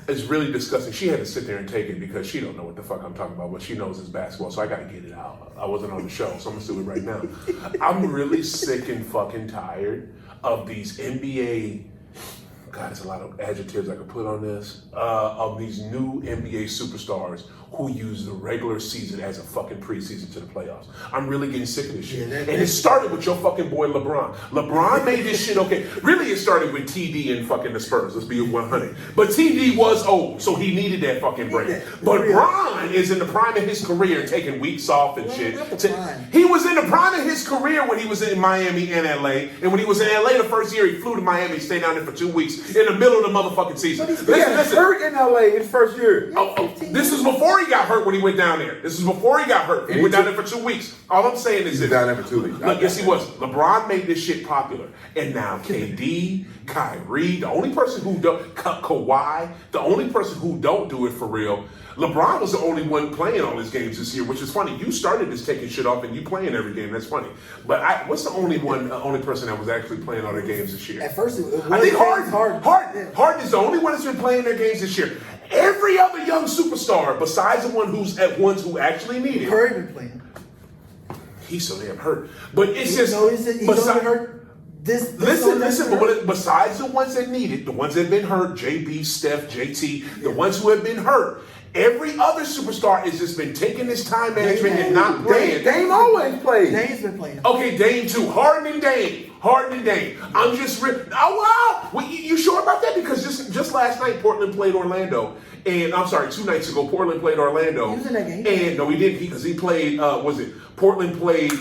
it's really disgusting. She had to sit there and take it because she don't know what the fuck I'm talking about. What she knows is basketball, so I got to get it out. I wasn't on the show, so I'm gonna do it right now. I'm really sick and fucking tired of these NBA God, there's a lot of adjectives I could put on this. Of these new NBA superstars who use the regular season as a fucking preseason to the playoffs. I'm really getting sick of this shit. And it started with your fucking boy LeBron. LeBron made this shit okay. Really, it started with TD and fucking the Spurs. Let's be 100. But TD was old, so he needed that fucking break. But Bron is in the prime of his career, taking weeks off and shit. He was in the prime of his career when he was in Miami and LA. And when he was in LA the first year, he flew to Miami, stayed down there for 2 weeks in the middle of the motherfucking season. Listen, hurt in LA his first year. This is before he got hurt when he went down there. This is before he got hurt. He went down there for 2 weeks. All I'm saying is this. Down there for 2 weeks. Look, yes, he was. LeBron made this shit popular. And now KD, Kyrie, the only person who don't, Kawhi, the only person who don't do it for real. LeBron was the only one playing all his games this year, which is funny. You started this taking shit off and you playing every game. That's funny. But what's the only person that was actually playing all their games this year? At first, I think Harden is the only one that's been playing their games this year. Every other young superstar, besides the ones who actually need it, Curry been playing. He's so damn hurt. But it's just he's only hurt. Listen, but besides the ones that need it, the ones that have been hurt, JB, Steph, JT, the ones who have been hurt, every other superstar has just been taking this time management and not playing. Dame always plays. Dame's been playing. Okay, Dame too. Harden and Dame. I'm just oh wow. You sure about that? Because just last night Portland played Orlando, and I'm sorry, 2 nights ago Portland played Orlando. He was in that game. And no, he didn't. Because he played. Portland played.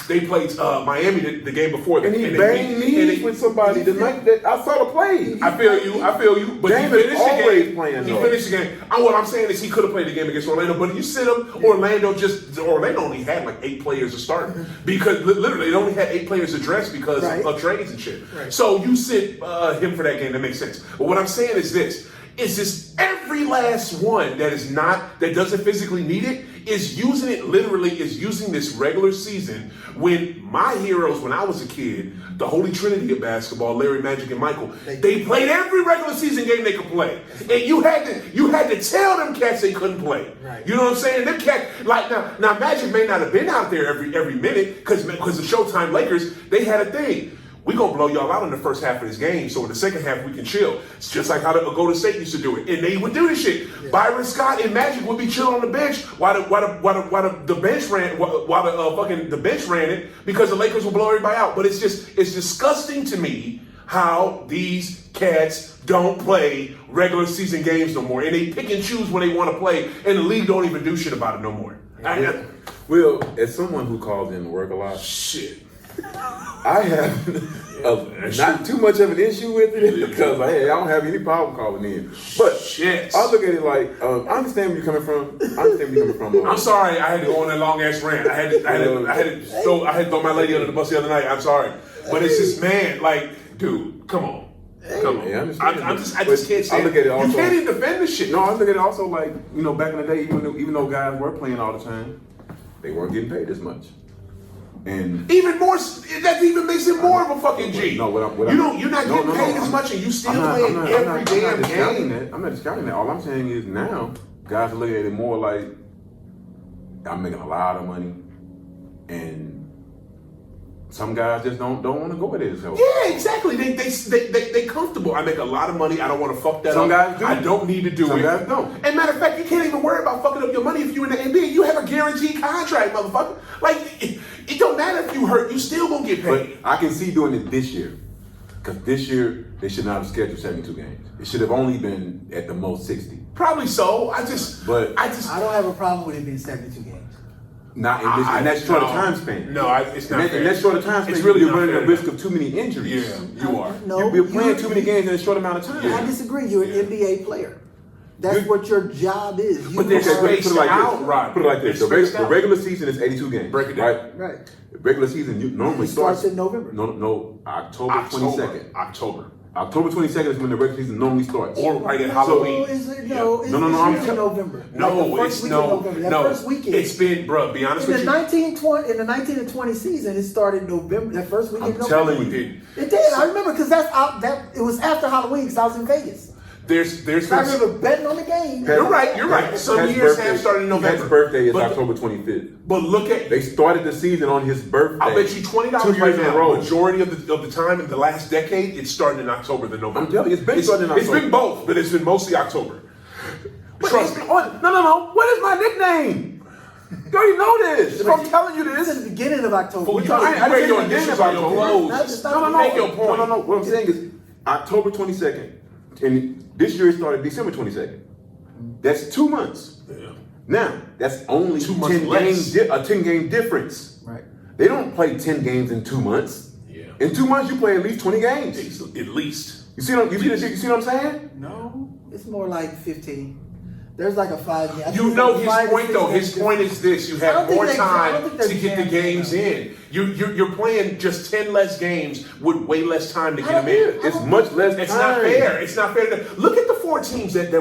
They played Miami the game before that. And he banged knees with somebody the night that I saw the play. I feel you. But Dame he finished is the always game. playing, He though. finished the game. What I'm saying is he could have played the game against Orlando, but you sit him. Orlando only had like 8 players to start because literally they only had 8 players to dress because of trades and shit. Right. So you sit him for that game. That makes sense. But what I'm saying is this. Is just every last one that doesn't physically need it is using this regular season when my heroes when I was a kid, the holy trinity of basketball, Larry, Magic, and Michael, they played every regular season game they could play. And you had to tell them cats they couldn't play. Right. You know what I'm saying? Them cats like now Magic may not have been out there every minute because the Showtime Lakers, they had a thing. We're going to blow y'all out in the first half of this game, so in the second half we can chill. It's just like how the Golden State used to do it. And they would do this shit. Yeah. Byron Scott and Magic would be chilling on the bench while the bench ran it because the Lakers would blow everybody out. But it's disgusting to me how these cats don't play regular season games no more. And they pick and choose when they want to play, and the league don't even do shit about it no more. Well, as someone who calls in to work a lot, shit. I have not too much of an issue with it because I don't have any problem calling in. But I look at it like I understand where you're coming from. I'm sorry, I had to go on that long ass rant. I had to throw my lady under the bus the other night. I'm sorry, but it's just dude, come on. Come on. Yeah, I just can't say. I look at it also, you can't even defend this shit. No, I look at it also like back in the day, even though guys were playing all the time, they weren't getting paid as much. And even more, that even makes it more of a fucking G. No, you're not getting paid as much, and you still playing every damn game. I'm not discounting that. All I'm saying is now guys are looking at it more like I'm making a lot of money, and some guys just don't want to go with it. So. Yeah, exactly. They comfortable. I make a lot of money. I don't want to fuck that some up. Guys do. I don't need to do some it. Some guys don't. And matter of fact, you can't even worry about fucking up your money if you're in the NBA. You have a guaranteed contract, motherfucker. Like, it don't matter if you hurt. You still gonna get paid. But I can see doing it this year. Because this year, they should not have scheduled 72 games. It should have only been at the most 60. Probably so. I don't have a problem with it being 72 games. Not in that short of time span. No, it's not. In that short of time span, it's really you're running the risk of too many injuries. Yeah, you are. No, you're playing too many games in a short amount of time. I disagree. You're an NBA player. That's what your job is. But they're spaced out, right? Put it like this: the regular season is 82 games. Break it down. Right. The regular season normally starts in November. No, October 22nd. October 22nd is when the regular season normally starts. Or right at Halloween. No, it's November. First weekend. It's been, bro, be honest with you. In the 19 and 20 season, it started November. That first weekend. I'm telling you. It did. I remember because it was after Halloween because I was in Vegas. there's been. I remember betting on the game. You're right. You're right. Some Pat's years birthday- have started in November. Pat's birthday is But- October 25th. But look at. They started the season on his birthday. I'll bet you $20 2 right years in a now. row. Majority of the time in the last decade, it's starting in October than November. I'm telling you, it's been starting in It's October. been both, but it's been mostly October. Trust me. No. What is my nickname? You already know this. If I'm telling you It's this. at the beginning of October. Fool, We're you talking- wear your didn't say initials the on your beginning of clothes. October. No. Make your point. No. What I'm saying is October 22nd, and this year it started December 22nd. That's 2 months. Yeah. Now that's only 2 months 10 less. games, a 10-game difference. Right. They don't play 10 games in 2 months. Yeah. In 2 months, you play at least 20 games. At least. You see what I'm saying? No, it's more like 15. There's like a 5 game. You know his point though. His point is this: you I don't have think more they- I don't time think they're to get the jammed games in. You're playing just 10 less games with way less time to get them in. It's much less It's time. not fair. It's not fair. Look at the 4 teams that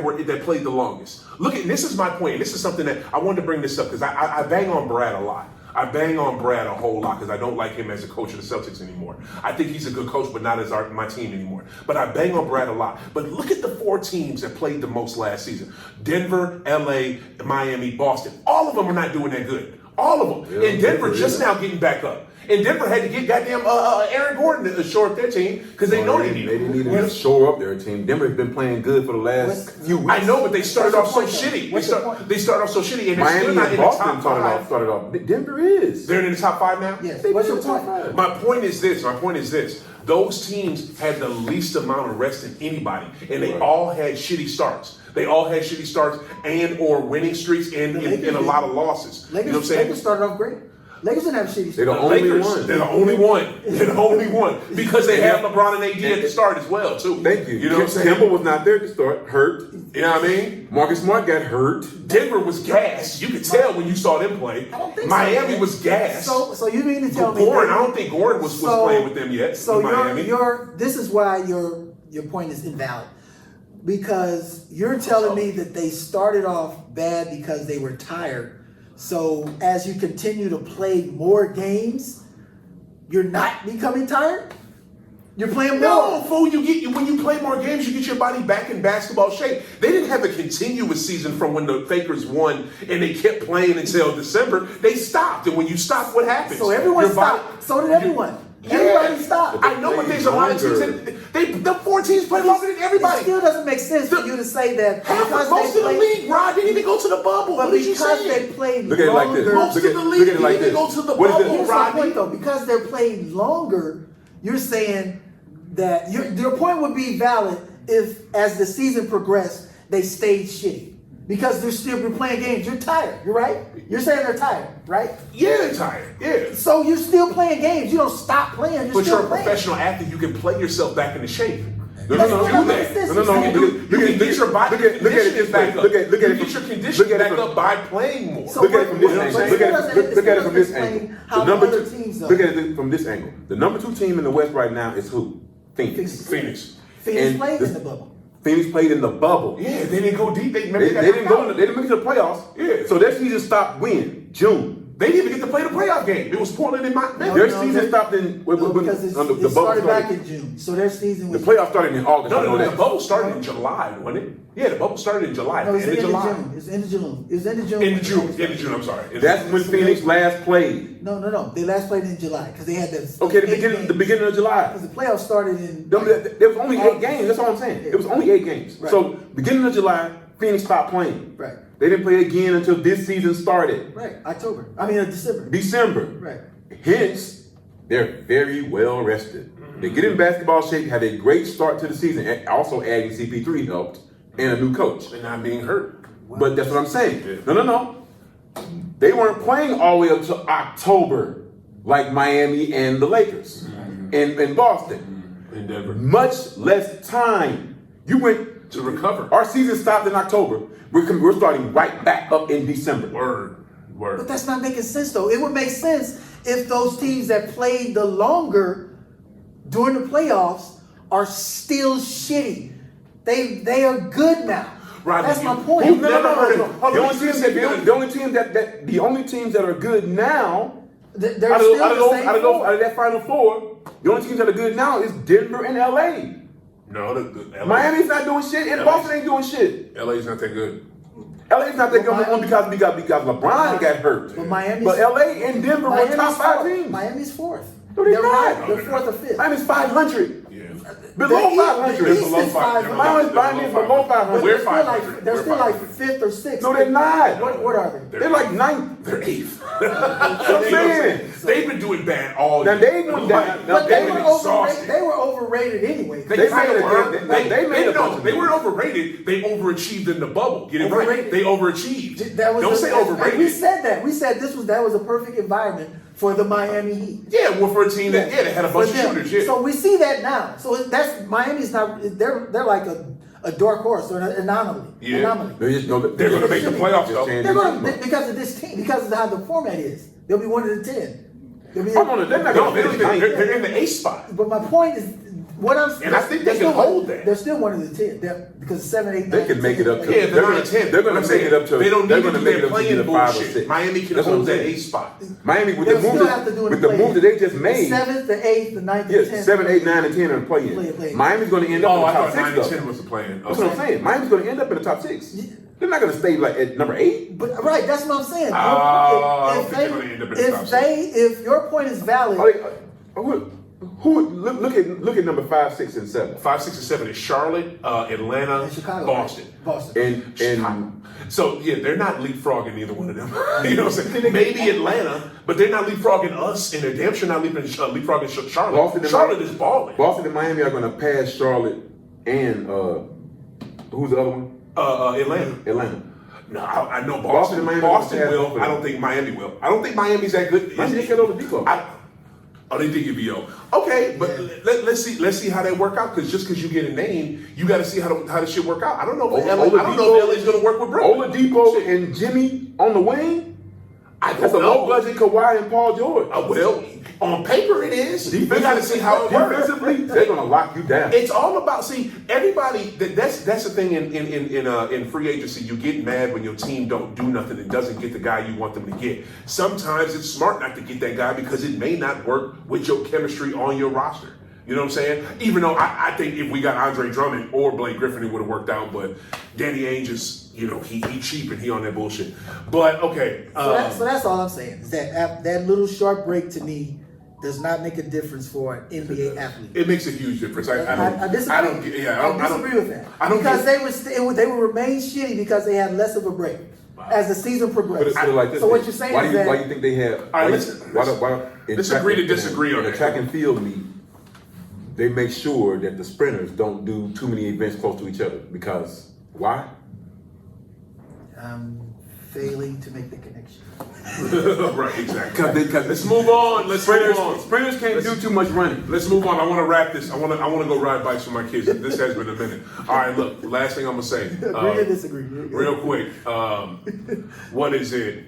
played the longest. Look at this is my point. This is something that I wanted to bring this up because I bang on Brad a lot. I bang on Brad a whole lot because I don't like him as a coach of the Celtics anymore. I think he's a good coach, but not as my team anymore. But I bang on Brad a lot. But look at the 4 teams that played the most last season: Denver, LA, Miami, Boston. All of them are not doing that good. All of them. Yeah, And Denver Denver just is. now getting back up. And Denver had to get goddamn Aaron Gordon to shore up their team because they know they need They him. didn't need to shore up their team. Denver has been playing good for the last few weeks. I know, but they started off so What's your point, shitty. though? What's your point? They started off so shitty, and they're still Miami not and in the Boston top started 5. off. Denver is. They're in the top 5 now? Yes. They've What's been your in the point? top 5. My point is this. Those teams had the least amount of rest than anybody, and they Right. all had shitty starts. They all had shitty starts and or winning streaks and The Lakers a did. lot of losses. Lakers, you know what I'm saying? Lakers started off great. Lakers didn't have shitty They're the stuff. only Lakers, one. They're the only one. They're the only one because they have LeBron and AD at the start as well too. Thank you. You know what I'm saying? Campbell was not there to start. Hurt. You know what I mean? Marcus Smart got hurt. Denver was gassed. You could tell when you saw them play. I don't think Miami so. was gassed. So you mean to tell me? Gordon, that- I don't think Gordon was playing with them yet. So in Miami. this is why your point is invalid. Because you're telling me that they started off bad because they were tired. So as you continue to play more games, you're not becoming tired? You're playing No, more. fool! When you play more games, you get your body back in basketball shape. They didn't have a continuous season from when the Fakers won and they kept playing until December. They stopped, and when you stop, what happens? So everyone Your body- stopped. So did everyone. Everybody stopped. I know, but there's a lot of teams that the 4 teams play longer than It everybody. still doesn't make sense for you to say that Half because of most they of the played, league, Rod, didn't even go to the bubble. but What did you because say? they played Look at it like longer. this. Most Look of at- the look league at it didn't like even this. go to the What is bubble, it? Here's my Rodney. point though, because they're playing longer, you're saying that your point would be valid if, as the season progressed, they stayed shitty. Because they're still playing games. You're tired, you're right? You're saying they're tired, right? Yeah, they're tired. Yeah. So you're still playing games. You don't stop playing. You're But still you're a playing. professional athlete. You can play yourself back into shape. No. That's You what can I'm do that. saying. No. You can get your body Look at it conditioning this back way. up. Look at You it can get from- your conditioning look at it back from- up by playing more. So Look at it what- from this what- angle. but Look at it it doesn't look at it from this explain angle. how The number other 2 teams are. Look at it from this angle. The number 2 team in the West right now is who? Phoenix. Phoenix. Phoenix And played this- in the bubble. Phoenix played in the bubble. Yeah, they didn't go deep. They They didn't go. They didn't make it to the playoffs. Yeah. So their season stopped when? June. They didn't even get to play the playoff game. It was Portland and No, Their no, season they- stopped in when No, when- because when the it bubble started back started. in June. So their season The was. playoffs started in August. I know No, the that. bubble started in July, wasn't it? Yeah, the bubble started in July. No, it's End the of end of July. June. It's the end of June. It was end of June. End of June. I'm sorry. That's when Phoenix last played. No. They last played in July because they had that. Okay, the beginning of July. Because the playoffs started in. There was only 8 games. That's all I'm saying. It was only 8 games. Right. So beginning of July, Phoenix stopped playing. Right. They didn't play again until this season started. Right. October. December. December. Right. Hence, they're very well rested. They get in basketball shape, had a great start to the season. And also adding CP3 helped, and a new coach. They're not being hurt. But that's what I'm saying. Yeah. No. They weren't playing all the way up to October like Miami and the Lakers and Boston. In Denver. Much less time. You went To recover. Our season stopped in October. We're starting right back up in December. Word. But that's not making sense though. It would make sense if those teams that played the longer during the playoffs are still shitty. They are good now. Rodney, That's my you- point. you've never heard of- The only teams that are good now They're out still of the same four. that Final Four, the only teams that are good now is Denver and LA. No, the LA, Miami's not doing shit, and Boston ain't doing shit. LA's not that good. LA's not that good only because LeBron got hurt. But Miami's, But LA and Denver were top 5 fourth. teams. Miami's fourth. No, they're They're not. right. They're fourth or fifth. Miami's 500. Yeah. Below 500. The East below is 500. Miami's below 500. We're They're 500. They're We're still like 500. fifth or sixth. No, they're not. What are they? They're like 9th. They're 8th. I'm saying. They've been doing bad all Now year. they went down. Now But they they were went overrated. They were overrated anyway. They They kinda made a- were. they made a bunch of They moves. weren't overrated. They overachieved in the bubble. Get it right. Overrated. They overachieved. That was Don't say overrated. We said that. We said that was a perfect environment for the Miami Heat. Yeah, well, for a team that they had a bunch of For them. shooters. Yeah. So we see that now. So that's Miami's not. They're like a dark horse or an anomaly. Yeah. Anomaly. They're They're gonna make the playoffs though. They're going to because of this team, because of how the format is. They'll be one of the 10. They'll be. Hold on, they're not No, gonna finish ninth. they're in the 8th spot. But my point is, what I'm And I think they they're can still hold that. They're still one of the 10. Because 7, 8, 9. They can make it up to. Yeah, They're they're gonna 10. They're gonna make it up to. They don't They're need to gonna do make it their up to playing either 5 or bullshit. 6. Miami can That's what hold I'm that saying. 8th spot. Miami with They'll the moves still have to do that, in with the the play-in. moves that they just made. 7th, the 8th, the 9th, the Yeah, 10th. 7, 8, 9, and 10 are playing. Play-in. Miami's going to end up Oh, in the I top thought 9 6 and though. 10 was the plan. That's what I'm saying. Miami's going to end up in the top 6. They're not going to stay like at number 8. But right, that's what I'm saying. I don't think they're gonna end up in the top If your point is valid, Look at number 5, 6, and 7. 5, 6, and 7 is Charlotte, Atlanta, and Chicago, Boston. right? Boston. And So yeah, they're not leapfrogging either one of them. You know what I'm saying? Maybe Atlanta, but they're not leapfrogging us, and they're damn sure not leapfrogging Charlotte. Boston and Charlotte Miami- is balling. Boston and Miami are going to pass Charlotte and who's the other one? Atlanta. Atlanta. No, I know Boston Boston. and Miami Boston will pass both will. of them. I don't think Miami will. I don't think Miami's that good. Miami didn't get over Depot. Oh, they did give you okay, but let's see how they work out. Because just because you get a name, you got to see how the shit work out. I don't know. If LA, I don't know if LA's going to work with Brooklyn. Oladipo and Jimmy on the wing. That's a low budget Kawhi and Paul George. Well, on paper it is. We got to see how it works. Defensively, they're gonna lock you down. It's all about everybody. That's the thing in free agency. You get mad when your team don't do nothing and doesn't get the guy you want them to get. Sometimes it's smart not to get that guy because it may not work with your chemistry on your roster. You know what I'm saying? Even though I think if we got Andre Drummond or Blake Griffin, it would have worked out. But Danny Ainge is, he cheap and he on that bullshit. But okay. So that's all I'm saying is that little short break to me does not make a difference for an NBA athlete. It makes a huge difference. I disagree. I don't disagree with that. I don't because they would remain shitty because they had less of a break as the season progressed. Put it like this. So what you're saying why is do you, that why you think they have? All right, Let's agree to disagree on the that. track and field meet. They make sure that the sprinters don't do too many events close to each other because why? Failing to make the connection. Right, exactly. Let's move on. Sprinters can't do too much running. Let's move on. I want to wrap this. I want to go ride bikes with my kids. This has been a minute. All right, look. Last thing I'm gonna say. Agree or disagree? Real quick. What is it?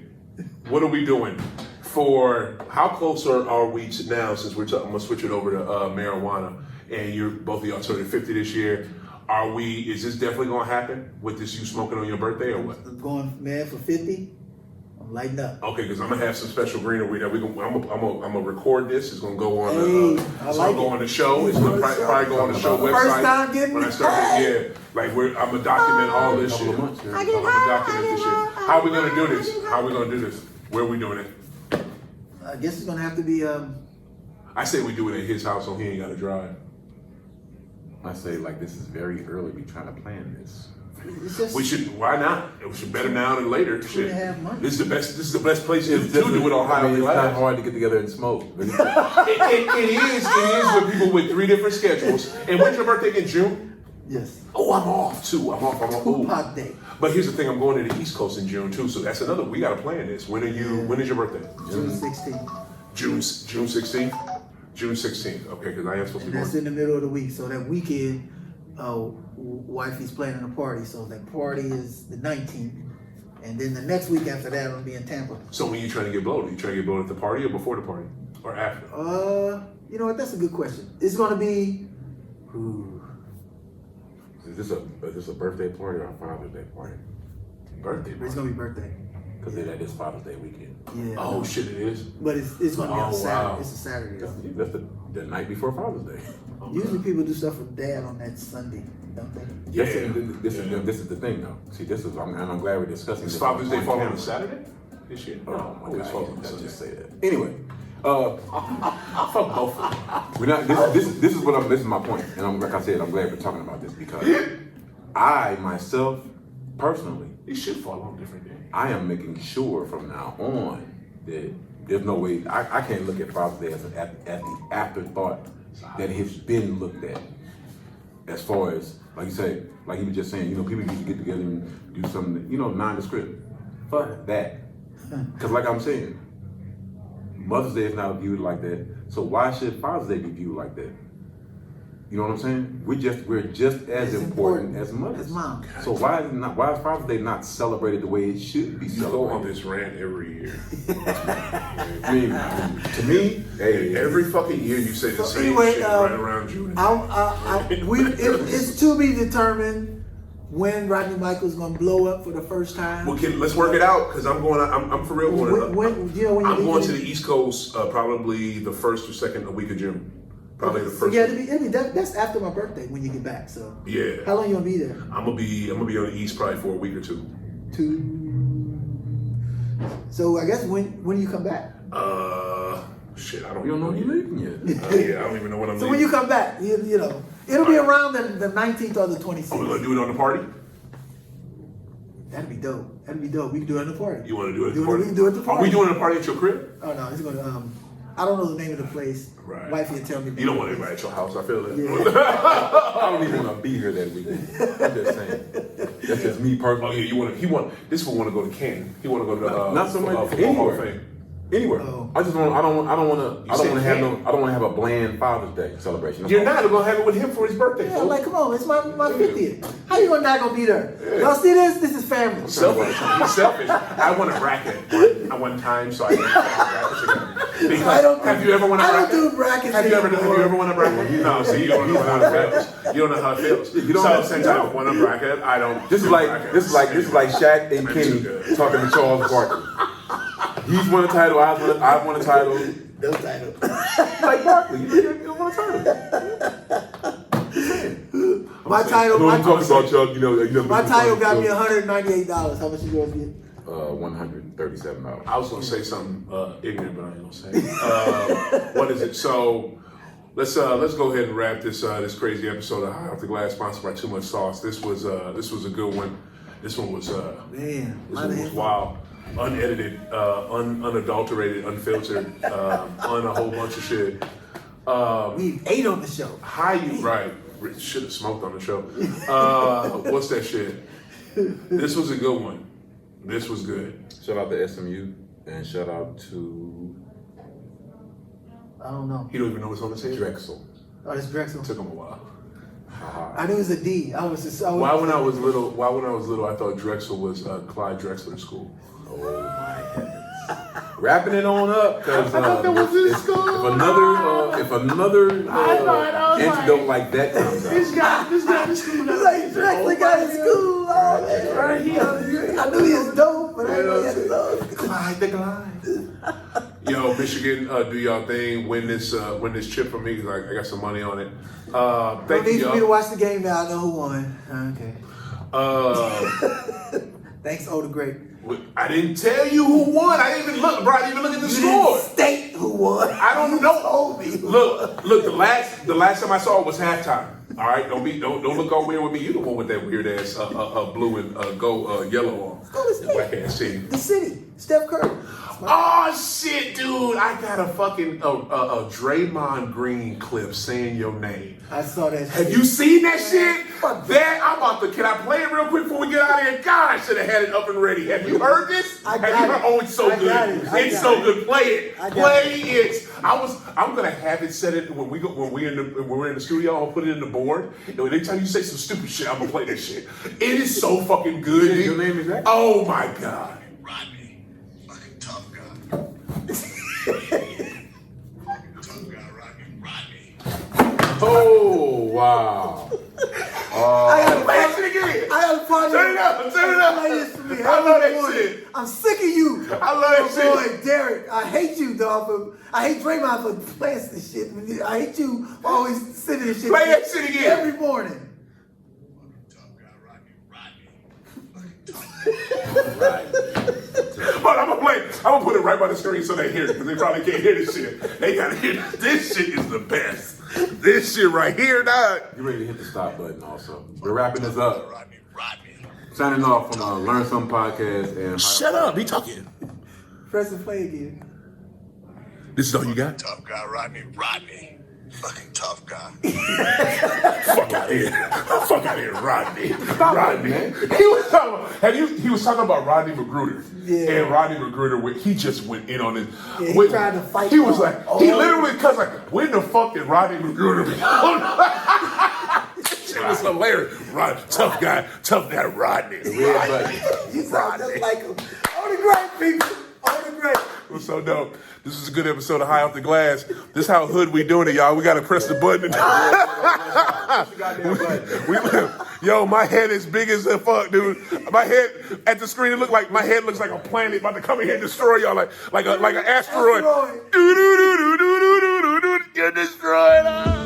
What are we doing? For how close are we to now? Since we're talking, I'm gonna switch it over to marijuana, and both of y'all turning 50 this year. Is this definitely gonna happen with this you smoking on your birthday or what? I'm going mad for 50. I'm lighting up. Okay, because I'm gonna have some special greenery that I'm gonna record this. It's gonna go on on the show. It's gonna probably go on the show website. First time getting when I start. Yeah, like I'm gonna document all this shit. I'm gonna document this shit. How are we gonna do this? Where are we doing it? I guess it's gonna have to be. I say we do it at his house so he ain't gotta drive. I say this is very early. We trying to plan this. It's just, We should. Why not? We should better now than later. Shit. 2.5 months. This is the best place to do it on Highway It's not Live. hard to get together and smoke. It is with people with 3 different schedules. And when's your birthday in June? yes. Oh, I'm off too. I'm off. Tupac Day. But here's the thing: I'm going to the East Coast in June too. So that's another. We got to plan this. When is your birthday? June 16th. June 16th. June 16th. Okay, because I am supposed to And be that's going. in the middle of the week. So that weekend, wifey's planning a party. So that party is the 19th. And then the next week after that, I'll be in Tampa. So when you trying to get blowed? Are you trying to get blowed at the party or before the party or after? You know what? That's a good question. It's gonna be. Is this a birthday party or a Father's Day party? Birthday. It's gonna be birthday. Because that is Father's Day weekend. Yeah. Oh shit! It is. But it's gonna be on Oh, Saturday. wow. It's a Saturday. That's The night before Father's Day. Usually people do stuff for dad on that Sunday, don't they? Yes, this is the thing though. See, I'm glad we're discussing Does this. Father's Day fall on camera. a Saturday? This year? Oh my always falls on God! Sunday. Just say that. Anyway, Fuck both of them. we're not. This is my point, and like I said, I'm glad we're talking about this because I myself, personally, It should fall on different days. I am making sure from now on that there's no way I can't look at Father's Day as the afterthought that has been looked at. As far as, like you say, like he was just saying, people need to get together and do something, nondescript. Fuck that. Because like I'm saying, Mother's Day is not viewed like that. So why should Father's Day be viewed like that? You know what I'm saying? We're just as important as mothers. As mom. So why is Father's Day not celebrated the way it should be You go on celebrated? this rant every year. I mean, to me, hey, Every fucking year you say the So same anyway, shit right around June. It's to be determined when Rodney Michael's gonna blow up for the first time. Well, let's work it out because I'm for real going. When you I'm going to leaving? the East Coast probably the first or second week of June. Probably the So first. yeah, that's after my birthday when you get back. So Yeah. how long you gonna be there? I'm gonna be on the East probably for a week or two. So I guess when you come back? Shit, I don't. you don't know you're leaving yet. Yeah, I don't even know when I'm. So leaving. when you come back, it'll be around the 19th or the 26th. Are we gonna do it on the party? That'd be dope. We can do it at the party. You want to do it at Do the it- party? we can do it at the Are party. we doing a party at your crib? Oh no, it's gonna. I don't know the name of the place. Right. Wifey will tell me. You don't want anybody at your house. I feel that. Yeah. I don't even want to be here that weekend. I'm just saying. That's just me Oh personally. yeah, this one want to go to Canton. He want to go to Not so much Football Hall of anywhere. Fame. Anywhere. Oh. I don't want said to have a bland Father's Day celebration. That's You're all. not gonna have it with him for his birthday. Yeah, fool. like come on, it's my 50th. How you not gonna be there? Y'all see this? This is family. Selfish. He's selfish. I won a bracket at one time, so I didn't brackets again. Because have you ever won a I bracket? don't do brackets Have you ever anymore. won a bracket? No, so you don't know how it feels. You don't know how it feels. You don't so know. since I've won a bracket, I don't. This is do like brackets. Shaq and I'm Kenny too good. talking to Charles Barkley. He's won a title. I've won a title. No title. Like Barkley, you won a title. My title. No, I'm talking My, about Chuck. my title got me $198. How much you guys get? $137. I was gonna say something ignorant, but I ain't gonna say it. What is it? So let's go ahead and wrap this crazy episode of High Off the Glass, sponsored by Too Much Sauce. This was a good one. This one was wild, unedited, unadulterated, unfiltered, on a whole bunch of shit. We ate on the show. How you right? Should have smoked on the show. What's that shit? This was a good one. This was good. Shout out to SMU and shout out to I don't know. He don't even know what's on the table. Drexel. Oh, this Drexel. Took him a while. I knew it was a D. Why when I was little, I thought Drexel was Clyde Drexler School. Oh my heavens. Wrapping it on up, because I thought that was his school. if another antidote like that comes out, This guy, this school. It's like Drexler got in school. Oh, man. Right here. I knew he was dope, but I didn't know he had dope. Clyde the Glide. Yo, Michigan, do y'all thing. Win this chip for me because I got some money on it. No Thank need you, for me to y'all. watch the game now. I know who won. Okay. Thanks, Oda Great. I didn't tell you who won. I didn't even look, bro. I didn't even look at the You score. didn't state who won. I don't know. Told me. Look. The last time I saw it was halftime. All right, don't look all weird with me. You the one with that weird ass blue and yellow on. Go to state. Whack ass team. The city. Steph Curry. Oh shit, dude! I got a fucking a Draymond Green clip saying your name. I saw that. Have you seen that shit? That I'm about to. Can I play it real quick before we get out of here? God, I should have had it up and ready. Have you heard this? I Have got you heard? it. Oh, it's so I good. got it. I It's got so it. good. Play it. I got Play it. I'm gonna have it set it when we're in the studio. I'll put it in the board. And anytime you say some stupid shit, I'm gonna play that shit. It is so fucking good. Say your name exactly. Oh my god. Rodney, fucking tough guy. Fucking tough guy, Rodney. Oh wow! I got a Play that shit again. I got a partner. Turn it up. Play this for me. I love that won? shit. I'm sick of you. I love that Boy, shit. Derek, I hate you, dog. I hate Draymond for playing this shit. I hate you for always sending this shit. Play that shit again. Every morning. Tough guy, Rodney. But I'm gonna put it right by the screen so they hear it, because they probably can't hear this shit. They gotta hear this. This shit is the best. This shit right here, dog. You ready to hit the stop button also. We're wrapping this up. Rodney. Signing off from Learn Some Podcast and Shut up, he talking. Press and play again. This is all you got? Tough guy, Rodney. Fucking tough guy. Fuck out here. Fuck out here, Rodney. Rodney. man. He was talking about, he was talking about Rodney Magruder. Yeah. And Rodney Magruder, he just went in on it. Yeah, he tried to fight He was him. like, he literally, cause like, when the fuck did Rodney Magruder be on? It was hilarious. Tough guy, Rodney. red button. You sound just like him. On the great, people. On the great. It was so dope. This is a good episode of High Off the Glass. This is how hood we doing it, y'all. We gotta press the button. Yo, my head is big as the fuck, dude. My head at the screen, my head looks like a planet about to come in here and destroy y'all, like an asteroid. Asteroid. Do do do do do do do do. Get destroyed.